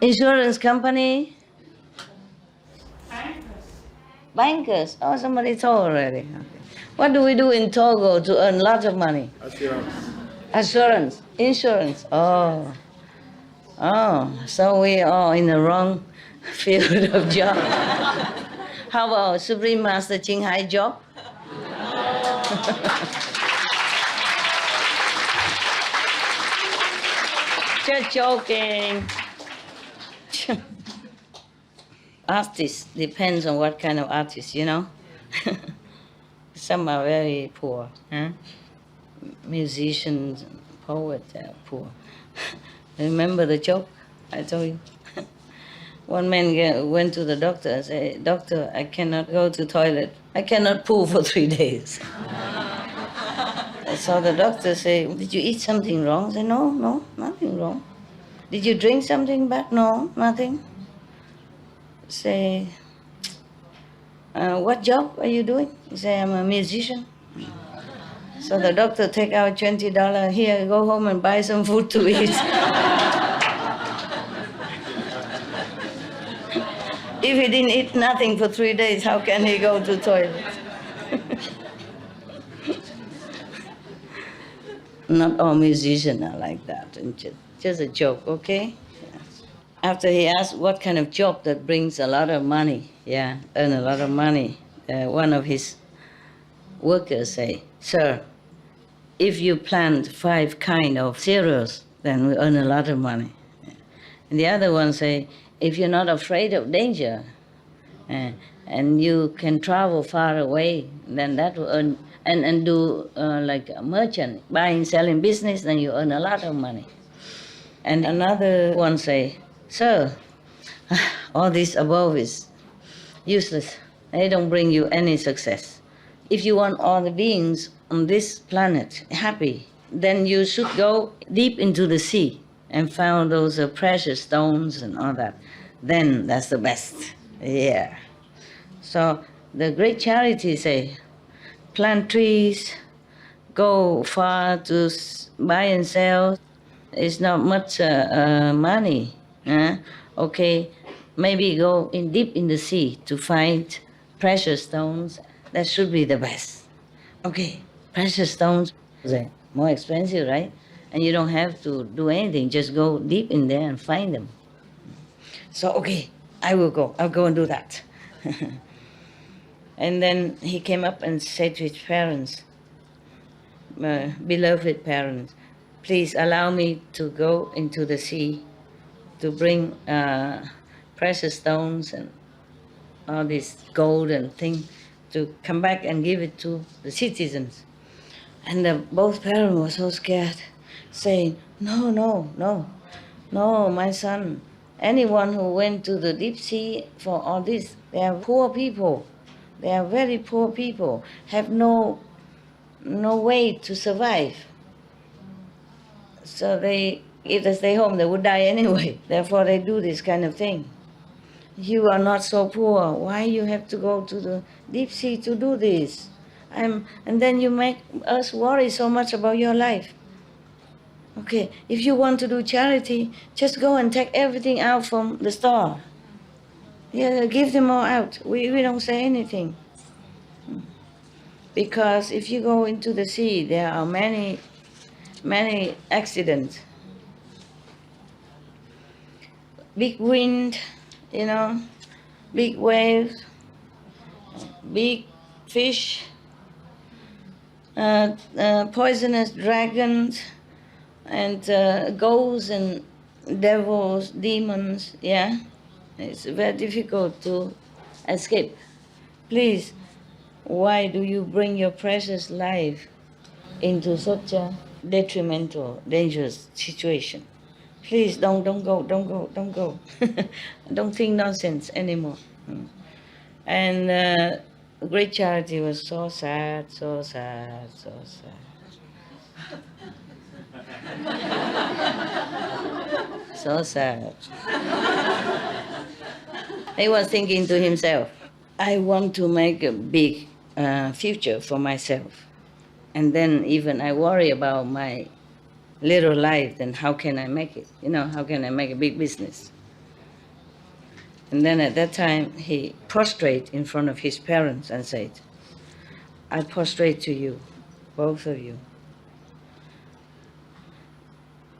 Insurance company? Bankers. Oh, somebody told already. Okay. What do we do in Togo to earn lots of money? Assurance. Insurance. Oh. Oh, so we are in the wrong field of job. How about Supreme Master Ching Hai job? Just joking. Artist depends on what kind of artist, you know. Some are very poor. Huh? Musicians, poets are poor. Remember the joke I told you? One man went to the doctor and said, "Doctor, I cannot go to toilet. I cannot poo for 3 days." So the doctor said, "Did you eat something wrong?" I said, No, nothing wrong. "Did you drink something bad?" "No, nothing." Say, "What job are you doing?" He said, "I'm a musician." So the doctor take out $20. "Here, go home and buy some food to eat." If he didn't eat nothing for 3 days, how can he go to toilet? Not all musicians are like that. Just a joke, okay? After he asked what kind of job that brings a lot of money, earn a lot of money, one of his workers say, "Sir, if you plant 5 kind of cereals, then we earn a lot of money." And the other one say, "If you're not afraid of danger, and you can travel far away, then that will earn, and do like a merchant, buying, selling business, then you earn a lot of money." And another one say, "Sir, all this above is useless. They don't bring you any success. If you want all the beings on this planet happy, then you should go deep into the sea and found those precious stones and all that. Then that's the best." Yeah. So the great charity say, plant trees, go far to buy and sell. It's not much money. Okay, maybe go in deep in the sea to find precious stones. That should be the best. Okay, precious stones, they're more expensive, right? And you don't have to do anything, just go deep in there and find them. So, okay, I will go. I'll go and do that. And then he came up and said to his parents, beloved parents, please allow me to go into the sea to bring precious stones and all this gold and thing to come back and give it to the citizens. And both parents were so scared, saying, no, no, no, no, my son, anyone who went to the deep sea for all this, they are poor people. They are very poor people, have no way to survive. So if they stay home, they would die anyway. Therefore, they do this kind of thing. You are not so poor. Why you have to go to the deep sea to do this? And then you make us worry so much about your life. Okay, if you want to do charity, just go and take everything out from the store. Yeah, give them all out. We don't say anything. Because if you go into the sea, there are many accidents. Big wind, big waves, big fish, poisonous dragons, and ghosts and devils, demons, yeah? It's very difficult to escape. Please, why do you bring your precious life into such a detrimental, dangerous situation? Please don't go. Don't think nonsense anymore. And great charity was so sad. So sad. He was thinking to himself, I want to make a big future for myself. And then even I worry about my little life, then how can I make it? How can I make a big business? And then at that time, he prostrate in front of his parents and said, I prostrate to you, both of you.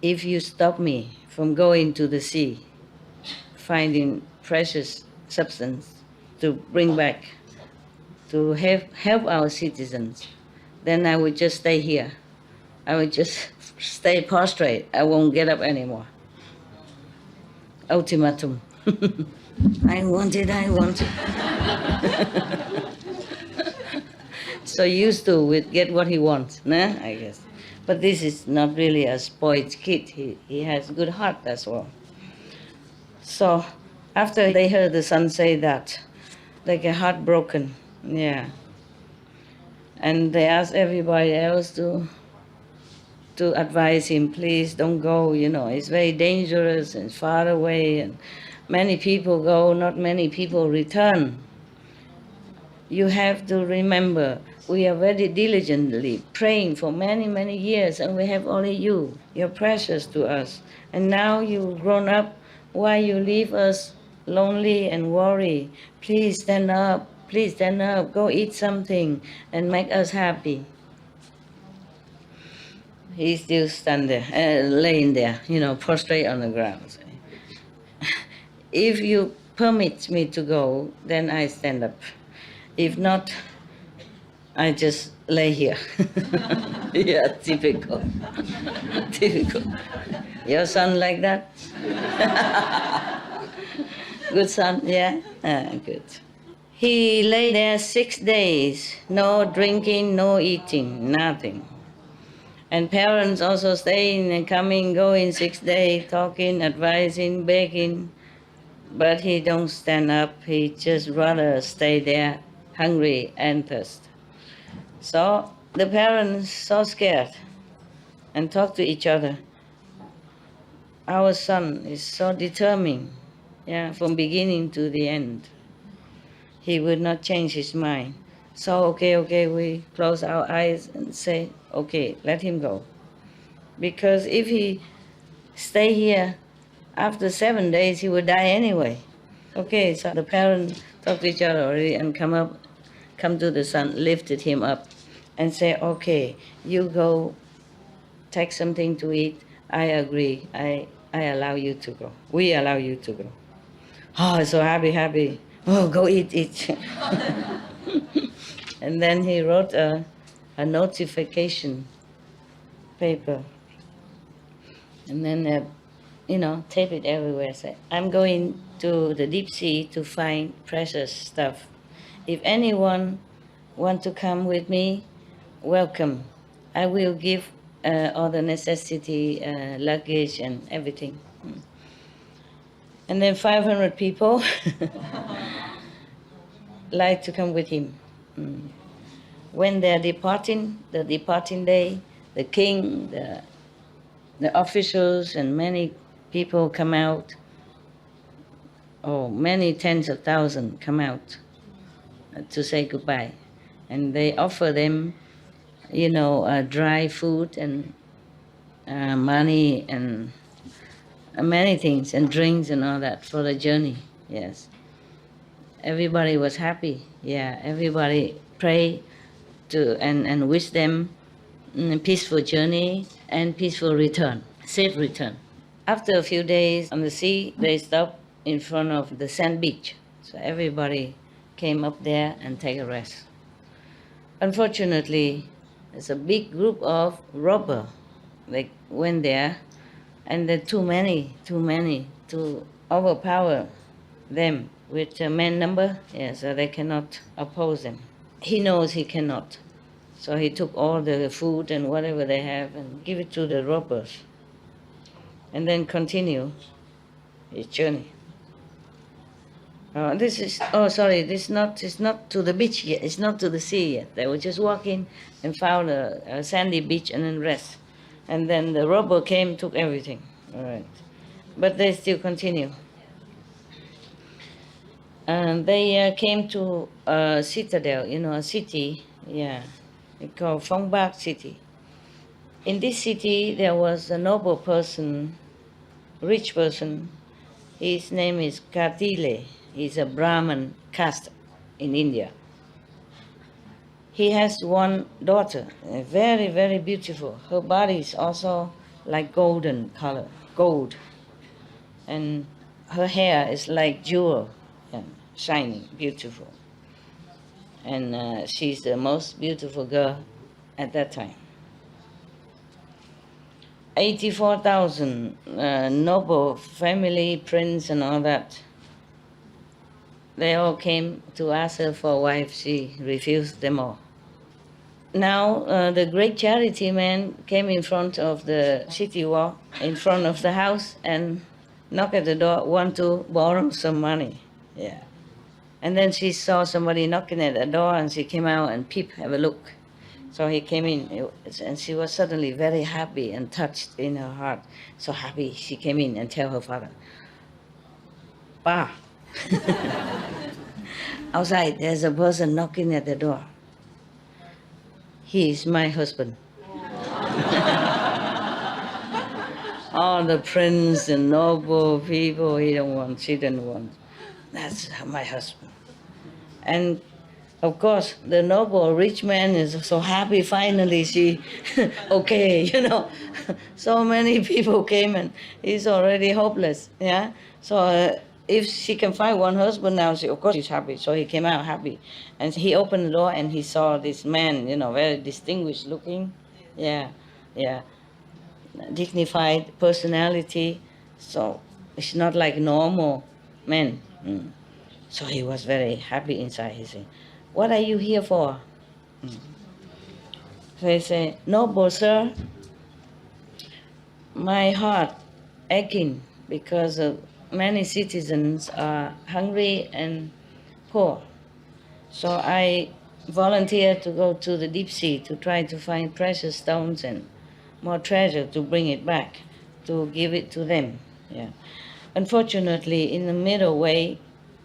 If you stop me from going to the sea, finding precious substance to bring back, to help our citizens, then I would just stay here. I would just stay prostrate. I won't get up anymore. Ultimatum. I want it. So used to get what he wants, nah? I guess. But this is not really a spoiled kid. He has good heart, that's all. So after they heard the son say that, they get heartbroken, yeah. And they asked everybody else to advise him, please don't go, it's very dangerous and far away, and many people go, not many people return. You have to remember, we are very diligently praying for many, many years, and we have only you. You're precious to us. And now you've grown up, why you leave us lonely and worry? Please stand up, go eat something and make us happy. He still stand there, laying there, prostrate on the ground. If you permit me to go, then I stand up. If not, I just lay here. Yeah, typical. Your son like that? Good son, yeah? Good. He lay there 6 days, no drinking, no eating, nothing. And parents also staying and coming, going 6 days, talking, advising, begging. But he don't stand up, he just rather stay there, hungry and thirsty. So the parents so scared and talk to each other. Our son is so determined, from beginning to the end. He would not change his mind. So, okay, we close our eyes and say, okay, let him go. Because if he stay here, after 7 days, he would die anyway. Okay, so the parents talk to each other already and come to the son, lifted him up and say, okay, you go take something to eat, I agree. I allow you to go. We allow you to go. Oh, so happy. Oh, go eat. And then he wrote a notification paper. And then, tape it everywhere. Say, I'm going to the deep sea to find precious stuff. If anyone want to come with me, welcome. I will give all the necessity, luggage and everything. And then 500 people like to come with him. When they're departing, the departing day, the king, the officials and many people come out. Oh, many tens of thousands come out to say goodbye. And they offer them, dry food and money and many things and drinks and all that for the journey. Yes. Everybody was happy. Yeah, everybody pray to and wish them peaceful journey and peaceful return, safe return. After a few days on the sea, they stopped in front of the sand beach. So everybody came up there and take a rest. Unfortunately, there's a big group of robbers. They went there, and there are too many to overpower them with a man number. Yeah, so they cannot oppose them. He knows he cannot. So he took all the food and whatever they have and give it to the robbers. And then continue his journey. It's not to the beach yet. It's not to the sea yet. They were just walking and found a sandy beach and then rest. And then the robber came, took everything. All right. But they still continue. And they came to a citadel, a city, it's called Phong Bak city. In this city, there was a noble person, rich person. His name is Katile. He's a Brahmin caste in India. He has one daughter, very, very beautiful. Her body is also like golden color, gold. And her hair is like jewel, shining, beautiful. And she's the most beautiful girl at that time. 84,000 noble family, prince and all that. They all came to ask her for a wife. She refused them all. Now the great charity man came in front of the city wall, in front of the house, and knocked at the door, want to borrow some money. Yeah. And then she saw somebody knocking at the door, and she came out and peeped, have a look. So he came in, and she was suddenly very happy and touched in her heart. So happy, she came in and tell her father, Pa, outside there's a person knocking at the door. He is my husband. All the prince and noble people she didn't want. That's my husband. And of course, the noble rich man is so happy. Finally, she, okay, So many people came and he's already hopeless. Yeah. So if she can find one husband now, of course she's happy. So he came out happy, and he opened the door and he saw this man, very distinguished looking. Yeah. Dignified personality. So it's not like normal men. So he was very happy inside. He said, "What are you here for?" So he said, "Noble sir, my heart aching because many citizens are hungry and poor. So I volunteered to go to the deep sea to try to find precious stones and more treasure to bring it back, to give it to them." Yeah. Unfortunately, in the middle way,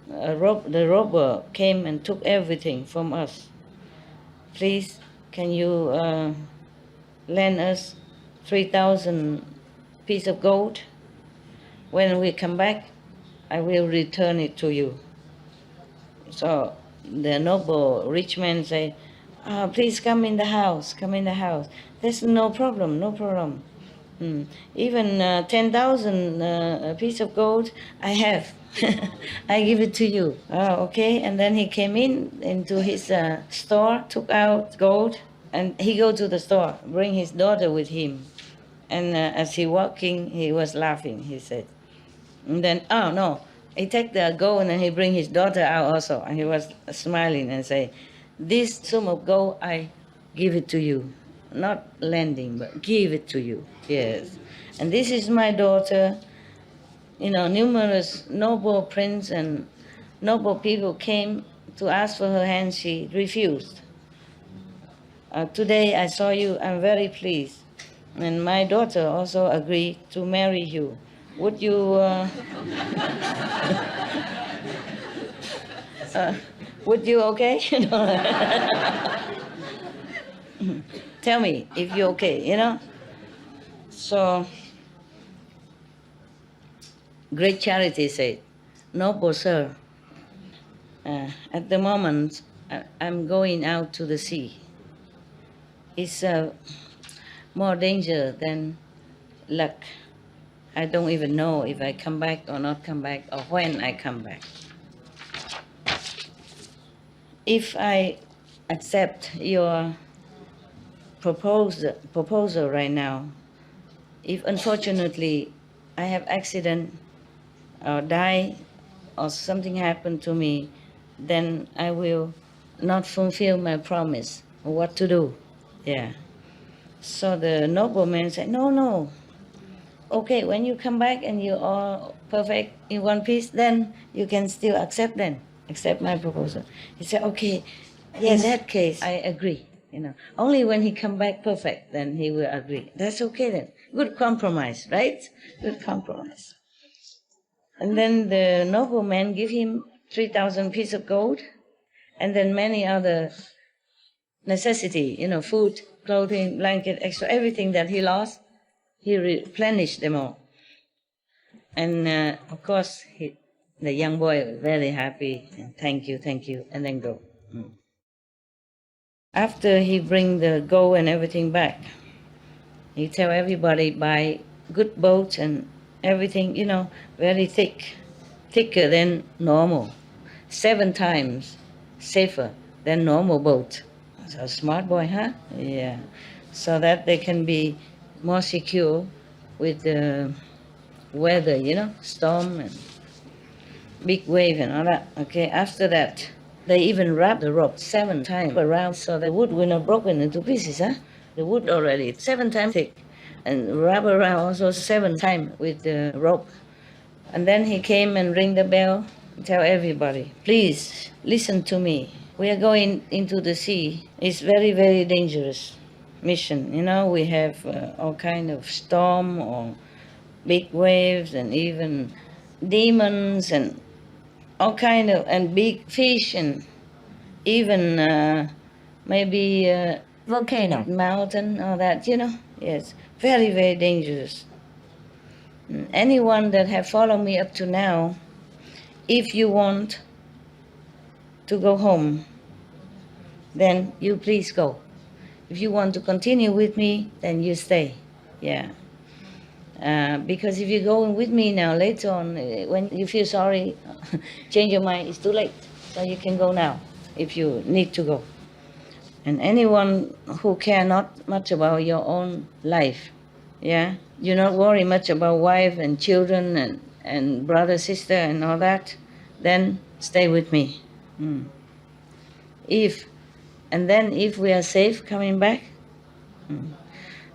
the robber came and took everything from us. Please, can you lend us 3,000 pieces of gold? When we come back, I will return it to you. So the noble rich man say, Please come in the house, come in the house. There's no problem, no problem. Even 10,000 piece of gold, I have. I give it to you. Oh, okay. And then he came into his store, took out gold, and he go to the store, bring his daughter with him. And as he walking, he was laughing, he said. And then, oh no, he take the gold and then he bring his daughter out also. And he was smiling and say, this sum of gold, I give it to you. Not lending, but give it to you. Yes. And this is my daughter. You know, numerous noble prince and noble people came to ask for her hand. She refused. Today I saw you, I'm very pleased. And my daughter also agreed to marry you. Would you, would you okay? Tell me if you're okay, you know? So, Great Charity said, noble sir, at the moment I'm going out to the sea. It's more danger than luck. I don't even know if I come back or not come back or when I come back. If I accept your proposal right now, if unfortunately I have accident or die or something happen to me, then I will not fulfill my promise. What to do? Yeah. So the nobleman said, no. Okay, when you come back and you are perfect in one piece, then you can still accept my proposal. He said, okay, in that case, I agree. You know, only when he come back perfect, then he will agree. That's okay then. Good compromise, right? Good compromise. And then the nobleman give him 3,000 pieces of gold, and then many other necessity, you know, food, clothing, blanket, extra, everything that he lost, he replenished them all. And of course, the young boy was very happy, and thank you, and then go. After he bring the gold and everything back, he tell everybody buy good boats and everything, you know, very thicker than normal, 7 times safer than normal boat. So smart boy, huh? Yeah. So that they can be more secure with the weather, you know, storm and big wave and all that. Okay, after that, they even wrap the rope 7 times around so the wood will not broken into pieces, huh? The wood already 7 times thick and wrap around also 7 times with the rope. And then he came and ring the bell and tell everybody, please listen to me. We are going into the sea. It's very, very dangerous mission. You know, we have all kind of storm or big waves and even demons and all kind of, and big fish and even maybe volcano, mountain, all that, you know. Yes, very, very dangerous. Anyone that have followed me up to now, if you want to go home, then you please go. If you want to continue with me, then you stay. Yeah. Because if you're going with me now, later on, when you feel sorry, change your mind, it's too late. So you can go now, if you need to go. And anyone who care not much about your own life, yeah, you not worry much about wife and children and brother, sister, and all that, then stay with me. If we are safe coming back,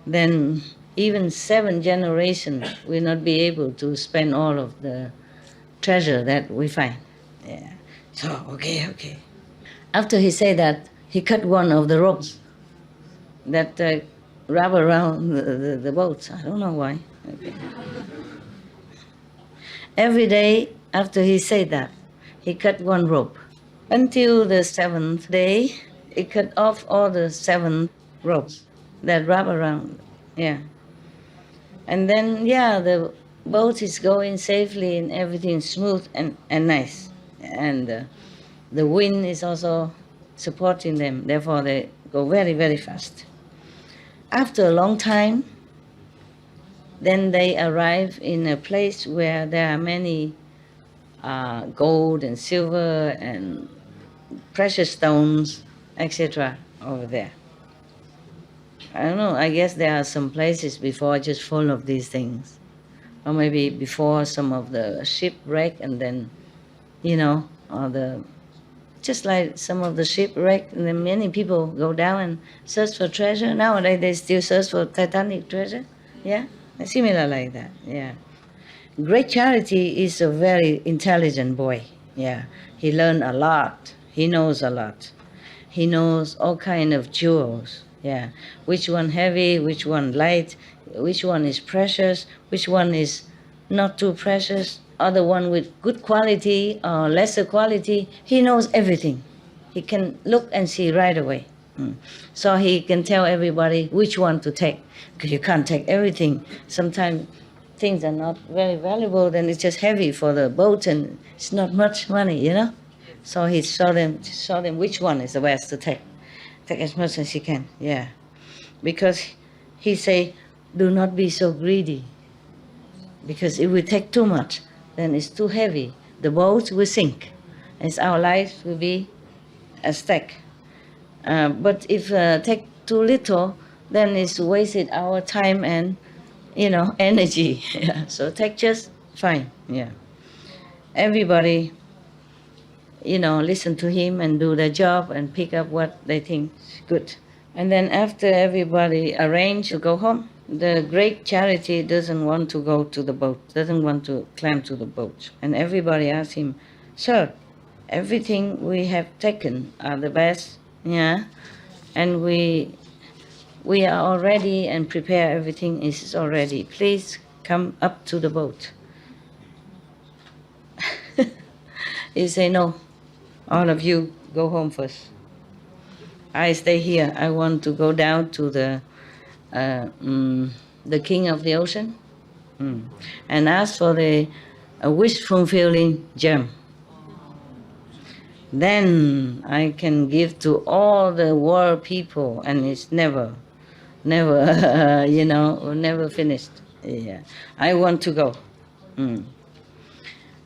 then even 7 generations will not be able to spend all of the treasure that we find. Yeah. So, okay. After he said that, he cut one of the ropes that wrap around the boat. I don't know why. Okay. Every day after he said that, he cut one rope. Until the 7th day, he cut off all the 7 ropes that wrap around. Yeah. And then, yeah, the boat is going safely and everything smooth and nice. And the wind is also supporting them. Therefore, they go very, very fast. After a long time, then they arrive in a place where there are many gold and silver and precious stones, etc. over there. I don't know, I guess there are some places before just full of these things. Or maybe before some of the shipwreck, and then, or just like some of the shipwreck, and then many people go down and search for treasure. Nowadays they still search for Titanic treasure. Yeah, similar like that. Yeah. Great Charity is a very intelligent boy. Yeah, he learned a lot. He knows a lot. He knows all kind of jewels. Yeah, which one heavy, which one light, which one is precious, which one is not too precious, other one with good quality or lesser quality. He knows everything. He can look and see right away. So he can tell everybody which one to take, because you can't take everything. Sometimes things are not very valuable, then it's just heavy for the boat and it's not much money, So he show them which one is the best to take. Take as much as you can, yeah. Because he say, do not be so greedy. Because if we take too much, then it's too heavy. The boat will sink, as our lives will be a stack. But if take too little, then it's wasted our time and, energy. Yeah. So take just fine, yeah. Everybody, listen to him and do their job and pick up what they think is good. And then after everybody arrange to go home, the Great Charity doesn't want to go to the boat, doesn't want to climb to the boat. And everybody asks him, sir, everything we have taken are the best, yeah? And we are all ready and prepare, everything is already. Please come up to the boat. He say, no, all of you go home first. I stay here. I want to go down to the king of the ocean and ask for the wish-fulfilling gem. Then I can give to all the world people, and it's never, never finished. Yeah, I want to go. And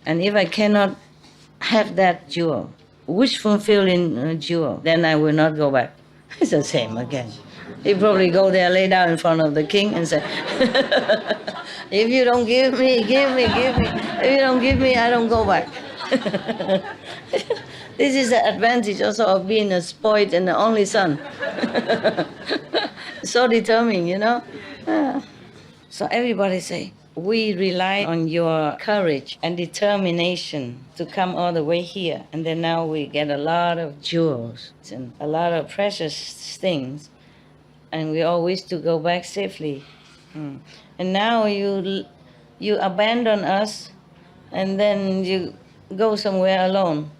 if I cannot have that jewel, wish-fulfilling jewel, then I will not go back. It's the same again. He probably go there, lay down in front of the king and say, if you don't give me, give me. If you don't give me, I don't go back. This is the advantage also of being a spoiled and the only son. So determined, So everybody say, we rely on your courage and determination to come all the way here. And then now we get a lot of jewels and a lot of precious things. And we all wish to go back safely. And now you abandon us and then you go somewhere alone.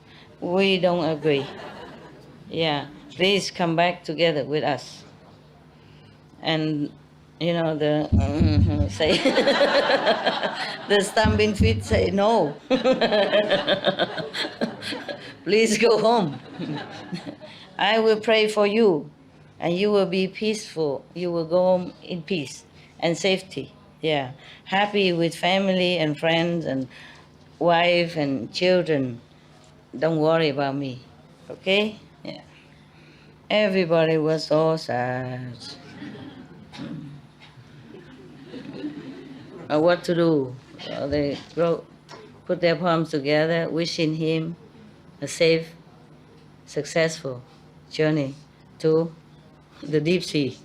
We don't agree. Yeah, please come back together with us. And say the stamping feet say no. Please go home. I will pray for you, and you will be peaceful. You will go home in peace and safety. Yeah, happy with family and friends and wife and children. Don't worry about me, okay? Yeah. Everybody was so sad. What to do? So they put their palms together, wishing him a safe, successful journey to the deep sea.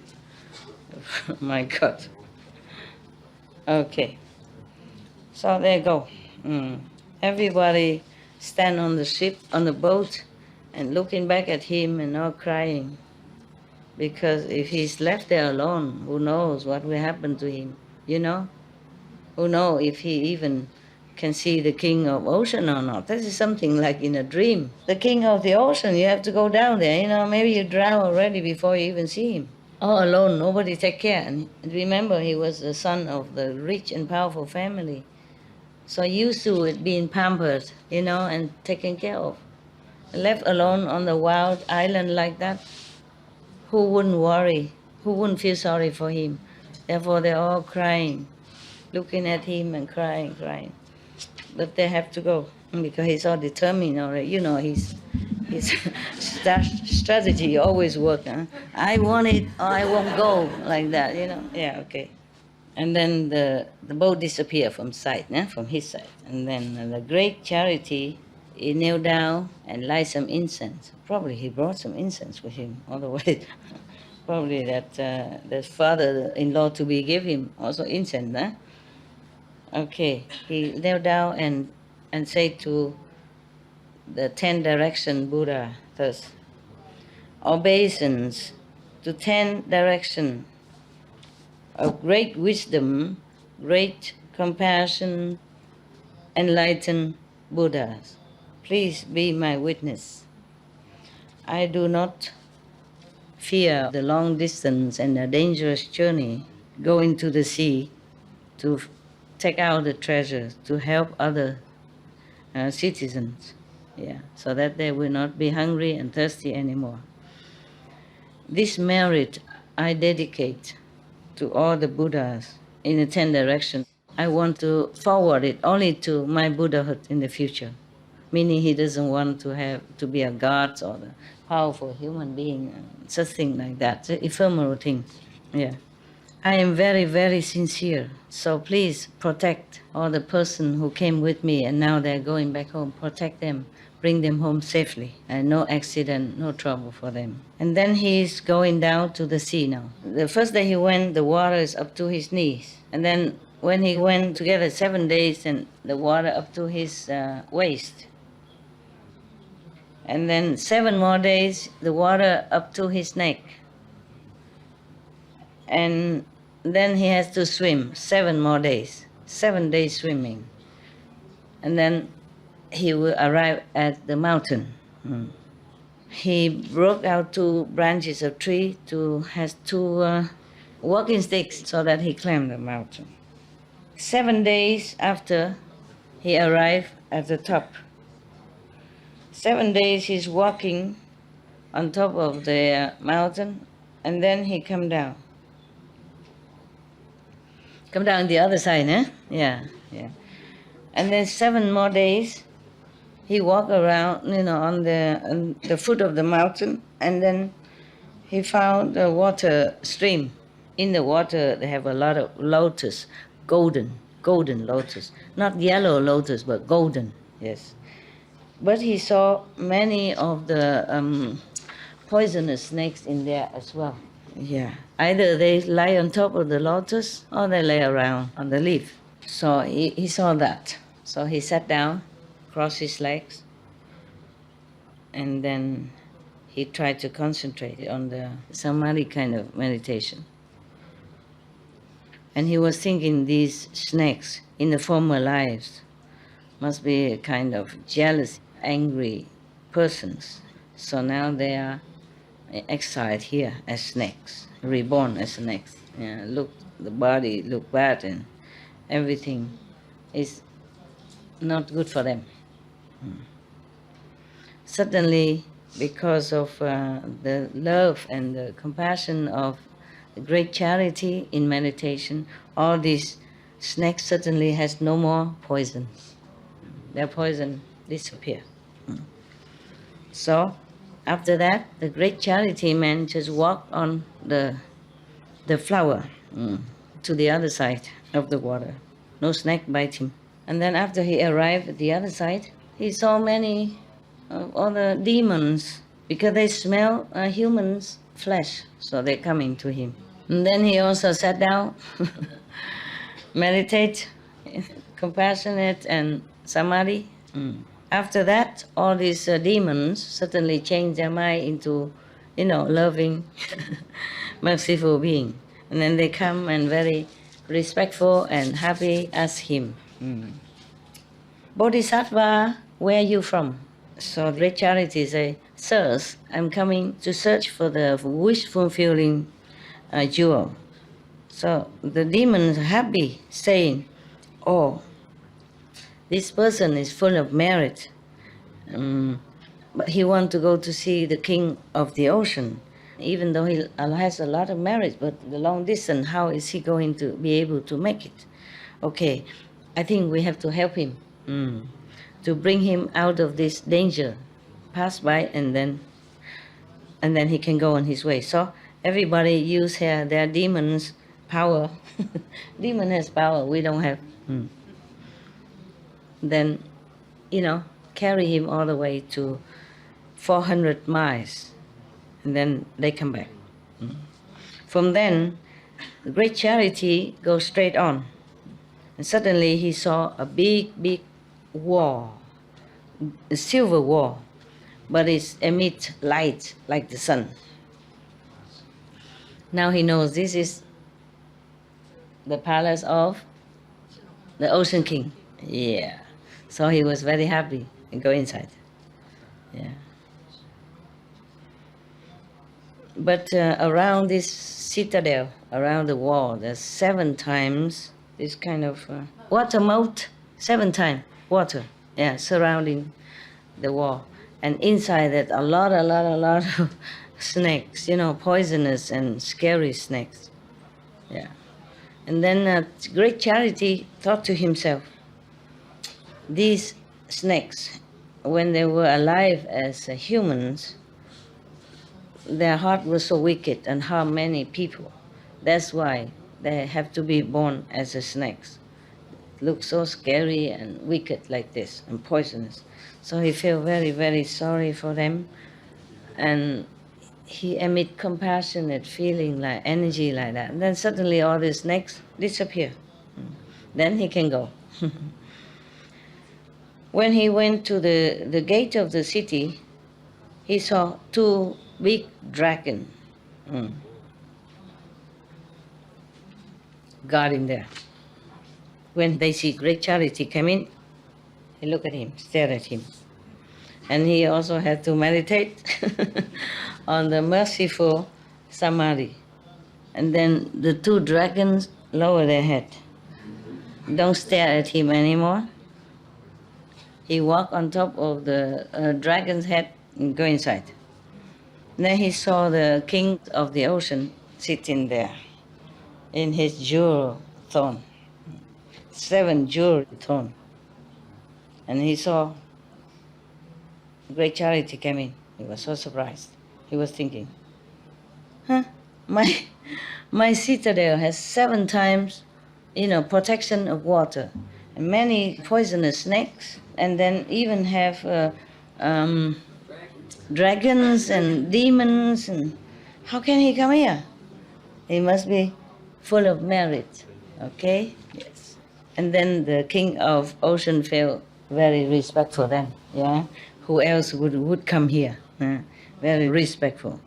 My God. Okay. So there you go. Everybody stand on the ship, on the boat, and looking back at him and all crying. Because if he's left there alone, who knows what will happen to him, Who knows if he even can see the king of ocean or not. This is something like in a dream. The king of the ocean, you have to go down there, maybe you drown already before you even see him. All alone, nobody take care. And remember, he was the son of the rich and powerful family. So used to it being pampered, and taken care of. left alone on the wild island like that, who wouldn't worry? Who wouldn't feel sorry for him? Therefore, they're all crying, looking at him and crying. But they have to go because he's all determined already. You know, his strategy always works. Huh? I want it or I won't go, like that, you know. Yeah, okay. And then the boat disappeared from sight, from his side. And then the great charity, he knelt down and light some incense. Probably he brought some incense with him all the way. Probably that the father-in-law to be gave him also incense. Okay, he knelt down and said to the 10 direction Buddha thus, obeisance to 10 direction of great wisdom, great compassion, enlightened Buddhas. Please be my witness. I do not fear the long distance and the dangerous journey going to the sea to take out the treasure to help other citizens, so that they will not be hungry and thirsty anymore. This merit I dedicate to all the Buddhas in the 10 directions. I want to forward it only to my Buddhahood in the future, meaning he doesn't want to be a god or a powerful human being, such thing like that, it's an ephemeral thing. I am very, very sincere, so please protect all the person who came with me and now they're going back home. Protect them, bring them home safely, and no accident, no trouble for them. And then he's going down to the sea now. The first day he went, the water is up to his knees. And then when he went together 7 days, and the water up to his waist. And then 7 more days, the water up to his neck. And then he has to swim 7 more days, 7 days swimming. And then he will arrive at the mountain. He broke out 2 branches of tree has 2 walking sticks so that he climbed the mountain. 7 days after he arrived at the top. 7 days he's walking on top of the mountain, and then he come down. Come down the other side, Yeah. And then 7 more days, he walked around, on the foot of the mountain, and then he found a water stream. In the water, they have a lot of lotus, golden lotus. Not yellow lotus, but golden, yes. But he saw many of the poisonous snakes in there as well. Either they lie on top of the lotus or they lay around on the leaf. So he saw that. So he sat down, crossed his legs, and then he tried to concentrate on the samadhi kind of meditation. And he was thinking these snakes in the former lives must be a kind of jealous, angry persons. So now they are exiled here as snakes, reborn as snakes. Look, the body look bad and everything is not good for them. Suddenly, because of the love and the compassion of the great charity in meditation, all these snakes suddenly has no more poison. Their poison disappear. So, after that, the great charity man just walked on the flower to the other side of the water. No snake bite him. And then after he arrived at the other side, he saw many other demons because they smell humans' flesh, so they're coming to him. And then he also sat down, meditate, compassionate and samadhi. After that, all these demons suddenly change their mind into, loving, merciful being. And then they come and very respectful and happy as him. Bodhisattva, where are you from? So great charity say, sirs, I'm coming to search for the wish-fulfilling jewel. So the demons are happy, saying, oh, this person is full of merit. But he wants to go to see the king of the ocean. Even though he has a lot of marriage, but the long distance, how is he going to be able to make it? Okay, I think we have to help him to bring him out of this danger, pass by, and then he can go on his way. So everybody use their demons' power. Demon has power, we don't have. Then, carry him all the way to 400 miles, and then they come back. From then, the great charity goes straight on. And suddenly he saw a big, big wall, a silver wall, but it emits light like the sun. Now he knows this is the palace of the Ocean King. Yeah. So he was very happy and go inside. Yeah. But around this citadel, around the wall, there's 7 times this kind of water moat, 7 times water, surrounding the wall. And inside that, a lot of snakes, poisonous and scary snakes. Yeah. And then great charity thought to himself, these snakes, when they were alive as humans, their heart was so wicked and harm many people. That's why they have to be born as snakes. Look so scary and wicked like this and poisonous. So he felt very, very sorry for them, and he emit compassionate feeling, like energy like that. And then suddenly all the snakes disappear. Then he can go. When he went to the gate of the city, he saw 2 big dragons guarding there. When they see great charity come in, they look at him, stare at him. And he also had to meditate on the merciful samadhi. And then the 2 dragons lower their head. Don't stare at him anymore. He walked on top of the dragon's head and go inside. Then he saw the king of the ocean sitting there in his jewel throne, 7 jewel throne. And he saw great charity came in. He was so surprised. He was thinking, my citadel has 7 times, protection of water, and many poisonous snakes, and then even have dragons and demons. And how can he come here? He must be full of merit. Okay? Yes. And then the king of ocean felt very respectful then. Yeah. Who else would come here? Very respectful.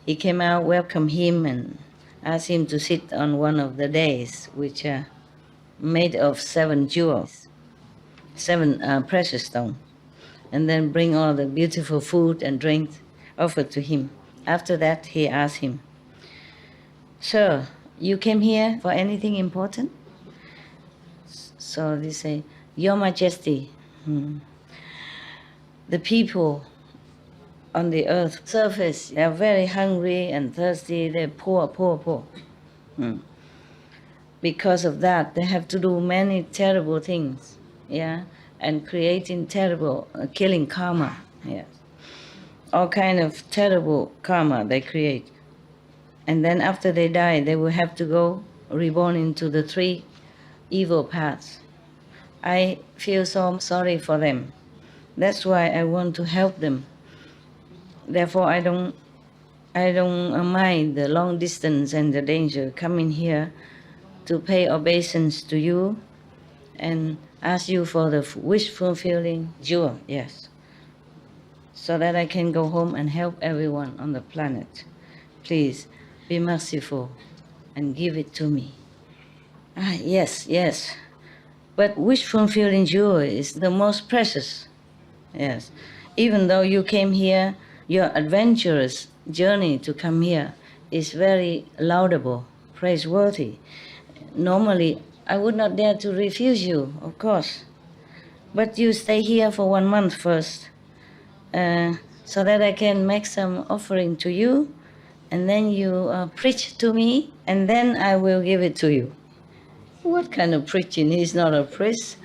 He came out, welcomed him, and asked him to sit on one of the dais, which are made of 7 jewels, 7 precious stones, and then bring all the beautiful food and drink offered to him. After that, he asked him, "Sir, you came here for anything important?" So they say, "Your Majesty, the people on the earth surface, they are very hungry and thirsty, they're poor. Because of that, they have to do many terrible things, and creating terrible, killing karma, all kind of terrible karma they create. And then after they die, they will have to go reborn into the 3 evil paths. I feel so sorry for them. That's why I want to help them. Therefore, I don't mind the long distance and the danger coming here to pay obeisance to you and ask you for the wish fulfilling jewel, yes, so that I can go home and help everyone on the planet. Please be merciful and give it to me." Yes. But wish fulfilling jewel is the most precious. Yes. Even though you came here, your adventurous journey to come here is very laudable, praiseworthy. Normally, I would not dare to refuse you, of course. But you stay here for 1 month first, so that I can make some offering to you, and then you preach to me, and then I will give it to you. What kind of preaching? He's not a priest.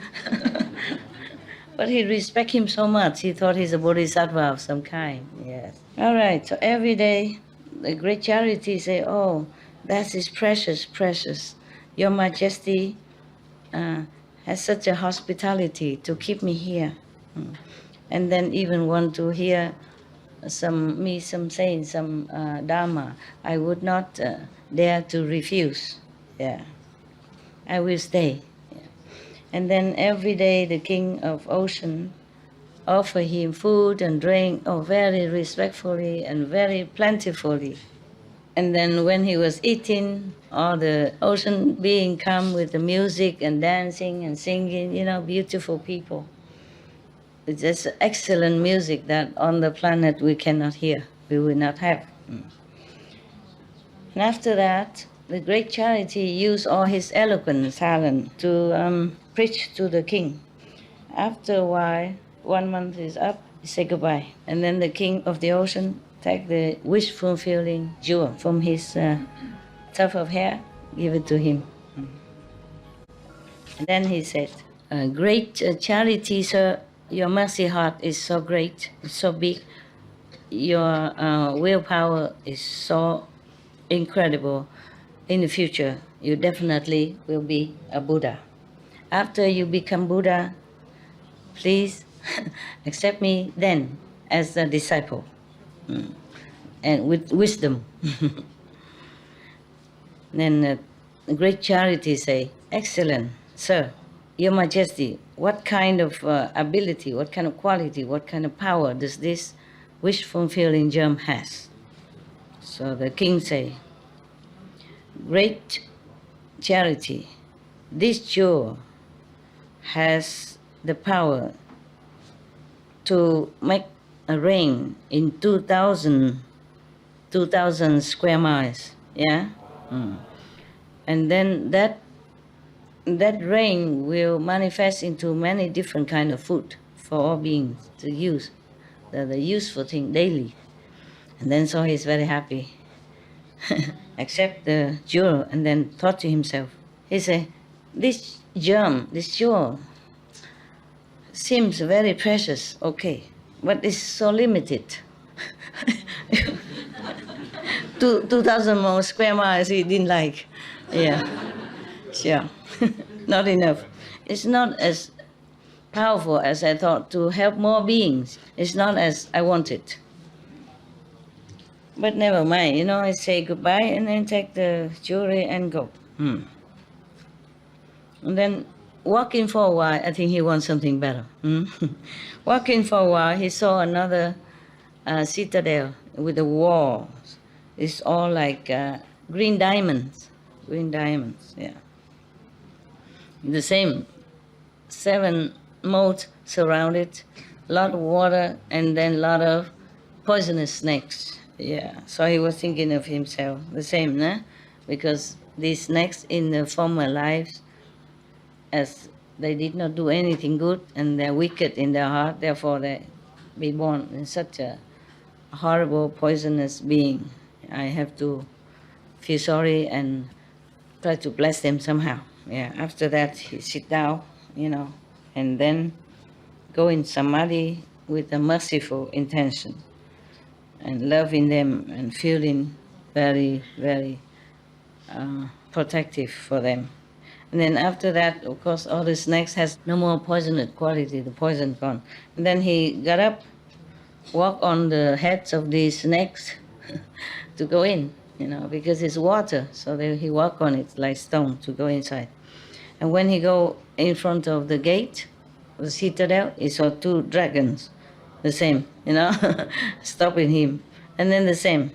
But he respect him so much. He thought he's a bodhisattva of some kind. Yes. All right. So every day, the great charity say, "Oh, that is precious, precious. Your Majesty has such a hospitality to keep me here." And then even want to hear some saying some dharma, I would not dare to refuse. Yeah, I will stay. Yeah. And then every day the king of ocean offer him food and drink, very respectfully and very plentifully. And then when he was eating, all the ocean being come with the music and dancing and singing, beautiful people. It's just excellent music that on the planet we cannot hear, we will not have. And after that, the great charity used all his eloquent talent to preach to the king. After a while, 1 month is up, he say goodbye. And then the king of the ocean take the wish-fulfilling jewel from his tuft of hair, give it to him. And then he said, great charity, sir, your mercy heart is so great, so big. Your willpower is so incredible. In the future, you definitely will be a Buddha. After you become Buddha, please accept me then as a disciple, and with wisdom. Then the great charity say, excellent, sir, your Majesty, what kind of ability, what kind of quality, what kind of power does this wish-fulfilling gem has? So the king say, great charity, this jewel has the power to make a rain in 2,000 square miles, yeah? And then that rain will manifest into many different kind of food for all beings to use, the useful thing daily. And then so he's very happy. Accept the jewel and then thought to himself, he said, this jewel seems very precious, okay, but it's so limited. 2,000 more square miles he didn't like. Yeah, sure, not enough. It's not as powerful as I thought to help more beings. It's not as I wanted. But never mind, I say goodbye and then take the jewelry and go. And then walking for a while, I think he wants something better. Walking for a while, he saw another citadel with the walls. It's all like green diamonds, yeah. The same, 7 moats surrounded, a lot of water, and then a lot of poisonous snakes. Yeah, so he was thinking of himself, the same, nah? Because these snakes in the former lives, as they did not do anything good and they're wicked in their heart, therefore they be born in such a horrible, poisonous being. I have to feel sorry and try to bless them somehow. Yeah, after that he sit down, and then go in samadhi with a merciful intention and loving them and feeling very, very protective for them. And then after that, of course, all the snakes has no more poisonous quality, the poison gone. And then he got up, walked on the heads of these snakes to go in, because it's water, so he walked on it like stone to go inside. And when he go in front of the gate, the citadel, he saw 2 dragons, the same, stopping him. And then the same,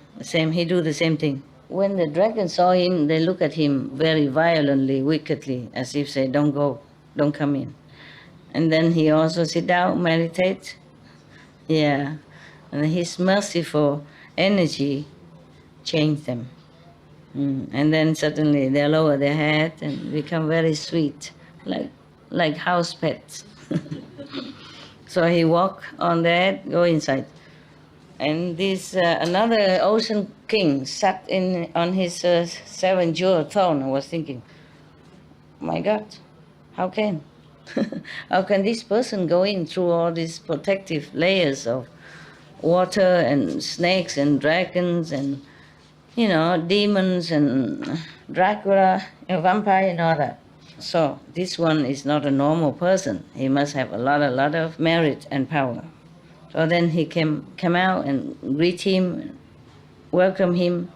he do the same thing. When the dragons saw him, they look at him very violently, wickedly, as if say, don't go, don't come in. And then he also sit down, meditate. Yeah, and his merciful energy changed them. And then suddenly they lower their head and become very sweet, like house pets. So he walked on that, go inside. And this another ocean king sat on his seven-jewel throne and was thinking, my God, how can? How can this person go in through all these protective layers of water and snakes and dragons and, demons and Dracula, vampire and all that. So this one is not a normal person. He must have a lot of merit and power. So then he came out and greet him, welcome him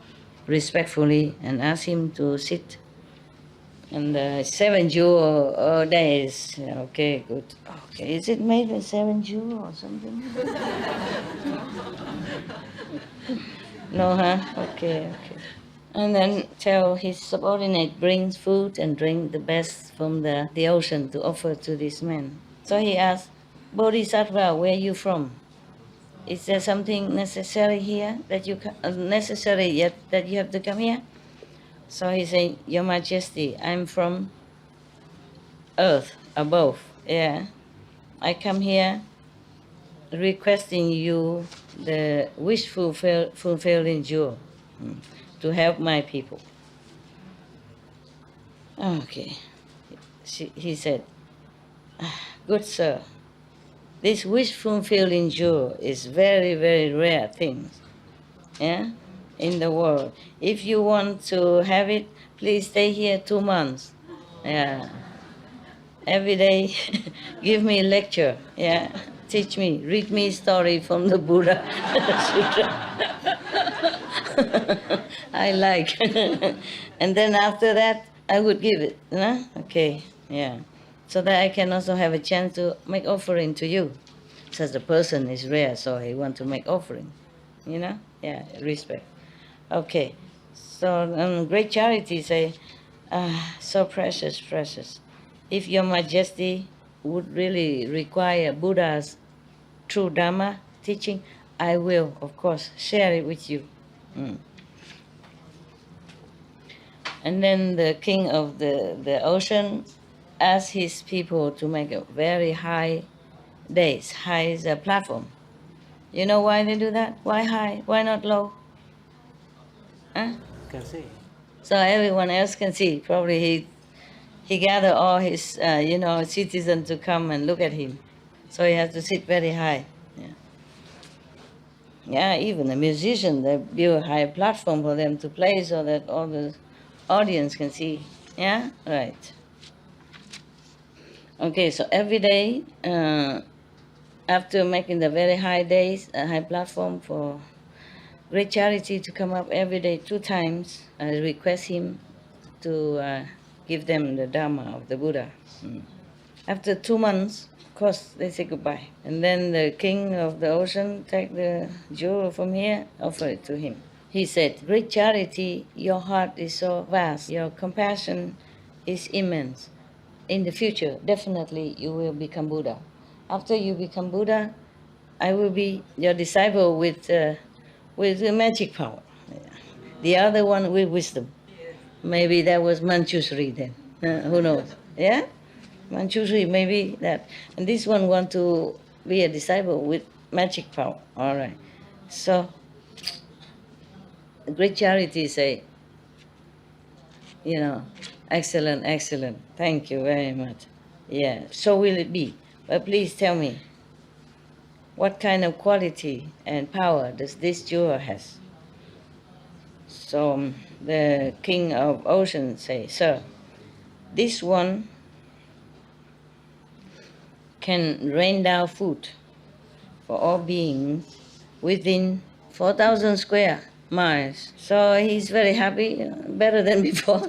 respectfully, and ask him to sit. And 7 jewel days. Okay, good. Okay, is it made with 7 jewel or something? No, huh? Okay. And then tell his subordinate brings food and drink the best from the ocean to offer to this man. So he asked, Bodhisattva, where are you from? Is there something necessary here that you necessary yet that you have to come here? So he said, Your Majesty, I'm from earth above. Yeah, I come here requesting you the wish fulfilling jewel to help my people. Okay, he said, good sir, this wish fulfilling jewel is very, very rare thing, yeah, in the world. If you want to have it, please stay here 2 months. Yeah. Every day, give me a lecture. Yeah. Teach me, read me a story from the Buddha Sutra. I like. And then after that, I would give it. Okay. Yeah. So that I can also have a chance to make offering to you. Since the person is rare, so he want to make offering. Yeah, respect. Okay. So great charity say, so precious. If Your Majesty would really require Buddha's true Dharma teaching, I will, of course, share it with you. And then the king of the ocean asked his people to make a very high days, high is a platform. You know why they do that? Why high? Why not low? Huh? Can see. So everyone else can see. Probably he gathered all his citizens to come and look at him. So he has to sit very high. Yeah, even the musician, they build a high platform for them to play so that all the audience can see. Yeah, right. Okay, so every day, after making the very high days, a high platform for great charity to come up every day 2 times, I request him to give them the Dharma of the Buddha. After 2 months, of course, they say goodbye. And then the king of the ocean take the jewel from here, offer it to him. He said, great charity, your heart is so vast, your compassion is immense. In the future, definitely you will become Buddha. After you become Buddha, I will be your disciple with magic power. The other one with wisdom. Maybe that was Manchushri then. Who knows? Yeah? Manchushri, maybe that. And this one want to be a disciple with magic power. All right. So, great charity say, excellent. Thank you very much. Yeah, so will it be. But please tell me, what kind of quality and power does this jewel has? So the king of ocean say, sir, this one can rain down food for all beings within 4,000 square miles. So he's very happy, better than before,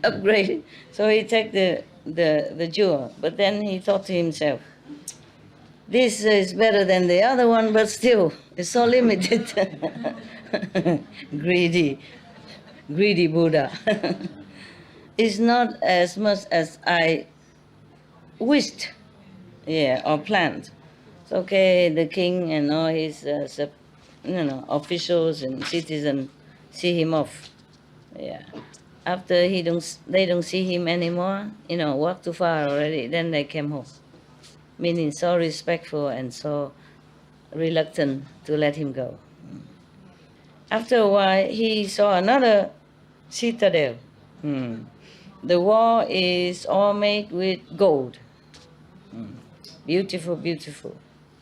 upgraded. So he take the jewel, but then he thought to himself, this is better than the other one, but still, it's so limited. Greedy Buddha. It's not as much as I wished, or planned. It's okay, the king and all his officials and citizens see him off. Yeah. After they don't see him anymore, walk too far already, then they came home. meaning so respectful and so reluctant to let him go. After a while, he saw another citadel. The wall is all made with gold. Beautiful, beautiful.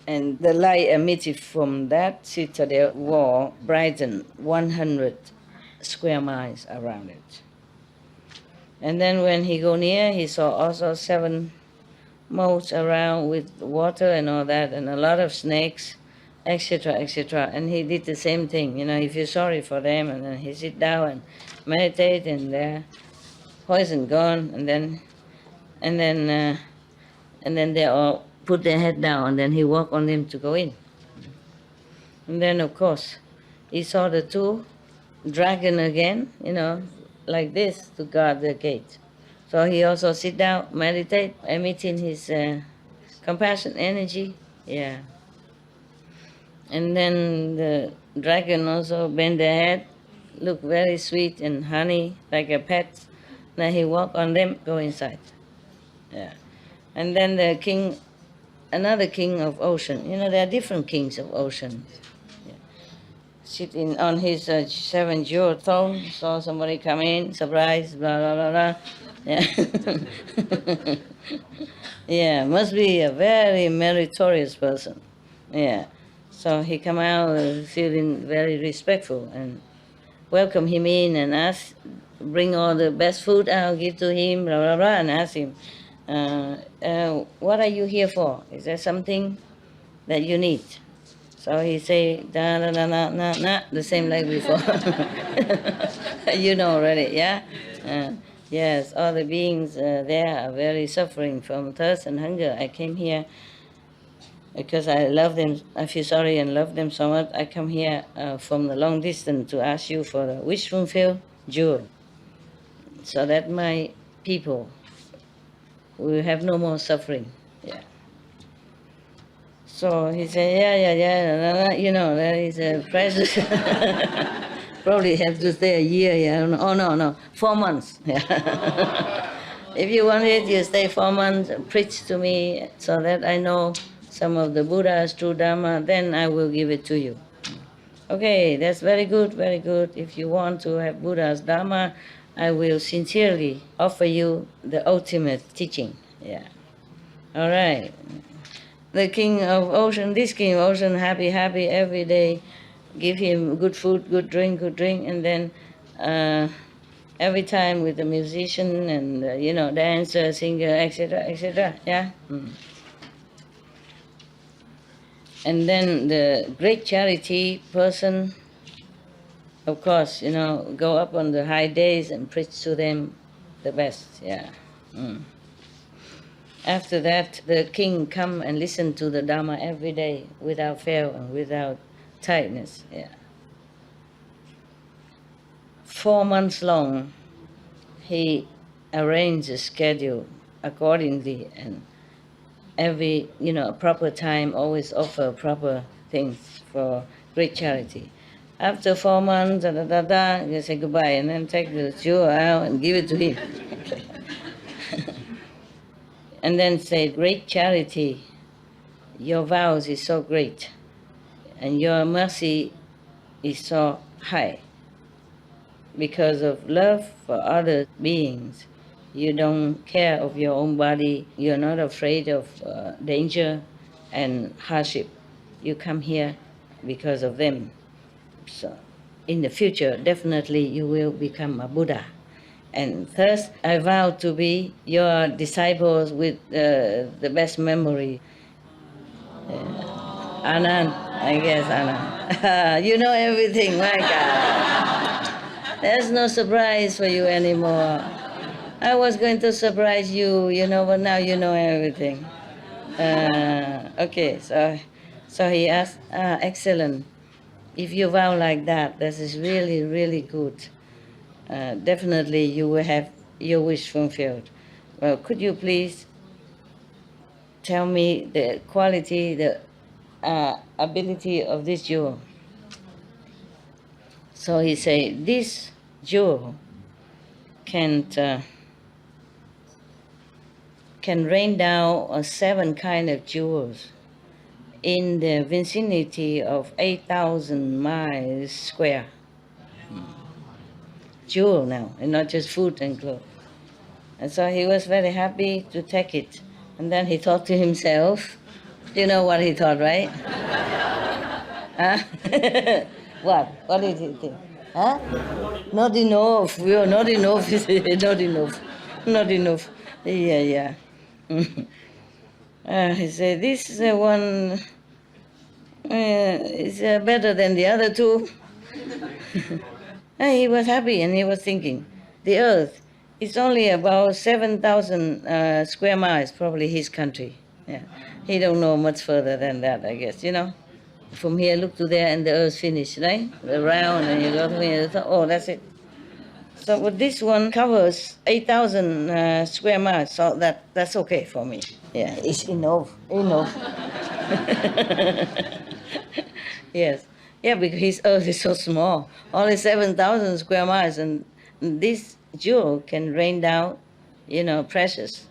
And the light emitted from that citadel wall brightened 100 square miles around it. And then when he go near, he saw also 7 moats around with water and all that, and a lot of snakes, etc., etc. And he did the same thing. He feels sorry for them, and then he sit down and meditate, and their poison gone, and then they all put their head down, and then he walked on them to go in. And then, of course, he saw the 2 dragon again, like this to guard the gate. So he also sit down, meditate, emitting his compassion energy. Yeah. And then the dragon also bend their head, look very sweet and honey, like a pet. Then he walk on them, go inside. Yeah. And then the king, another king of ocean. There are different kings of ocean. Yeah. Sitting on his 7-jewel throne, saw somebody come in, surprise, blah, blah, blah, blah. Yeah. Yeah, must be a very meritorious person. Yeah. So he come out feeling very respectful and welcome him in and ask, bring all the best food I'll give to him, blah, blah, blah, and ask him, what are you here for? Is there something that you need? So he say, da, da, da, da, da, da, the same like before. You know already, yeah? Yes, all the beings there are very suffering from thirst and hunger. I came here because I love them, I feel sorry and love them so much. I come here from the long distance to ask you for the wish fulfilled jewel, so that my people will have no more suffering. Yeah. So he said, yeah, that is a precious. Probably have to stay a year, yeah. Oh, no, 4 months. Yeah. If you want it, you stay 4 months, preach to me so that I know some of the Buddha's true Dharma, then I will give it to you. Okay, that's very good, very good. If you want to have Buddha's Dharma, I will sincerely offer you the ultimate teaching. Yeah. All right. The king of ocean, this king of ocean, happy every day. Give him good food, good drink, and then every time with the musician and, dancer, singer, etc., yeah? And then the great charity person, of course, go up on the high days and preach to them the best, yeah. After that, the king come and listen to the Dharma every day without fail and without tightness, yeah. 4 months long, he arranged the schedule accordingly, and every, proper time always offer proper things for great charity. After 4 months, you say goodbye, and then take the jewel out and give it to him. And then say, great charity, your vows is so great, and your mercy is so high. Because of love for other beings, you don't care of your own body, you're not afraid of danger and hardship. You come here because of them. So in the future, definitely you will become a Buddha. And thus, I vow to be your disciples with the best memory. Anand, I guess Anand. You know everything, my God. There's no surprise for you anymore. I was going to surprise you, but now you know everything. Okay, so he asked, excellent. If you vow like that, this is really, really good. Definitely you will have your wish fulfilled. Well, could you please tell me the quality, the ability of this jewel? So he said, this jewel can can rain down 7 kind of jewels in the vicinity of 8,000 miles square. Jewel now, and not just food and clothes. And so he was very happy to take it. And then he thought to himself, you know what he thought, right? Huh? What? What did he think? Huh? Not enough. We are not enough. Not enough. Not enough. Yeah. He said, this one is better than the other 2. And he was happy and he was thinking, the earth is only about 7,000 square miles, probably his country. Yeah. He don't know much further than that, I guess, you know. From here, look to there, and the earth's finished, right? The round, and you go to here, oh, that's it. So but this one covers 8,000 square miles, so that's okay for me. Yeah, it's enough. Yes. Yeah, because his earth is so small, only 7,000 square miles, and this jewel can rain down, you know, precious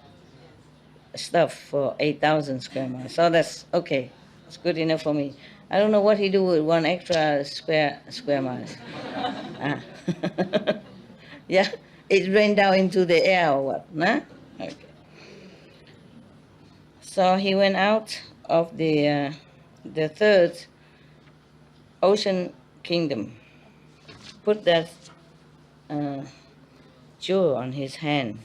stuff for 8,000 square miles. So that's okay. It's good enough for me. I don't know what he do with 1 extra square miles. Yeah, it rained down into the air or what? Nah? Okay. So he went out of the 3rd ocean kingdom, put that jewel on his hand,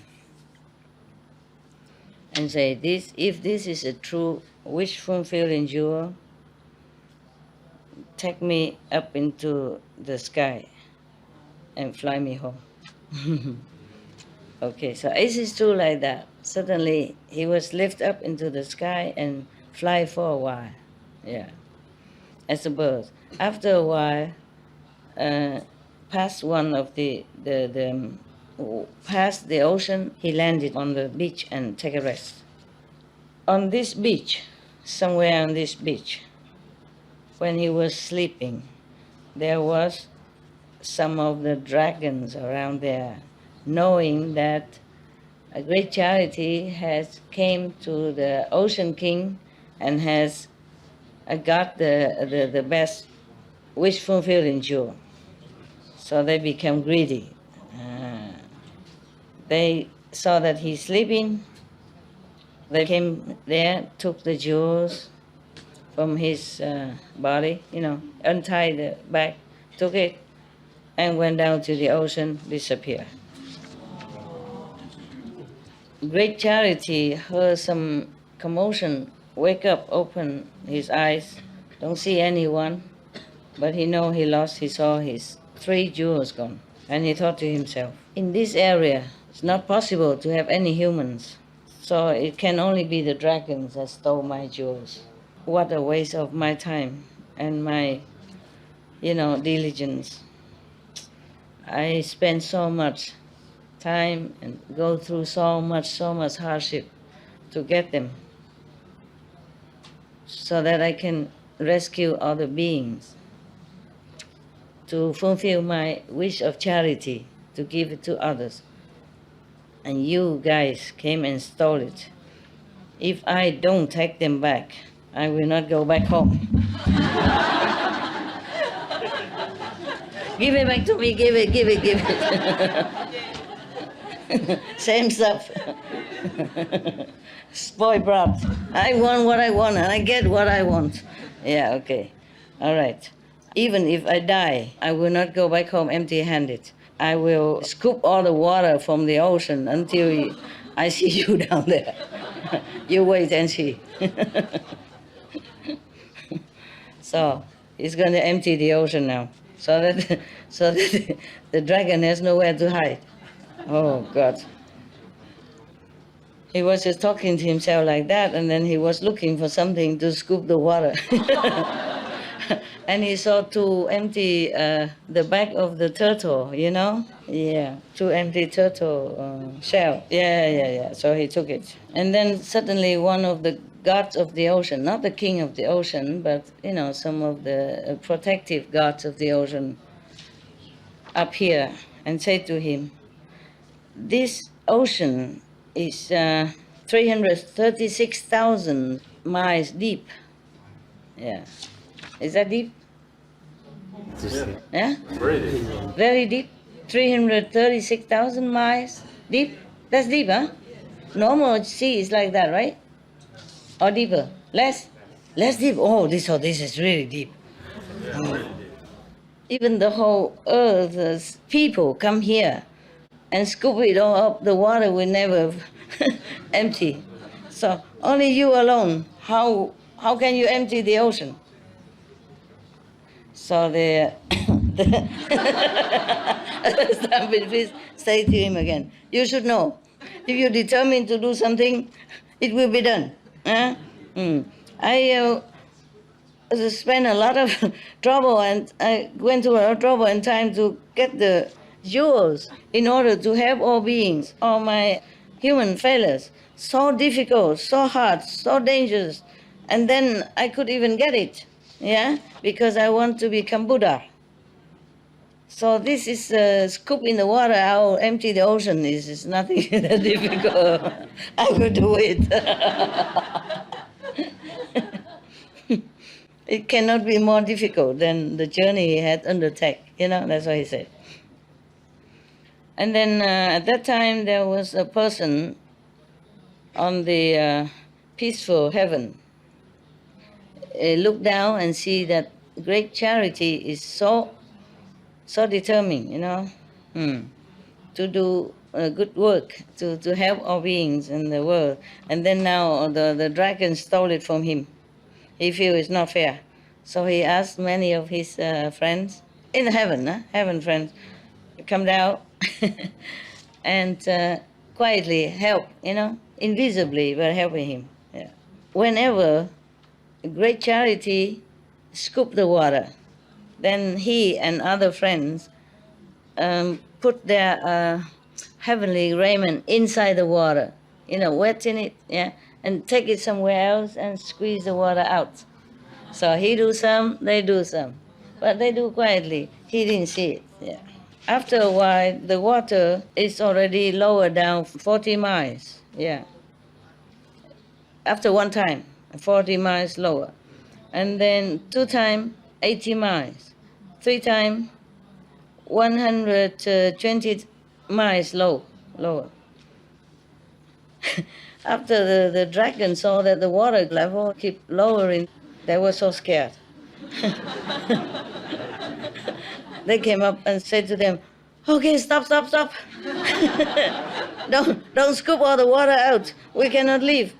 and say, if this is a true wish-fulfilling jewel, take me up into the sky and fly me home. Okay, so is it true like that? Suddenly he was lifted up into the sky and fly for a while, yeah, as a bird. After a while, past one of past the ocean, he landed on the beach and take a rest. On this beach, somewhere on this beach, when he was sleeping, there was some of the dragons around there, knowing that a great charity has came to the Ocean King and has got the best wish-fulfilling jewel. So they became greedy. They saw that he's sleeping. They came there, took the jewels from his body, you know, untied the bag, took it, and went down to the ocean, disappeared. Great Charity heard some commotion, wake up, open his eyes, don't see anyone, but he know he lost, he saw his 3 jewels gone. And he thought to himself, in this area, it's not possible to have any humans, so it can only be the dragons that stole my jewels. What a waste of my time and my, you know, diligence. I spend so much time and go through so much hardship to get them, so that I can rescue other beings, to fulfill my wish of charity, to give it to others. And you guys came and stole it. If I don't take them back, I will not go back home. Give it back to me, give it. Same stuff. Spoiled brat. I want what I want and I get what I want. Yeah, okay. All right. Even if I die, I will not go back home empty-handed. I will scoop all the water from the ocean until I see you down there. You wait and see. So he's going to empty the ocean now, so that the dragon has nowhere to hide. Oh, God. He was just talking to himself like that, and then he was looking for something to scoop the water. And he saw 2 empty, the back of the turtle, you know? Yeah, 2 empty turtle shell. Yeah. So he took it. And then suddenly one of the gods of the ocean, not the king of the ocean, but, you know, some of the protective gods of the ocean appear and say to him, this ocean is 336,000 miles deep. Yeah. Is that deep? Yeah? Very deep. 336,000 miles deep. That's deep, huh? Normal sea is like that, right? Or deeper? Less? Less deep. Oh, this is really deep. Even the whole earth, people come here and scoop it all up. The water will never empty. So only you alone. How can you empty the ocean? So the please say to him again. You should know. If you're determined to do something, it will be done. Huh? I spent a lot of trouble, and I went to a lot of trouble and time to get the jewels in order to help all beings, all my human fellows. So difficult, so hard, so dangerous. And then I could even get it, yeah, because I want to become Buddha. So this is a scoop in the water. I'll empty the ocean. Is nothing that difficult. I could do it. It cannot be more difficult than the journey he had undertaken. That's what he said. And then at that time there was a person on the peaceful heaven. Look down and see that great charity is so determined, to do good work, to help all beings in the world. And then now the dragon stole it from him. He feels it's not fair. So he asked many of his friends, in heaven, heaven friends, come down and quietly help, invisibly, but helping him. Yeah. Whenever great charity scoop the water, then he and other friends put their heavenly raiment inside the water, wet in it, yeah, and take it somewhere else and squeeze the water out. So he do some, they do some, but they do quietly. He didn't see it. Yeah. After a while, the water is already lower down 40 miles. Yeah. After one time, 40 miles lower, and then 2 times 80 miles, 3 times 120 miles lower. After the dragon saw that the water level kept lowering, they were so scared. They came up and said to them, "Okay, stop. Don't scoop all the water out. We cannot leave.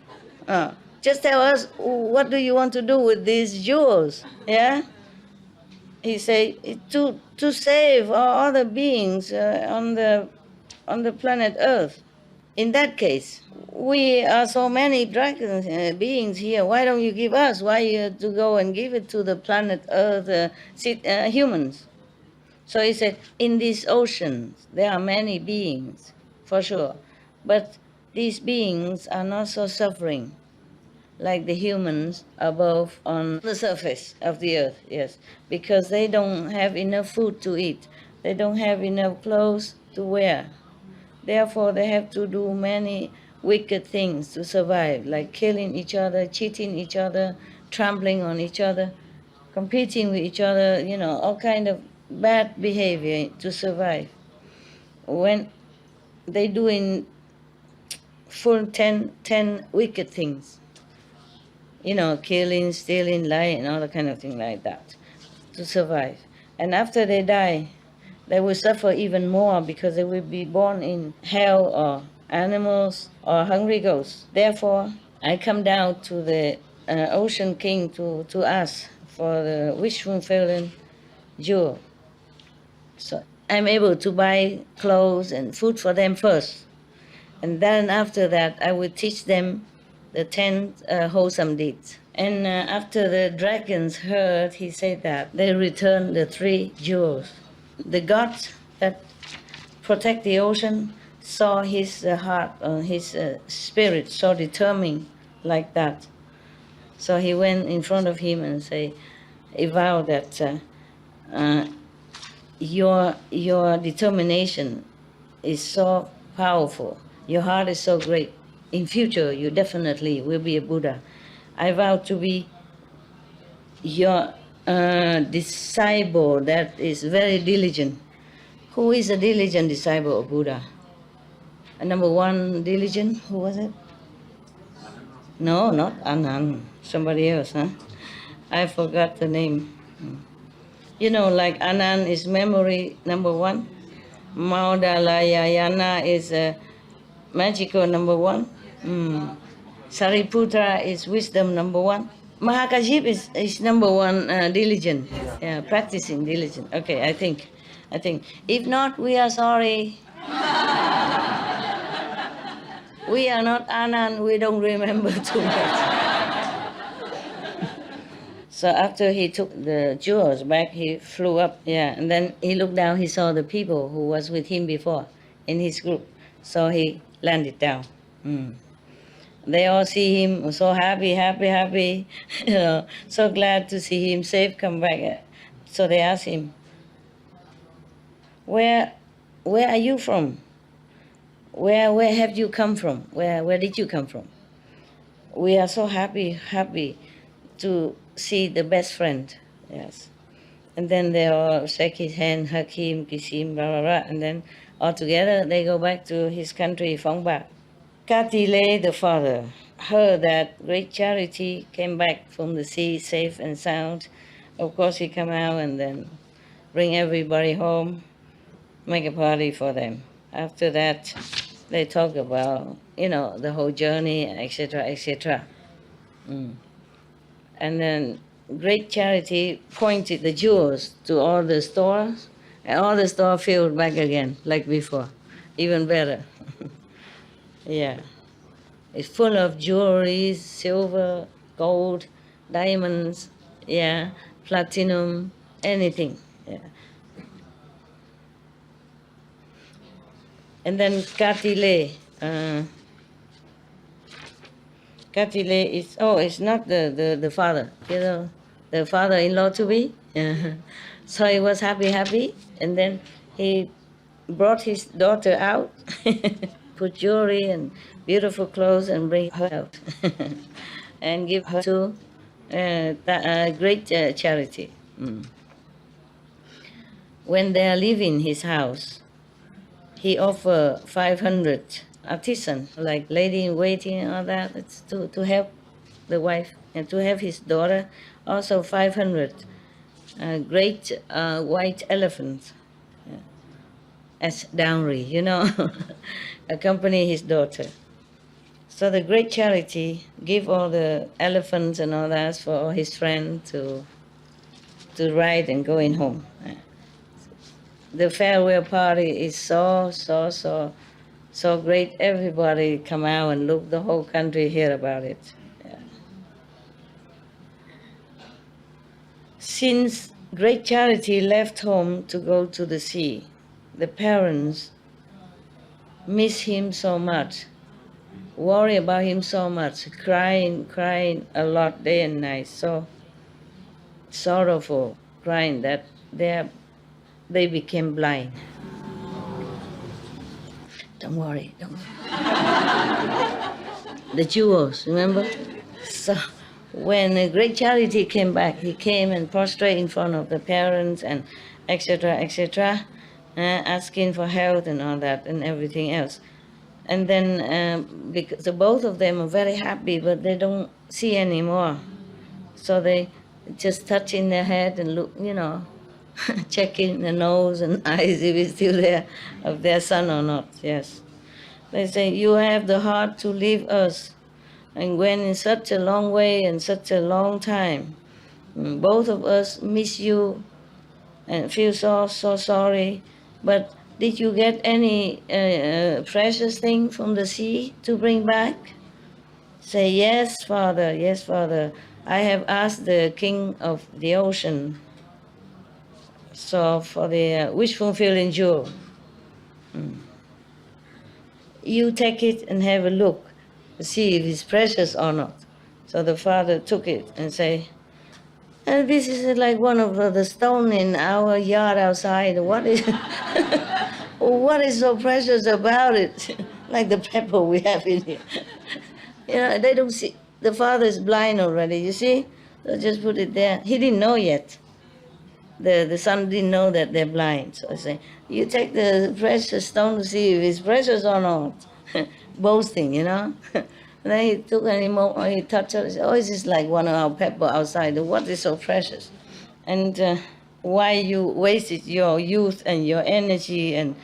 Just tell us, what do you want to do with these jewels?" Yeah? He said, to save all other beings on the planet Earth. In that case, we are so many dragons beings here. Why don't you give us? Why you have to go and give it to the planet Earth humans? So he said, in this ocean, there are many beings, for sure. But these beings are not so suffering like the humans above on the surface of the earth, yes, because they don't have enough food to eat. They don't have enough clothes to wear. Therefore, they have to do many wicked things to survive, like killing each other, cheating each other, trampling on each other, competing with each other, all kind of bad behavior to survive. When they doing full 10 wicked things, killing, stealing, lying, all the kind of thing like that, to survive. And after they die, they will suffer even more because they will be born in hell or animals or hungry ghosts. Therefore, I come down to the Ocean King to ask for the wish fulfilling jewel. So I'm able to buy clothes and food for them first. And then after that, I will teach them the 10 wholesome deeds. And after the dragons heard, he said that they returned the 3 jewels. The gods that protect the ocean saw his heart, his spirit so determined like that. So he went in front of him and he vowed that your determination is so powerful. Your heart is so great. in future you definitely will be a Buddha. I vow to be your disciple that is very diligent. Who is a diligent disciple of Buddha? Number one diligent, who was it? No, not Anand, somebody else, huh? I forgot the name. You know, like Anand is memory number one. Maudalayayana is magical number one. Sariputra is wisdom number one. Mahakajip is number one, diligent, yeah, practicing diligent. Okay, I think. If not, we are sorry. We are not Anand, we don't remember too much. So after he took the jewels back, he flew up, yeah, and then he looked down, he saw the people who was with him before in his group. So he landed down. They all see him so happy, you know, so glad to see him safe come back. So they asked him, where are you from? Where have you come from? Where did you come from? We are so happy to see the best friend. Yes. And then they all shake his hand, hug him, kiss him, blah, blah, blah. And then all together they go back to his country, Phóng Bạc. Katile, the father, heard that great charity came back from the sea safe and sound. Of course he come out and then bring everybody home, make a party for them. After that, they talk about, you know, the whole journey, etc., etc. And then great charity pointed the jewels to all the stores, and all the stores filled back again, like before, even better. Yeah. It's full of jewelry, silver, gold, diamonds, yeah, platinum, anything. Yeah. And then Katile. Katile is, it's not the father, you know, the father-in-law to be. So he was happy, and then he brought his daughter out, put jewelry and beautiful clothes and bring her out and give her to great charity. When they are leaving his house, he offered 500 artisans, like lady in waiting and all that, to help the wife, and to have his daughter also 500 great white elephants as dowry, you know, accompany his daughter. So the great charity give all the elephants and all that for his friend to ride and going home. The farewell party is so great. Everybody come out and look. The whole country hear about it. Yeah. Since great charity left home to go to the sea, the parents miss him so much, worry about him so much, crying a lot day and night, so sorrowful, crying that they became blind. Don't worry. The jewels, remember? So when a great charity came back, he came and prostrate in front of the parents and etc., asking for health and all that and everything else. And then because both of them are very happy, but they don't see anymore. So they just touching their head and look, you know, checking the nose and eyes if it's still there, of their son or not, yes. They say, you have the heart to leave us, and went in such a long way and such a long time. Both of us miss you and feel so sorry, but did you get any precious thing from the sea to bring back? Say, yes, Father, I have asked the king of the ocean, so for the wish-fulfilling jewel. You take it and have a look, see if it's precious or not. So the father took it and say, this is like one of the stone in our yard outside. What is what is so precious about it? like the pepper we have in here. They don't see. The father is blind already, you see? So just put it there. He didn't know yet. The son didn't know that they're blind. So I say, you take the precious stone to see if it's precious or not. Boasting, And then he took and he touched it. He said, oh, it's just like one of our pepper outside. What is so precious? And why you wasted your youth and your energy and,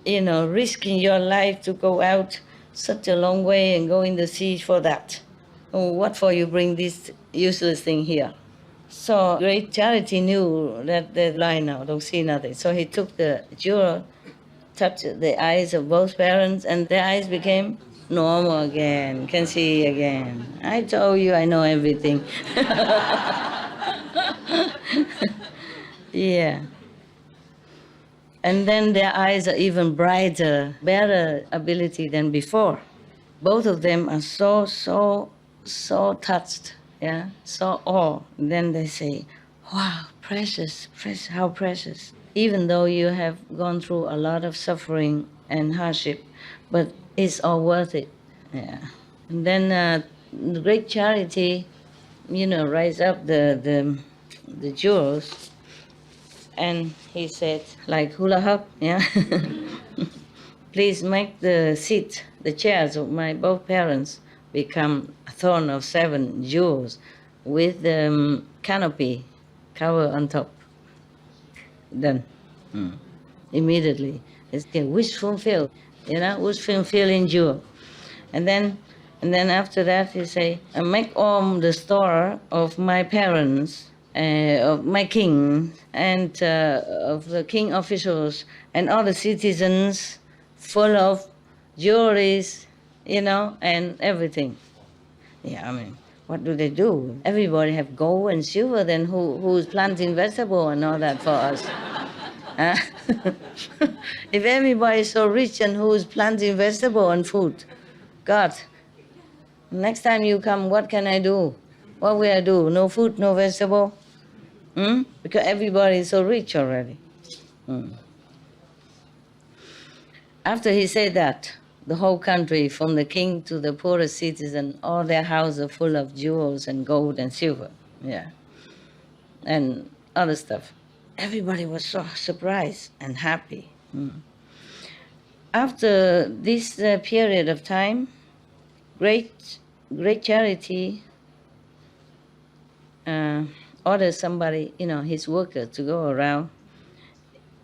risking your life to go out such a long way and go in the sea for that? Oh, what for you bring this useless thing here? So Great Charity knew that they're blind now, don't see nothing. So he took the jewel, touched the eyes of both parents, and their eyes became normal again, can see again. I told you I know everything. Yeah. And then their eyes are even brighter, better ability than before. Both of them are so touched, so awe. Then they say, wow, precious, how precious. Even though you have gone through a lot of suffering and hardship, but it's all worth it. Yeah. And then the Great Charity, rise up the jewels, and he said, like hula hoop, please make the seat, the chairs of my both parents become a throne of 7 jewels with the canopy cover on top. Done. Immediately. It's the wish fulfilled, wish fulfilling jewel. And then after that he say, make all the store of my parents, of my king, and of the king officials, and all the citizens full of jewelries, and everything. Yeah, what do? Everybody have gold and silver, then who's planting vegetable and all that for us? Huh? If everybody is so rich and who's planting vegetable and food, God, next time you come, what can I do? What will I do? No food, no vegetable? Because everybody is so rich already. After he said that, the whole country, from the king to the poorest citizen, all their houses are full of jewels and gold and silver, and other stuff. Everybody was so surprised and happy. After this period of time, Great Charity ordered somebody, his worker, to go around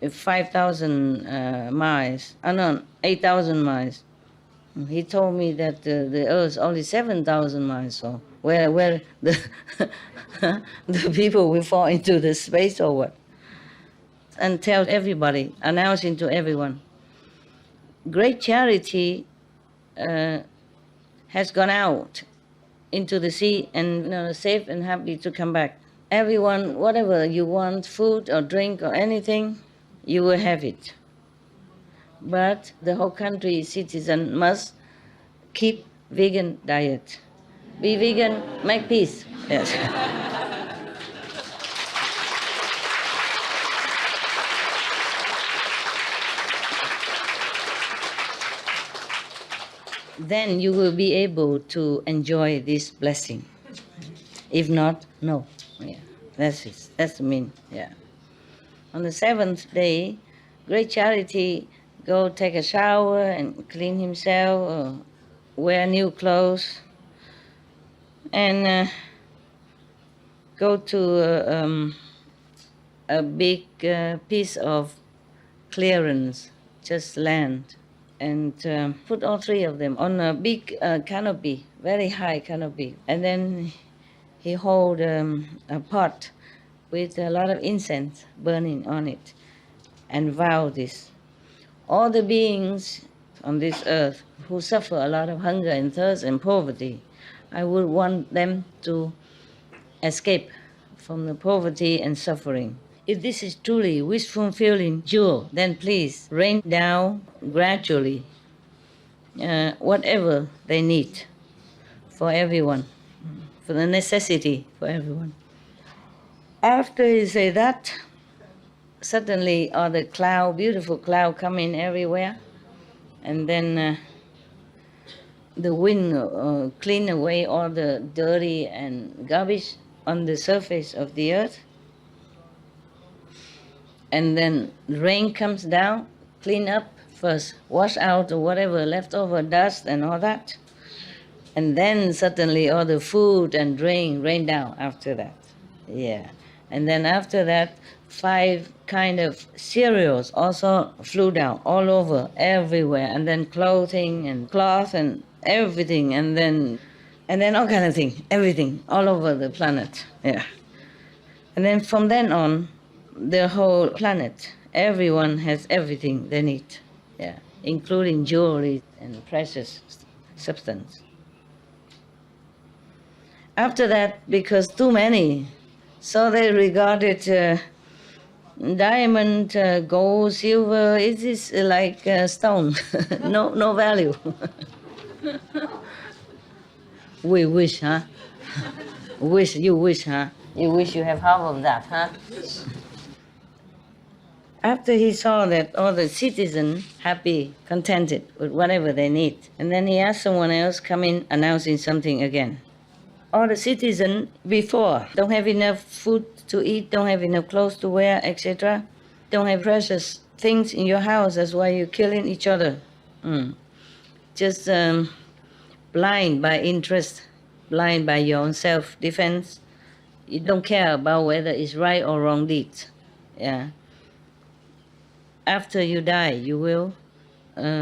5,000 miles, 8,000 miles. He told me that the Earth is only 7,000 miles, so where the the people will fall into the space or what? And tell everybody, announcing to everyone, Great Charity has gone out into the sea and safe and happy to come back. Everyone, whatever you want, food or drink or anything, you will have it. But the whole country citizen must keep vegan diet. Be vegan, make peace. Yes. Then you will be able to enjoy this blessing. If not, no. Yeah, that's it. That's the mean. Yeah. On the 7th day, Great Charity go take a shower and clean himself, or wear new clothes, and go to a big piece of clearance, just land, and put all 3 of them on a big canopy, very high canopy. And then he hold a pot with a lot of incense burning on it, and vow this. All the beings on this earth who suffer a lot of hunger and thirst and poverty, I would want them to escape from the poverty and suffering. If this is truly wish-fulfilling jewel, then please rain down gradually whatever they need for everyone, for the necessity for everyone. After he say that, suddenly all the cloud, beautiful cloud, come in everywhere, and then the wind clean away all the dirty and garbage on the surface of the earth. And then rain comes down, clean up first, wash out whatever leftover dust and all that. And then suddenly all the food and rain down after that. Yeah. And then after that, 5 kind of cereals also flew down all over, everywhere. And then clothing and cloth and everything. And then all kind of thing, everything, all over the planet. Yeah. And then from then on, the whole planet, everyone has everything they need. Yeah. Including jewelry and precious substance. After that, because too many, so they regarded diamond, gold, silver, it is like stone, no value. We wish, huh? You wish, huh? You wish you have half of that, huh? After he saw that all the citizens happy, contented with whatever they need, and then he asked someone else come in announcing something again. All the citizens before don't have enough food to eat, don't have enough clothes to wear, etc. Don't have precious things in your house, that's why you're killing each other. Just blind by interest, blind by your own self-defense. You don't care about whether it's right or wrong deed. Yeah. After you die, you will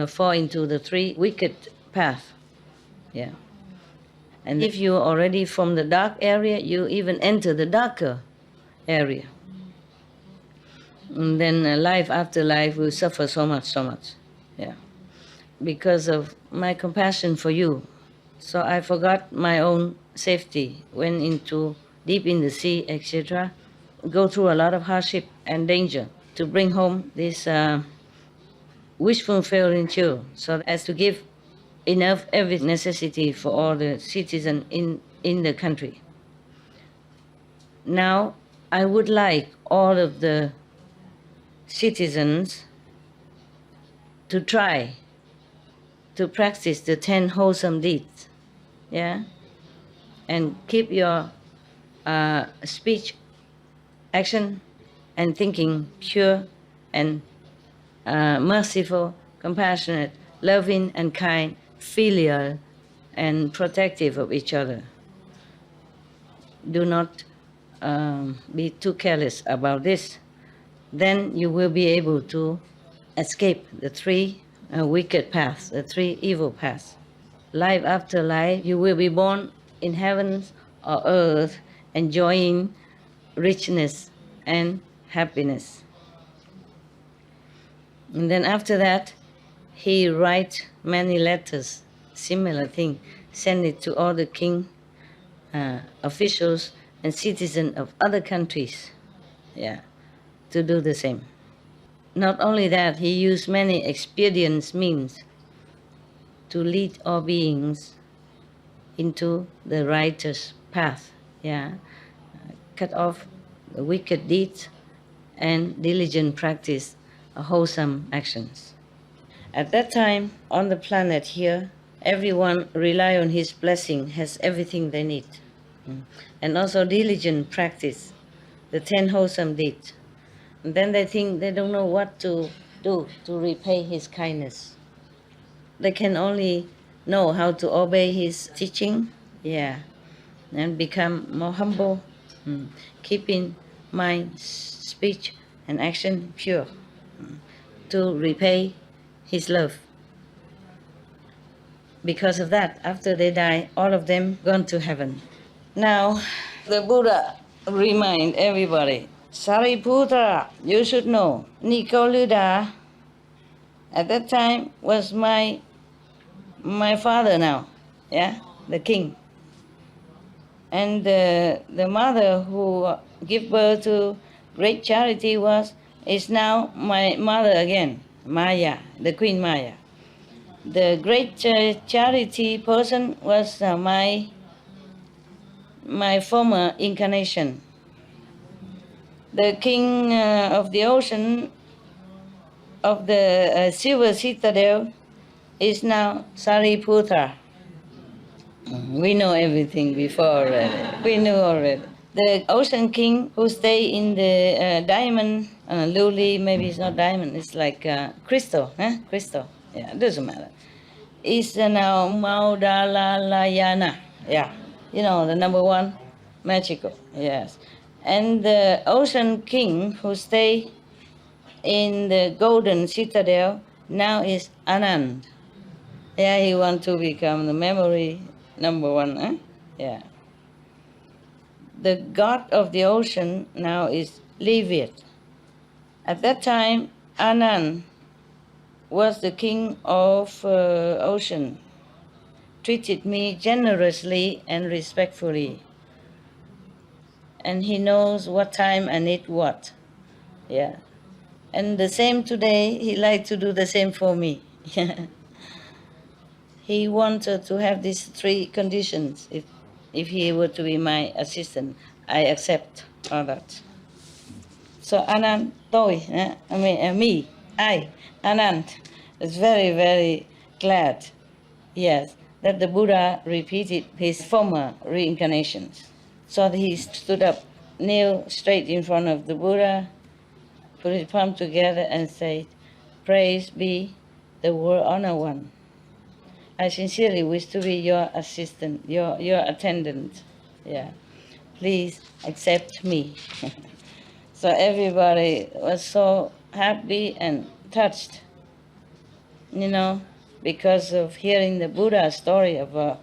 fall into the 3 wicked paths. Yeah. And if you're already from the dark area, you even enter the darker area. And then life after life will suffer so much. Yeah. Because of my compassion for you. So I forgot my own safety, went into deep in the sea, etc. Go through a lot of hardship and danger to bring home this wish fulfilling child, so as to give enough every necessity for all the citizens in the country. Now, I would like all of the citizens to try to practice the 10 wholesome deeds, yeah? And keep your speech, action, and thinking pure and merciful, compassionate, loving and kind, filial and protective of each other. Do not be too careless about this. Then you will be able to escape the 3 wicked paths, the 3 evil paths. Life after life, you will be born in heavens or earth, enjoying richness and happiness. And then after that, he writes many letters, similar thing, send it to all the king, officials, and citizens of other countries, yeah, to do the same. Not only that, he used many expedient means to lead all beings into the righteous path, yeah, cut off the wicked deeds and diligent practice of wholesome actions. At that time, on the planet here, everyone rely on his blessing, has everything they need. And also diligent practice, the 10 wholesome deeds. And then they think they don't know what to do to repay his kindness. They can only know how to obey his teaching, yeah, and become more humble, keeping mind, speech, and action pure, to repay his love. Because of that, after they die, all of them gone to heaven. Now, the Buddha remind everybody, Sariputra, you should know, Nikoluddha, at that time was my father now, yeah, the king. And the mother who gave birth to great charity is now my mother again, Maya, the Queen Maya. The great charity person was my former incarnation. The king of the ocean of the silver citadel is now Sariputra. We know everything before already. We knew already. The ocean king who stay in the diamond, luli, maybe it's not diamond, it's like crystal, crystal. Yeah, it doesn't matter. Is now Maudalalayana. Yeah, you know, the number one, magical, yes. And the ocean king who stay in the golden citadel now is Anand. Yeah, he want to become the memory number one, huh? Yeah. The god of the ocean now is Leviat. At that time, Anand was the king of ocean, treated me generously and respectfully. And he knows what time I need what. Yeah. And the same today, he like to do the same for me. He wanted to have these three conditions. If he were to be my assistant, I accept all that. So Anand, I, Anand, is very, very glad, yes, that the Buddha repeated his former reincarnations. So he stood up, kneel straight in front of the Buddha, put his palm together and said, "Praise be the World Honor One. I sincerely wish to be your assistant, your attendant. Yeah. Please accept me." So everybody was so happy and touched, you know, because of hearing the Buddha story of a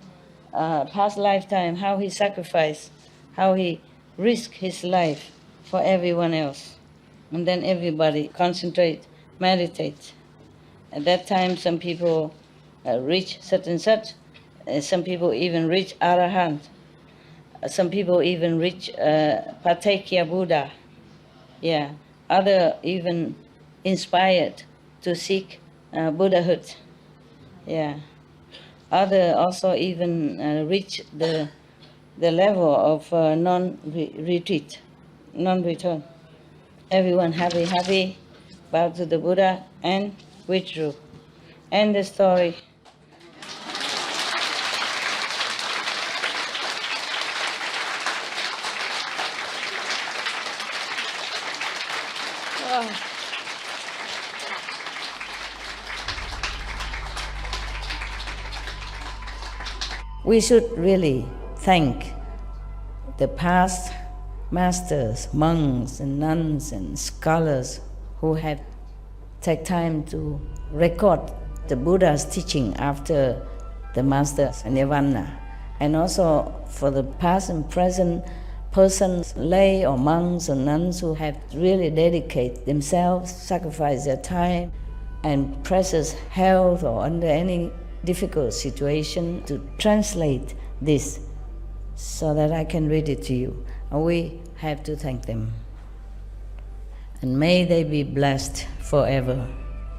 past lifetime, how he sacrificed, how he risked his life for everyone else. And then everybody concentrate, meditate. At that time, some people reach such and such. Some people even reach Arahant. Some people even reach Patekya Buddha. Yeah. Other even inspired to seek Buddhahood. Yeah. Other also even reach the level of non-retreat, non-return. Everyone happy, bowed to the Buddha and withdrew. End the story. We should really thank the past masters, monks and nuns and scholars who have taken time to record the Buddha's teaching after the master's nirvana, and also for the past and present persons, lay or monks or nuns who have really dedicated themselves, sacrificed their time and precious health or under any difficult situation to translate this so that I can read it to you. And we have to thank them. And may they be blessed forever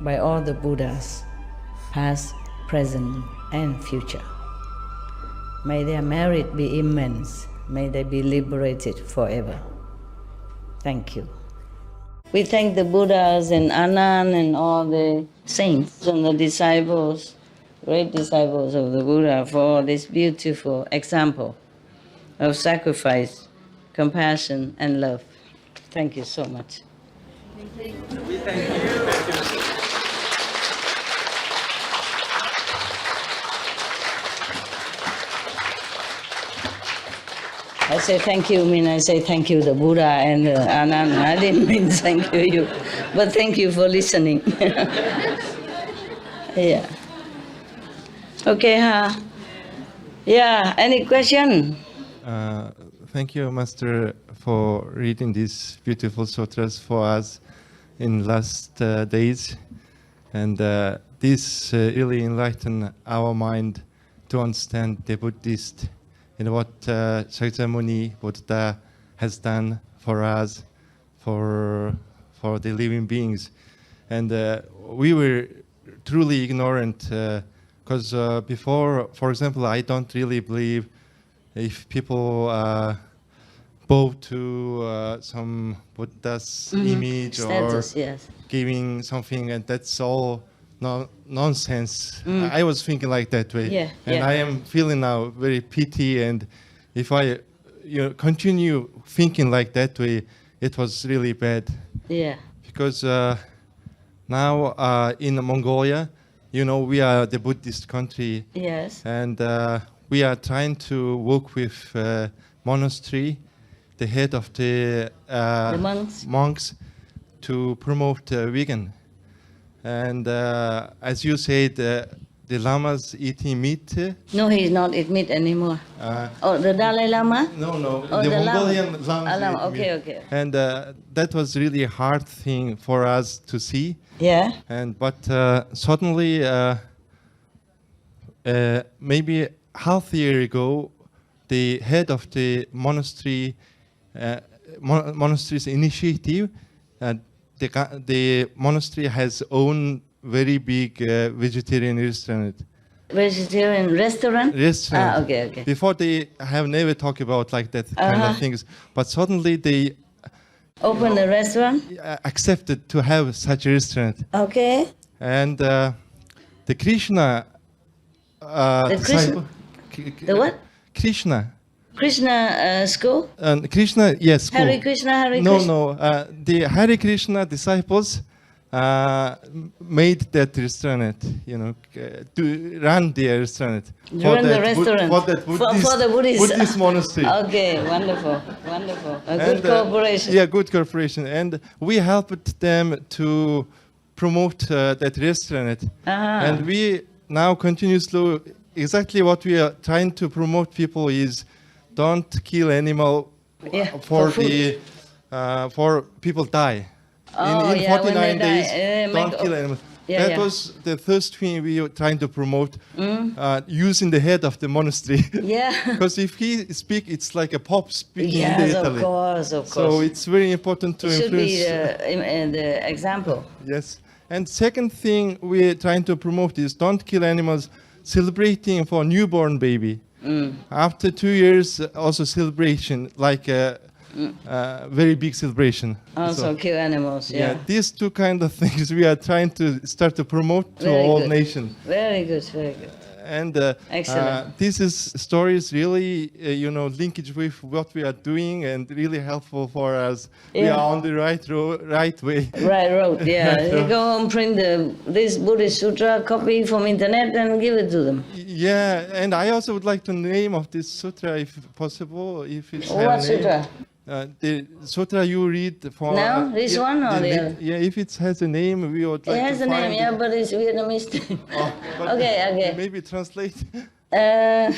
by all the Buddhas, past, present, and future. May their merit be immense. May they be liberated forever. Thank you. We thank the Buddhas and Anand and all the saints and the disciples, great disciples of the Buddha, for this beautiful example of sacrifice, compassion, and love. Thank you so much. I say thank you, I say thank you the Buddha and Anand. I didn't mean thank you, but thank you for listening. Yeah. Okay, yeah, any question? Thank you, Master, for reading these beautiful sutras for us in last days. And this really enlightened our mind to understand the Buddhist and what Shakyamuni Buddha has done for us, for the living beings. And we were truly ignorant because before, for example, I don't really believe if people bow to some Buddha's image Status, or yes. giving something, and that's all nonsense. I was thinking like that way. Yeah, And yeah. I am feeling now very pity, and if I continue thinking like that way, it was really bad. Yeah. Because now in Mongolia, we are the Buddhist country. Yes. And we are trying to work with monastery, the head of the monks, to promote vegan. And as you said, the lamas eating meat. No, he's not eat meat anymore. The Dalai Lama? No, Oh, the the Mongolian Lama. lamas. Lama. eat Okay, meat. okay. And that was really a hard thing for us to see. Yeah. But suddenly, maybe half a year ago, the head of the monastery's initiative, the monastery has own very big vegetarian restaurant. Vegetarian restaurant? Restaurant. Okay. Before they have never talked about like that kind of things, but suddenly they Open the restaurant? accepted to have such a restaurant. Okay. And the Krishna disciple, The what? Krishna. Krishna school? Krishna, yes. School. Hare Krishna, Hare No, Krishna. no. The Hare Krishna disciples made that restaurant, to run the restaurant. Run the restaurant. For that For the Buddhists. Buddhist monastery. Okay, wonderful. A good cooperation. Yeah, good cooperation. And we helped them to promote that restaurant. And we now continuously, exactly what we are trying to promote people is don't kill animal for people die. In yeah, when 49 they days, die, don't kill animals. Yeah, That was the first thing we were trying to promote, using the head of the monastery. Yeah. Because if he speak, it's like a pop speaking in Yes, Italy. of course. So it's very important to It should be influence. the example. Yes. And second thing we're trying to promote is don't kill animals, celebrating for newborn baby. After 2 years, also celebration, like a very big celebration. Also kill animals, yeah. These two kind of things we are trying to start to promote to Very all good. nations. Very good, very good. And Excellent. this is stories really, linkage with what we are doing and really helpful for us. We Yeah. are on the right way. Right road, yeah. Right You road. go home, print this Buddhist Sutra, copy from internet and give it to them. Yeah, and I also would like to name of this sutra, if possible, if it's What have a name. sutra? The sutra you read for Now? This one or the other? Yeah, if it has a name, we would like It has to a name, find yeah, it. but it's Vietnamese. But Okay. Maybe translate. I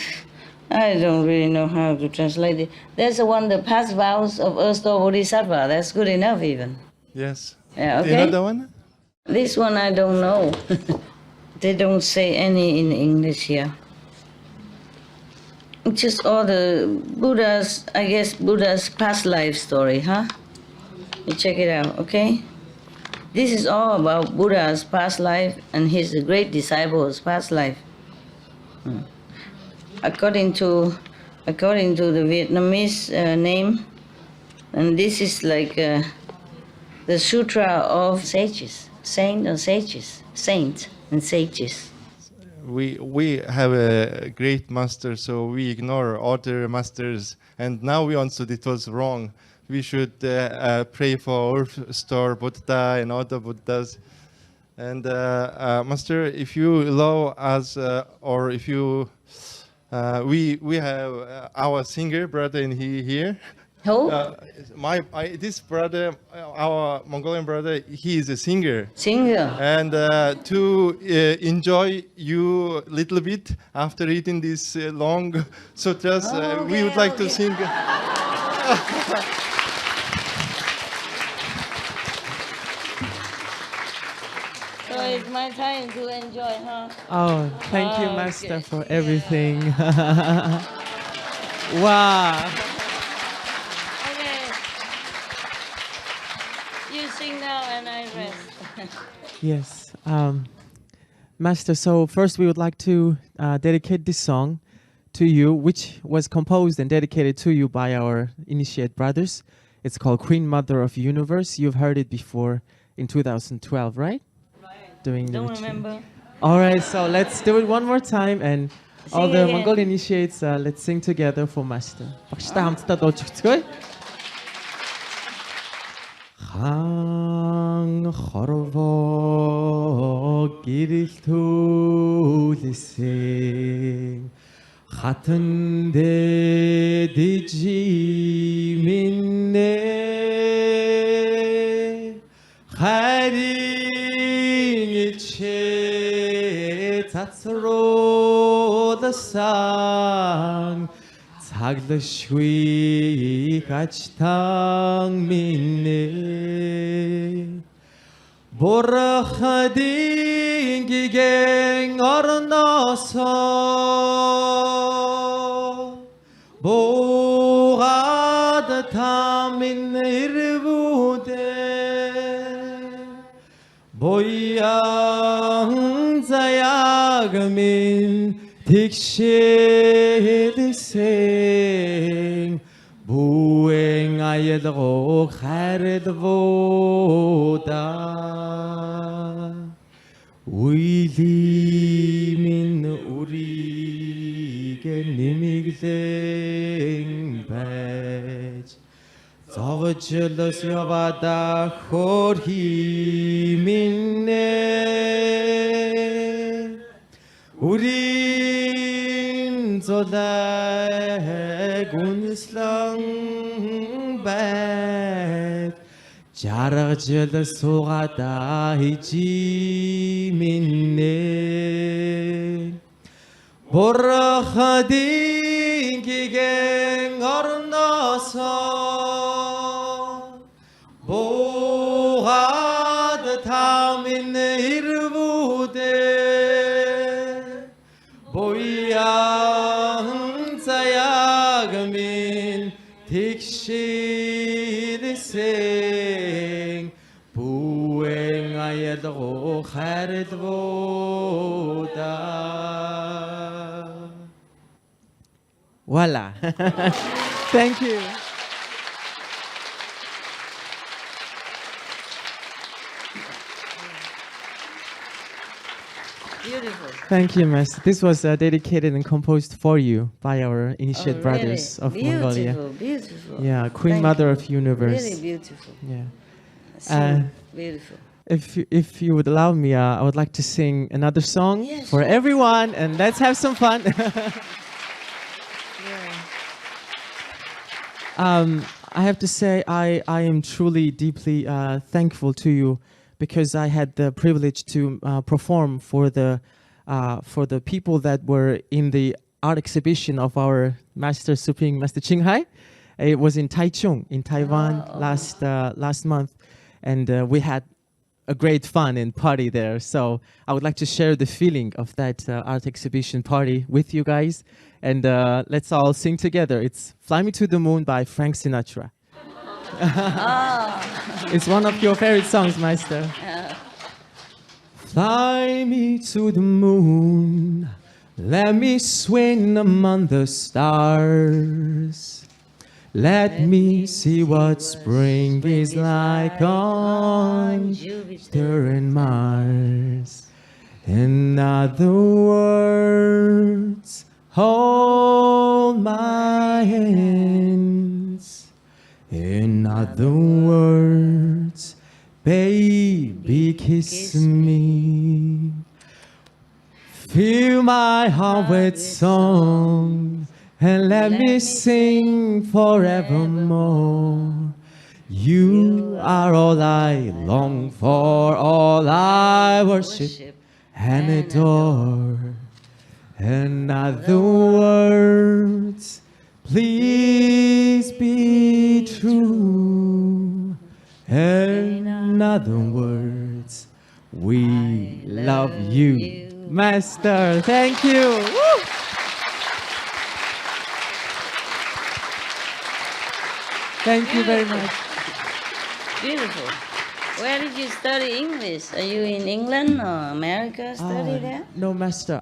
don't really know how to translate it. There's the one, the past vows of Erstwhile Bodhisattva. That's good enough, even. Yes. Yeah, okay. Another one? This one I don't know. They don't say any in English here. It's just all the Buddha's, I guess, Buddha's past life story, huh? You check it out, okay? This is all about Buddha's past life and his great disciples' past life. According to the Vietnamese name, and this is like the Sutra of Sages, saint and sages. We have a great master, so we ignore other masters, and now we understood it was wrong. We should pray for Earth Star Buddha and other Buddhas. And Master, if you allow us, or if you, we have our singer brother in here. Who? This brother, our Mongolian brother, he is a singer. Singer. And to enjoy you a little bit after reading these long sutras, we would like to sing. So it's my time to enjoy, huh? Oh, thank you, Oh, Master, okay. for everything. Wow. Okay. You sing now and I rest. Yes. Master, so first we would like to dedicate this song to you, which was composed and dedicated to you by our initiate brothers. It's called Queen Mother of Universe. You've heard it before in 2012, right? doing the Don't routine. remember. All right, so let's do it one more time, and all Sing the again. Mongol initiates, let's sing together for Master. багштай хамтдаа дуулж өгцгөөе. Хаан хорвоо гэрэл төлөсөн хатан дэдижи миннэ харин ичээ цацруулсан цаглашгүй гачтан миннэ Бурхадын гигэн орносоо буугаад тамин ирвүүдэ боян заяаг минь тэгшэлсэн буэн аялгоо харилвуда уйли минь үрийг нэмиглэн байж зовжлос явада хөрхи минь үрийн золай гүнслэн байд жаргал жил суугада хижи минь Бурхадын гигэн орносоо буугаад тамин ирвүүдэ боян заяаг минь тэгшэлсэн буэн аялгоо харилвуда Voila. Thank you. Beautiful. Thank you, Master. This was dedicated and composed for you by our initiate brothers of Mongolia. Beautiful. Yeah, Queen Thank Mother you. of Universe. Really beautiful. Yeah. So beautiful. If you would allow me, I would like to sing another song Yes, for sure. everyone, and let's have some fun. I have to say, I am truly, deeply thankful to you because I had the privilege to perform for the people that were in the art exhibition of our Master Supreme Master Qinghai. It was in Taichung, in Taiwan, last month, and we had a great fun and party there. So I would like to share the feeling of that art exhibition party with you guys. And let's all sing together. It's Fly Me to the Moon by Frank Sinatra. It's one of your favorite songs, Meister. Fly me to the moon. Let me swing among the stars. Let me see what spring is like on Jupiter and Mars. In other words, hold my hands. In other words, baby, kiss me. Fill my heart with song and let me sing forevermore. You are all I long for, all I worship and adore. In other words, please be true. In other words, we love you. Master, thank you. Woo! Thank you very much. Beautiful. Where did you study English? Are you in England or America study there? No, Master.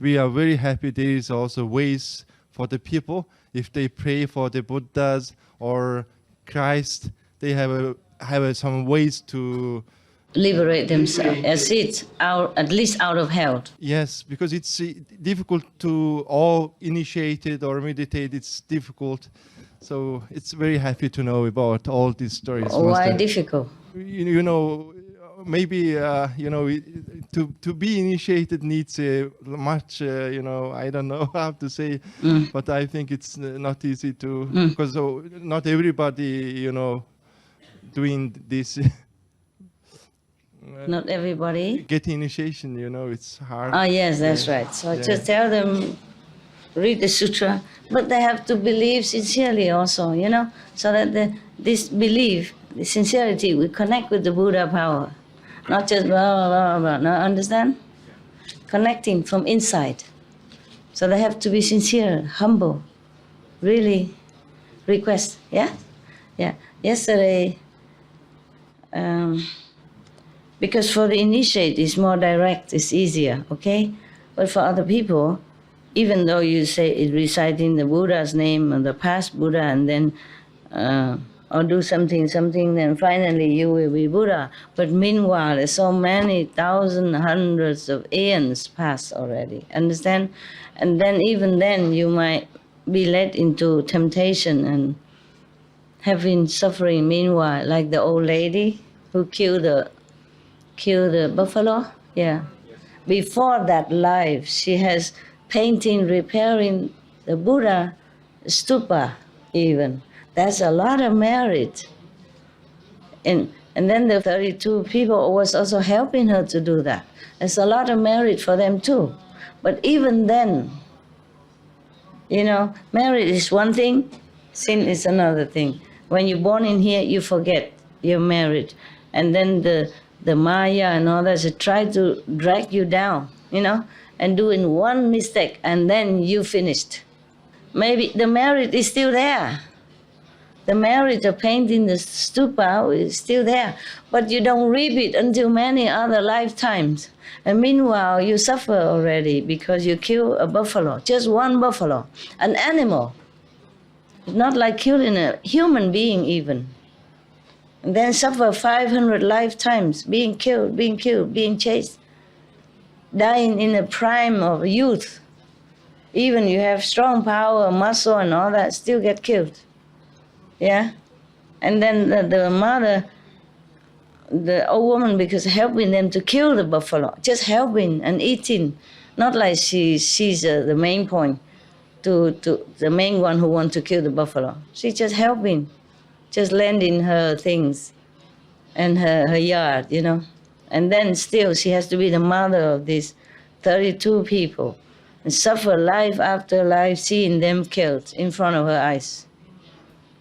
we are very happy there is also ways for the people. If they pray for the Buddhas or Christ, they have some ways to liberate themselves, as it's out, at least out of hell. Yes, because it's difficult to all initiated or meditate. It's difficult. So it's very happy to know about all these stories. Why difficult? You know, maybe you know, to be initiated needs much. You know, I don't know how to say, but I think it's not easy to because not everybody, you know, doing this. Not everybody. Get initiation, you know, it's hard. Ah, yes, that's right. So I just tell them, read the sutra, but they have to believe sincerely also, you know, so that this belief, the sincerity, will connect with the Buddha power, not just blah, blah, blah. Now, understand? Connecting from inside. So they have to be sincere, humble, really request, yeah? Yeah. Yesterday, because for the initiate, it's more direct, it's easier, okay? But for other people, even though you say it reciting the Buddha's name or the past Buddha and then, or do something, then finally you will be Buddha. But meanwhile, there's so many thousands, hundreds of aeons passed already, understand? And then even then you might be led into temptation and having suffering meanwhile, like the old lady who killed the buffalo, yeah. Before that life, she has painting, repairing the Buddha stupa even. That's a lot of merit. And then the 32 people was also helping her to do that. There's a lot of merit for them too. But even then, you know, merit is one thing, sin is another thing. When you're born in here, you forget your merit. And then the Maya and all that, try to drag you down, you know, and doing one mistake, and then you finished. Maybe the merit is still there. The merit of painting the stupa is still there, but you don't reap it until many other lifetimes. And meanwhile, you suffer already because you kill a buffalo, just one buffalo, an animal. Not like killing a human being even. And then suffer 500 lifetimes, being killed, being chased, dying in the prime of youth. Even you have strong power, muscle and all that, still get killed. Yeah? And then the mother, the old woman, because helping them to kill the buffalo, just helping and eating, not like she's the main point, to the main one who wants to kill the buffalo. She's just helping. Just lending her things and her yard, you know. And then still she has to be the mother of these 32 people and suffer life after life seeing them killed in front of her eyes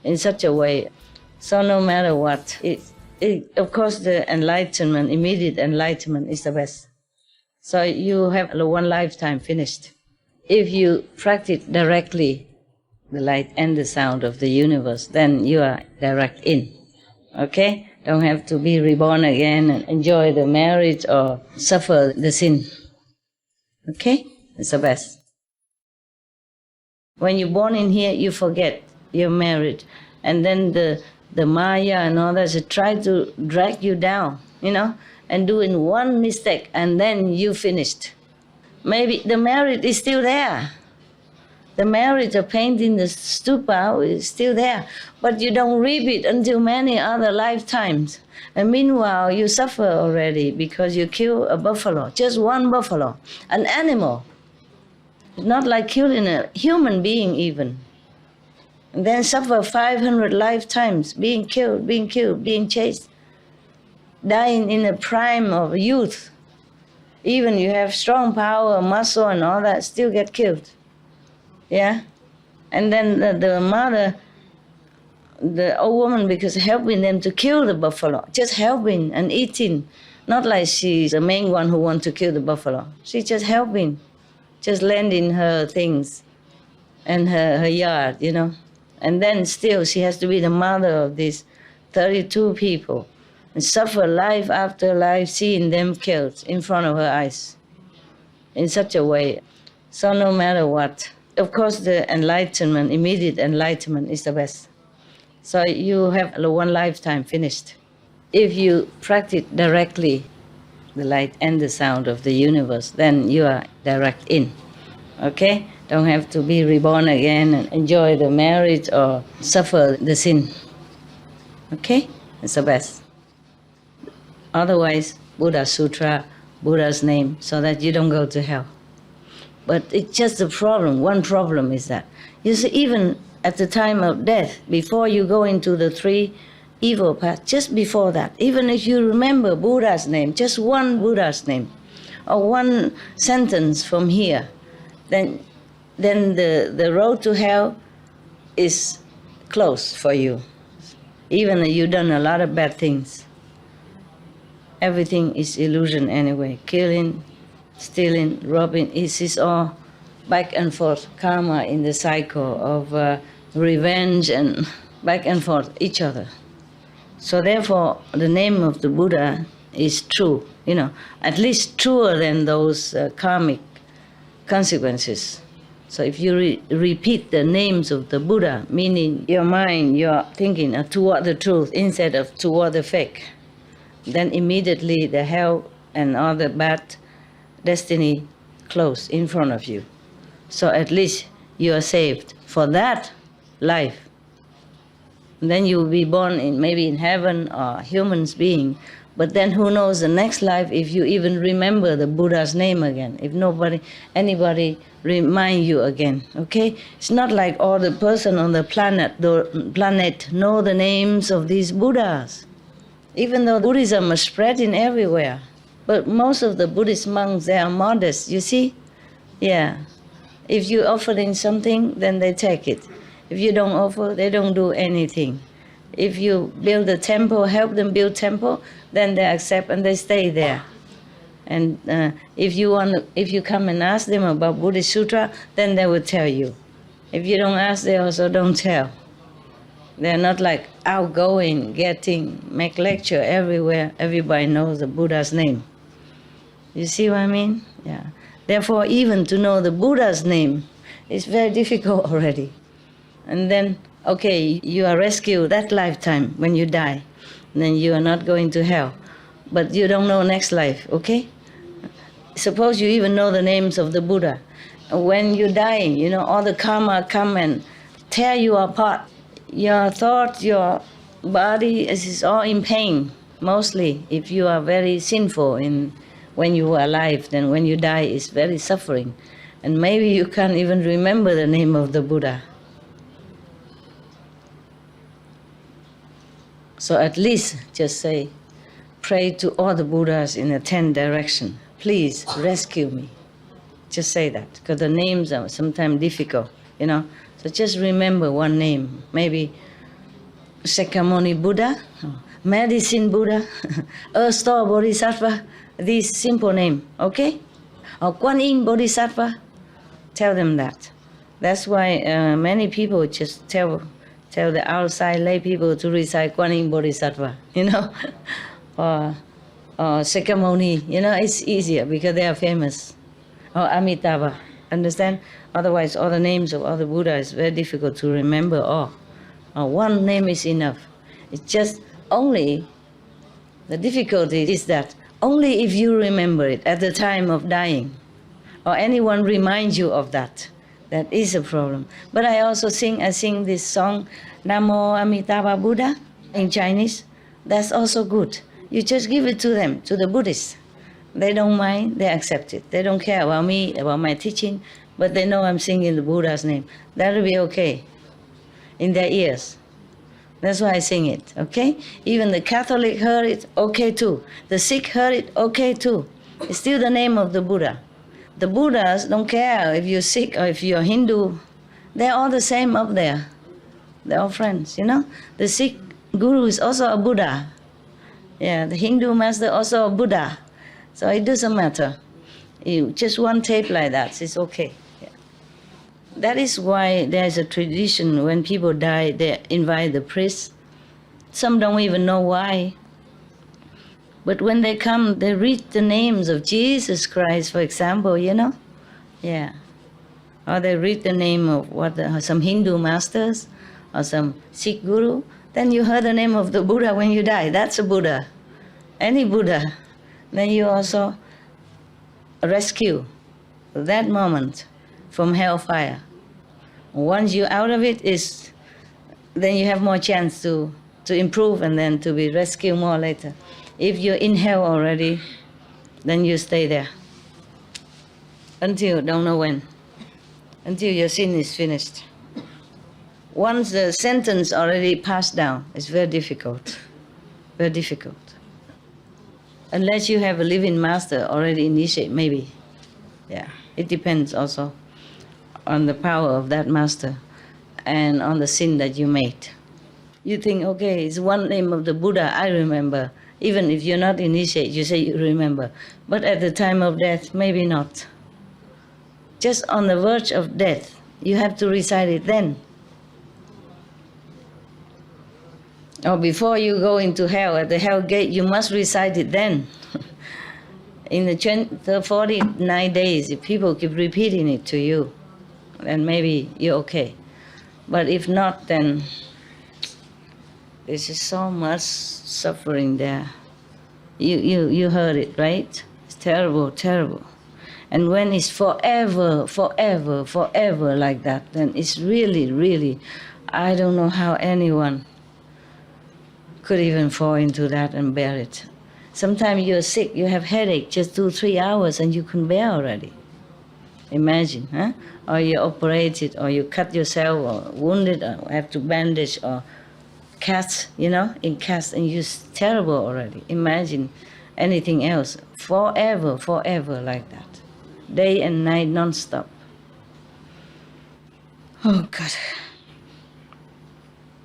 in such a way. So no matter what, of course the enlightenment, immediate enlightenment is the best. So you have one lifetime finished. If you practice directly the light and the sound of the universe, then you are direct in, okay? Don't have to be reborn again and enjoy the merit or suffer the sin, okay? It's the best. When you're born in here, you forget your merit, and then the Maya and all that try to drag you down, you know, and doing one mistake, and then you finished. Maybe the merit is still there. The merit of painting the stupa is still there, but you don't reap it until many other lifetimes. And meanwhile, you suffer already because you kill a buffalo, just one buffalo, an animal. Not like killing a human being even. And then suffer 500 lifetimes, being killed, being chased, dying in the prime of youth. Even you have strong power, muscle and all that, still get killed. Yeah? And then the mother, the old woman, because helping them to kill the buffalo, just helping and eating, not like she's the main one who wants to kill the buffalo. She's just helping, just lending her things and her yard, you know. And then still she has to be the mother of these 32 people and suffer life after life seeing them killed in front of her eyes in such a way. So no matter what, of course the enlightenment, immediate enlightenment is the best. So you have one lifetime finished. If you practice directly the light and the sound of the universe, then you are direct in. Okay? Don't have to be reborn again and enjoy the marriage or suffer the sin. Okay? It's the best. Otherwise, Buddha Sutra, Buddha's name, so that you don't go to hell. But it's just a problem. One problem is that, you see, even at the time of death, before you go into the three evil paths, just before that, even if you remember Buddha's name, just one Buddha's name, or one sentence from here, then the road to hell is closed for you. Even if you've done a lot of bad things. Everything is illusion anyway. Killing, stealing, robbing, it is all back and forth karma in the cycle of revenge and back and forth each other. So therefore, the name of the Buddha is true, at least truer than those karmic consequences. So if you repeat the names of the Buddha, meaning your mind, your thinking are toward the truth instead of toward the fake, then immediately the hell and all the bad destiny close in front of you. So at least you are saved for that life. And then you will be born maybe in heaven or human's being. But then who knows the next life if you even remember the Buddha's name again, if anybody remind you again, okay? It's not like all the person on the planet know the names of these Buddhas. Even though Buddhism is spreading everywhere. But most of the Buddhist monks, they are modest, you see? Yeah. If you offer them something, then they take it. If you don't offer, they don't do anything. If you build a temple, help them build temple, then they accept and they stay there. And if you come and ask them about Buddhist Sutra, then they will tell you. If you don't ask, they also don't tell. They're not like outgoing, make lecture everywhere. Everybody knows the Buddha's name. You see what I mean? Yeah. Therefore, even to know the Buddha's name is very difficult already. And then, okay, you are rescued that lifetime when you die. Then you are not going to hell. But you don't know next life, okay? Suppose you even know the names of the Buddha. When you're dying, all the karma come and tear you apart. Your thought, your body is all in pain, mostly. If you are very sinful when you were alive, then when you die, it's very suffering. And maybe you can't even remember the name of the Buddha. So at least just say, pray to all the Buddhas in the 10 directions. Please rescue me. Just say that, because the names are sometimes difficult, So just remember one name. Maybe Shakyamuni Buddha, Medicine Buddha, Earth Store Bodhisattva, these simple names, okay? Or Kuan Yin Bodhisattva, tell them that. That's why many people just tell the outside lay people to recite Kuan Yin Bodhisattva, or Shakyamuni, it's easier because they are famous. Or Amitabha, understand? Otherwise, all the names of all the Buddhas is very difficult to remember all. One name is enough. It's just only, the difficulty is that only if you remember it at the time of dying, or anyone reminds you of that, that is a problem. But I sing this song, Namo Amitabha Buddha, in Chinese. That's also good. You just give it to them, to the Buddhists. They don't mind, they accept it. They don't care about me, about my teaching, but they know I'm singing the Buddha's name. That'll be okay in their ears. That's why I sing it, okay? Even the Catholic heard it, okay too. The Sikh heard it, okay too. It's still the name of the Buddha. The Buddhas don't care if you're Sikh or if you're Hindu. They're all the same up there. They're all friends, The Sikh guru is also a Buddha. Yeah, the Hindu master also a Buddha. So it doesn't matter. Just one tape like that, it's okay. Yeah. That is why there's a tradition when people die, they invite the priest. Some don't even know why. But when they come, they read the names of Jesus Christ, for example, Yeah. or they read the name of some Hindu masters or some Sikh guru, then you heard the name of the Buddha when you die. That's a Buddha. Any Buddha. Then you also rescue that moment from hellfire. Once you're out of it, then you have more chance to improve and then to be rescued more later. If you're in hell already, then you stay there until don't know when, until your sin is finished. Once the sentence already passed down, it's very difficult, very difficult. Unless you have a living master already initiated, maybe. Yeah, it depends also on the power of that master and on the sin that you made. You think, okay, it's one name of the Buddha, I remember. Even if you're not initiated, you say you remember. But at the time of death, maybe not. Just on the verge of death, you have to recite it then. Or before you go into hell, at the hell gate, you must recite it then. In the 49 days, if people keep repeating it to you, then maybe you're okay. But if not, then there's just so much suffering there. You heard it, right? It's terrible, terrible. And when it's forever, forever, forever like that, then it's really, really, I don't know how anyone could even fall into that and bear it. Sometimes you're sick, you have headache, just 2-3 hours and you can bear already. Imagine, huh? Or you're operated, or you cut yourself, or wounded, or have to bandage, or cast, in cast, and you're terrible already. Imagine anything else. Forever, forever like that. Day and night, non-stop. Oh, God.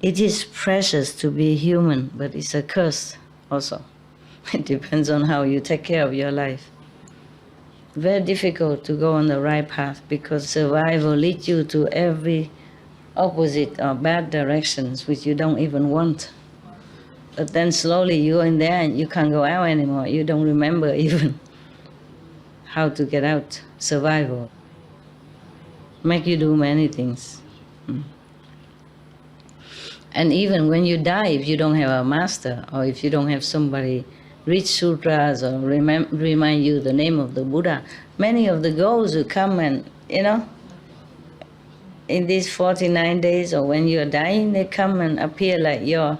It is precious to be human, but it's a curse also. It depends on how you take care of your life. Very difficult to go on the right path because survival leads you to every opposite or bad directions which you don't even want. But then slowly you're in there and you can't go out anymore. You don't remember even how to get out. Survival make you do many things. And even when you die, if you don't have a master or if you don't have somebody read sutras or remind you the name of the Buddha, many of the ghosts who come and, in these 49 days or when you're dying, they come and appear like your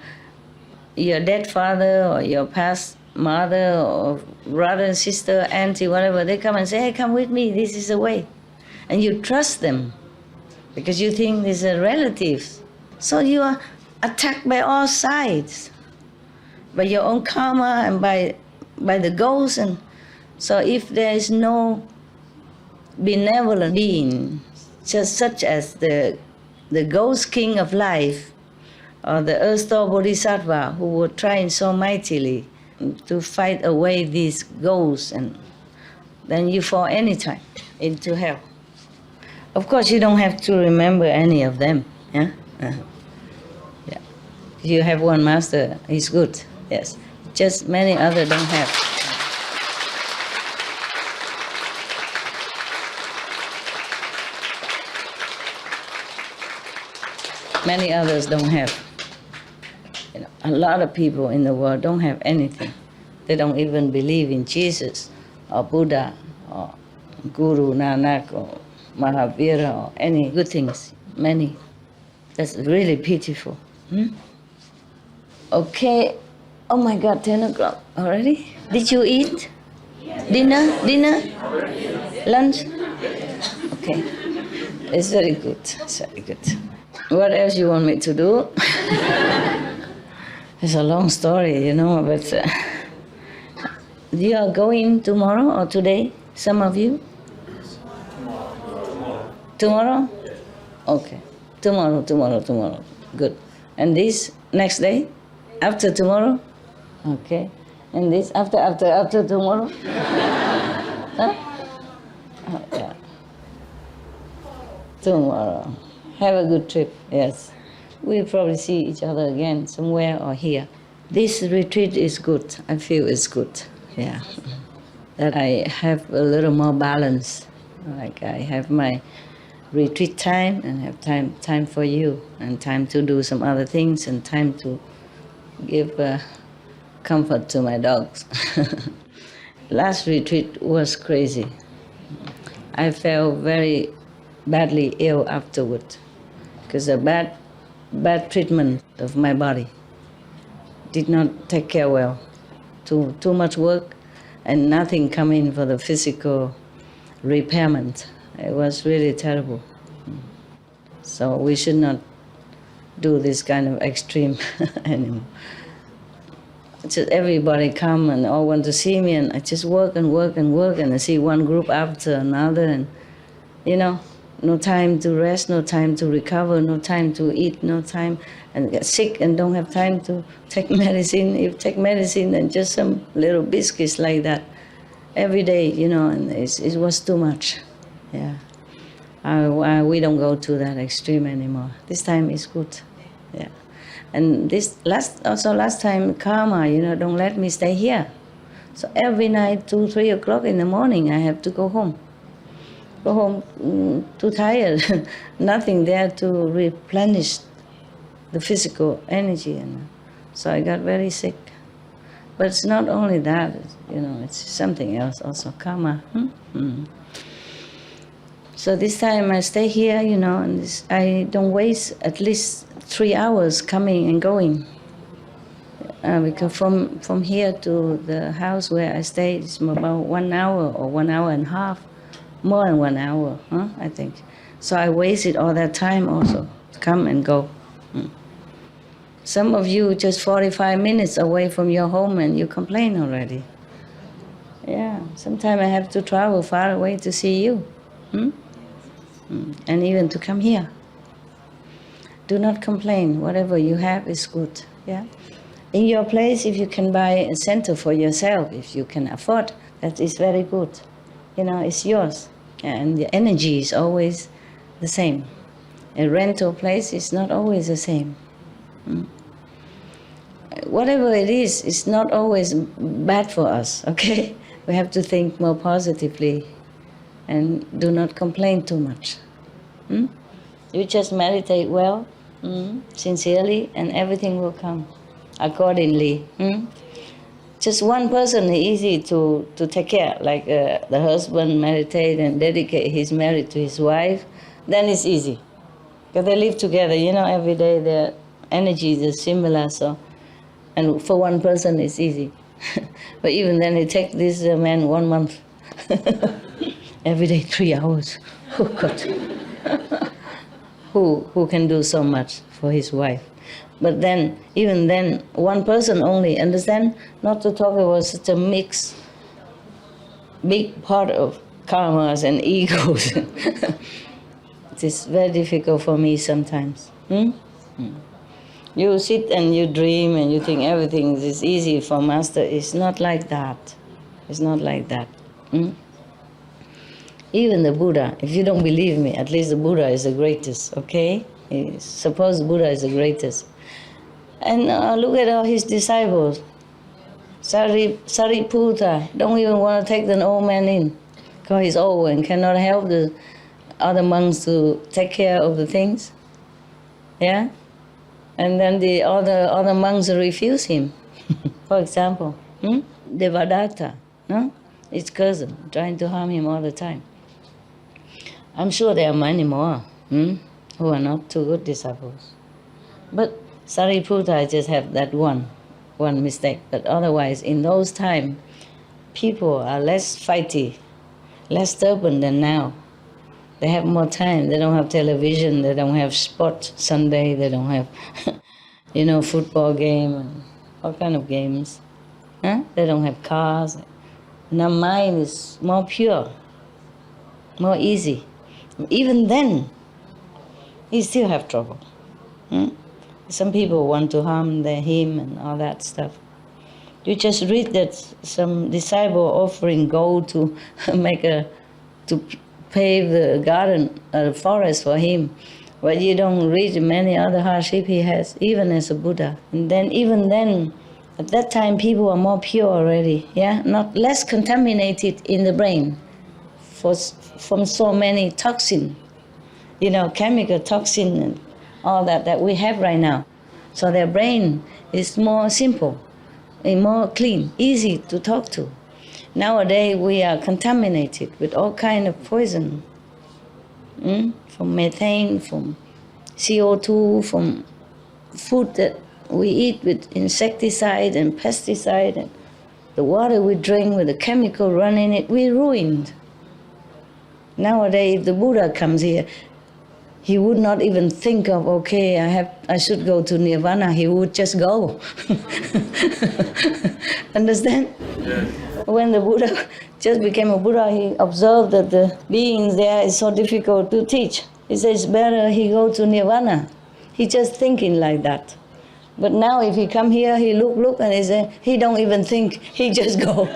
dead father or your past mother or brother, sister, auntie, whatever. They come and say, hey, come with me, this is the way. And you trust them because you think these are relatives. So you are attacked by all sides, by your own karma and by the ghosts. And so if there is no benevolent being, just such as the ghost king of life, or the earth-store bodhisattva who were trying so mightily to fight away these ghosts, and then you fall anytime into hell. Of course, you don't have to remember any of them. Yeah. Yeah. You have one master, he's good. Yes. Just many others don't have. Many others don't have. A lot of people in the world don't have anything. They don't even believe in Jesus or Buddha or Guru Nanak or Mahavira or any good things. Many. That's really pitiful. Okay. Oh my God, 10 o'clock already? Did you eat? Dinner? Lunch? Okay. It's very good. It's very good. What else you want me to do? It's a long story, but you are going tomorrow or today? Some of you? Tomorrow? Okay. Tomorrow. Good. And this next day? After tomorrow? Okay. And this after tomorrow? Huh? Oh, yeah. Tomorrow. Have a good trip, yes. We'll probably see each other again somewhere or here. This retreat is good. I feel it's good, yeah. That I have a little more balance. Like I have my retreat time and have time for you and time to do some other things and time to give comfort to my dogs. Last retreat was crazy. I felt very badly ill afterward because of bad treatment of my body. Did not take care well. Too much work and nothing come in for the physical repairment. It was really terrible. So we should not do this kind of extreme anymore. Just everybody come and all want to see me, and I just work and work and work, and I see one group after another, and no time to rest, no time to recover, no time to eat, no time, and get sick and don't have time to take medicine. If take medicine, then just some little biscuits like that every day, and it was too much. Yeah, we don't go to that extreme anymore. This time is good. Yeah. And this last time karma, don't let me stay here. So every night, 2-3 o'clock in the morning, I have to go home. Go home too tired, nothing there to replenish the physical energy. And so I got very sick. But it's not only that, it's something else also, karma. So this time I stay here, and I don't waste at least 3 hours coming and going. Because from here to the house where I stay, it's about 1 hour or 1 hour and a half, more than 1 hour, I think. So I wasted all that time also, to come and go. Some of you just 45 minutes away from your home and you complain already. Yeah, sometimes I have to travel far away to see you. And even to come here. Do not complain. Whatever you have is good. Yeah. In your place, if you can buy a center for yourself, if you can afford, that is very good. It's yours. And the energy is always the same. A rental place is not always the same. Whatever it is, it's not always bad for us, okay? We have to think more positively and do not complain too much. You just meditate well, sincerely, and everything will come accordingly. Just one person is easy to take care, like the husband meditate and dedicate his marriage to his wife, then it's easy. Because they live together, every day their energies are similar, and for one person it's easy. But even then it takes this man 1 month. Every day 3 hours. Oh God. Who can do so much for his wife? But then, even then, one person only, understand? Not to talk about such a mix, big part of karmas and egos. It is very difficult for me sometimes. You sit and you dream and you think everything is easy for Master. It's not like that. It's not like that. Even the Buddha, if you don't believe me, at least the Buddha is the greatest, okay? Suppose Buddha is the greatest. And look at all his disciples. Sariputta don't even want to take the old man in because he's old and cannot help the other monks to take care of the things. Yeah? And then the other monks refuse him. For example, Devadatta, no? His cousin, trying to harm him all the time. I'm sure there are many more who are not too good disciples. But Sariputta just have that one mistake. But otherwise, in those times, people are less fighty, less stubborn than now. They have more time. They don't have television. They don't have sport Sunday. They don't have, football game and all kind of games. They don't have cars. And our mind is more pure, more easy. Even then, he still have trouble. Some people want to harm him and all that stuff. You just read that some disciple offering gold to to pave the garden, the forest for him, but you don't read many other hardship he has, even as a Buddha. And then, even then, at that time, people are more pure already, not less contaminated in the brain from so many toxins. chemical toxin and all that we have right now. So their brain is more simple, and more clean, easy to talk to. Nowadays we are contaminated with all kind of poison, from methane, from CO2, from food that we eat with insecticide and pesticide, and the water we drink with the chemical running it, we ruined. Nowadays, if the Buddha comes here, he would not even think of, okay, I should go to Nirvana. He would just go. Understand? Yeah. When the Buddha just became a Buddha, he observed that the beings there is so difficult to teach. He says, better he go to Nirvana. He just thinking like that. But now if he come here, he look, and he say, he don't even think, he just go.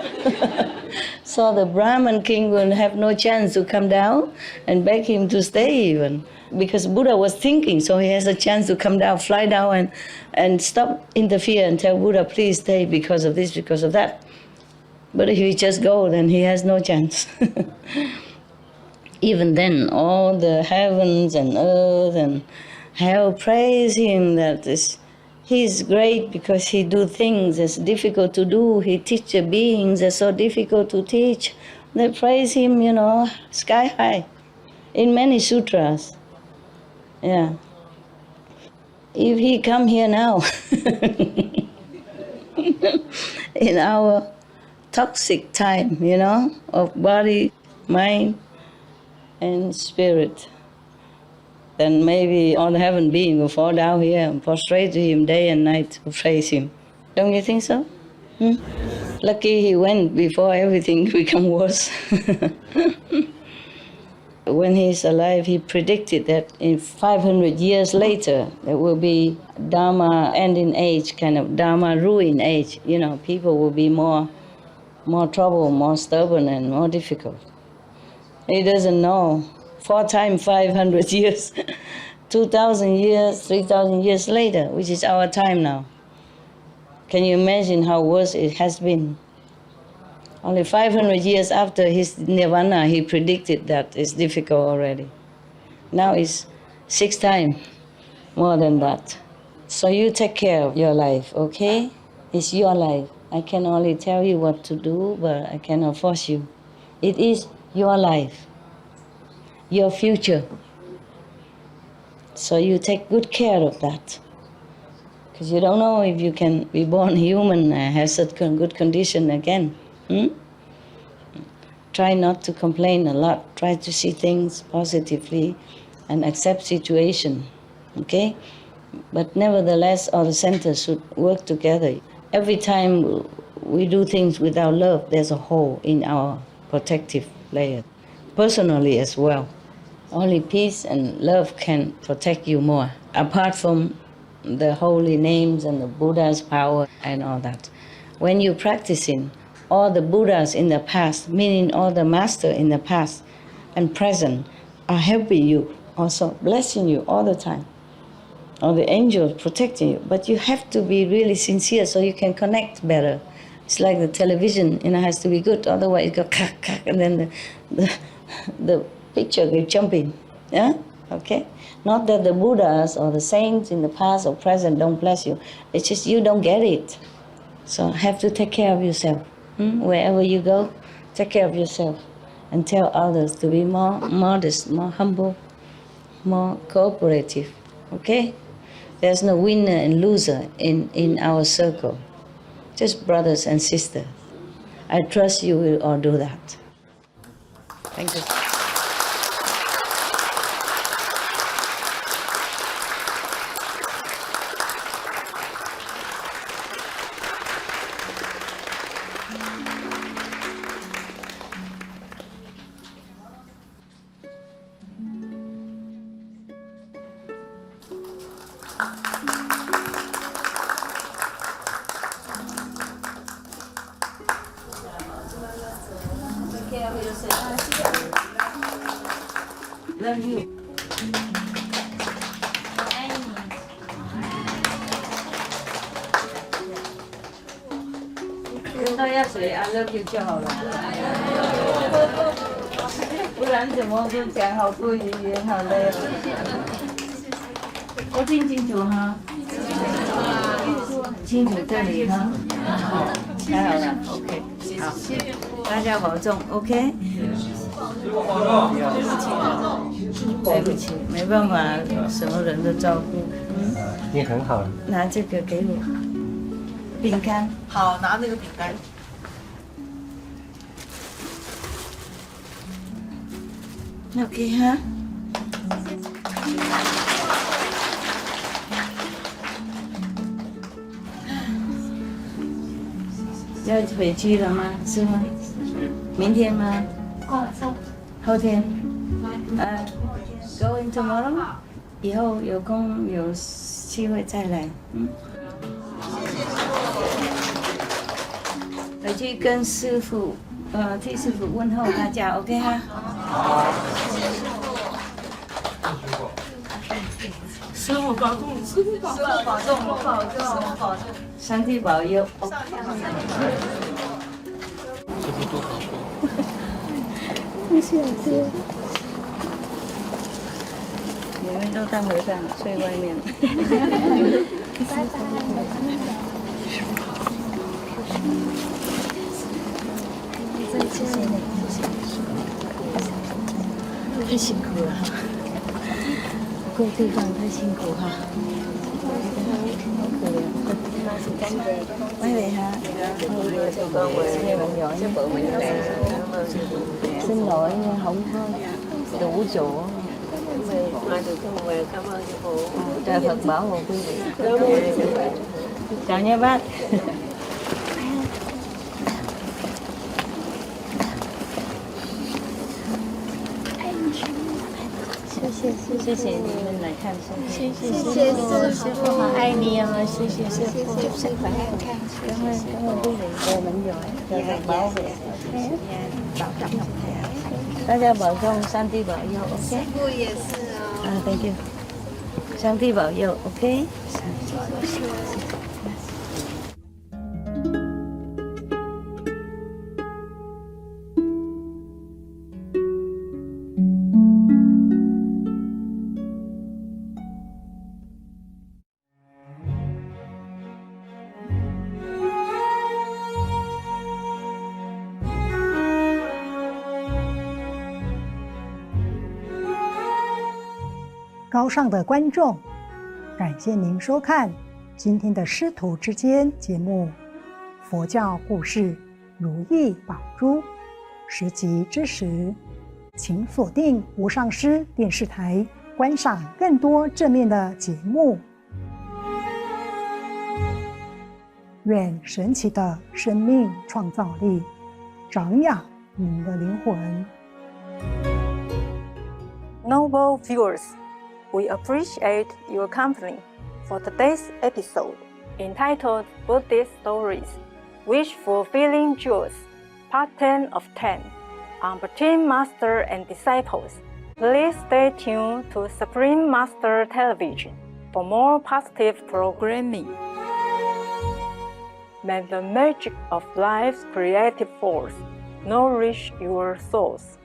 So the Brahman king will have no chance to come down and beg him to stay even. Because Buddha was thinking, so he has a chance to come down, fly down and stop, interfere and tell Buddha, please stay because of this, because of that. But if he just go, then he has no chance. Even then, all the heavens and earth and hell praise him that he's great because he do things that's difficult to do. He teach the beings that's so difficult to teach. They praise him, sky high, in many sutras. Yeah. If he come here now, in our toxic time, of body, mind, and spirit, then maybe all the heaven being will fall down here and prostrate to him day and night to praise him. Don't you think so? Lucky he went before everything become worse. When he's alive, he predicted that in 500 years later, there will be Dharma ending age, kind of Dharma ruin age. People will be more trouble, more stubborn and more difficult. He doesn't know. 4 times 500 years, 2,000 years, 3,000 years later, which is our time now. Can you imagine how worse it has been? Only 500 years after his nirvana, he predicted that it's difficult already. Now it's 6 times more than that. So you take care of your life, okay? It's your life. I can only tell you what to do, but I cannot force you. It is your life, your future. So you take good care of that. Because you don't know if you can be born human and have such good condition again. Try not to complain a lot. Try to see things positively and accept situation, okay? But nevertheless, all the centers should work together. Every time we do things without love, there's a hole in our protective layer, personally as well. Only peace and love can protect you more, apart from the holy names and the Buddha's power and all that. When you're practicing, all the Buddhas in the past, meaning all the masters in the past and present, are helping you, also blessing you all the time. All the angels protecting you. But you have to be really sincere so you can connect better. It's like the television, has to be good, otherwise it goes kack, kack, and then the picture goes jumping. Yeah? Okay? Not that the Buddhas or the saints in the past or present don't bless you. It's just you don't get it. So have to take care of yourself. Wherever you go, take care of yourself and tell others to be more modest, more humble, more cooperative. Okay? There's no winner and loser in our circle. Just brothers and sisters. I trust you will all do that. Thank you. Love you. I love you 就好了。不然怎么就讲好多语言，好累哦。我听清楚哈，很清楚这里哈，太好了 ，OK， 好，大家保重 ，OK。对不起，没办法，什么人都照顾。你很好。拿这个给我，饼干。好，拿那个饼干。OK 哈。要回去了吗？是吗？明天吗？后天。Going tomorrow？ 以后有空有机会再来。回去跟师傅，替师傅问候大家 ，OK 哈？师傅保重，师傅保重，保重，保重，保重，上帝保佑。谢谢老师。你们都当和尚，睡外面。拜拜。再见。太辛苦了哈，不够地方太辛苦哈。拜拜哈。Xin lỗi không có đủ chỗ. Trời Phật bảo hộ quý vị. Chào nha bác. 谢谢你们来看书，谢谢师傅，好爱你哦，谢谢师傅，师傅爱看书，感恩quý vị，我们有在保护，保重，大家保重，上帝保佑 ，OK。师傅也是哦。Thank you， 上帝保佑 ，OK。高尚的观众，感谢您收看今天的师徒之间节目《佛教故事如意宝珠》10集之10，请锁定无上师电视台，观赏更多正面的节目。愿神奇的生命创造力长养您的灵魂。Noble viewers,We appreciate your company for today's episode, entitled Buddhist Stories, Wish Fulfilling Jewels, Part 10 of 10, on Between Master and Disciples. Please stay tuned to Supreme Master Television for more positive programming. May the magic of life's creative force nourish your souls.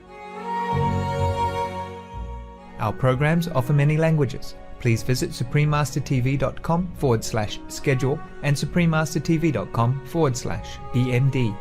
Our programs offer many languages. Please visit suprememastertv.com/schedule and suprememastertv.com/BMD.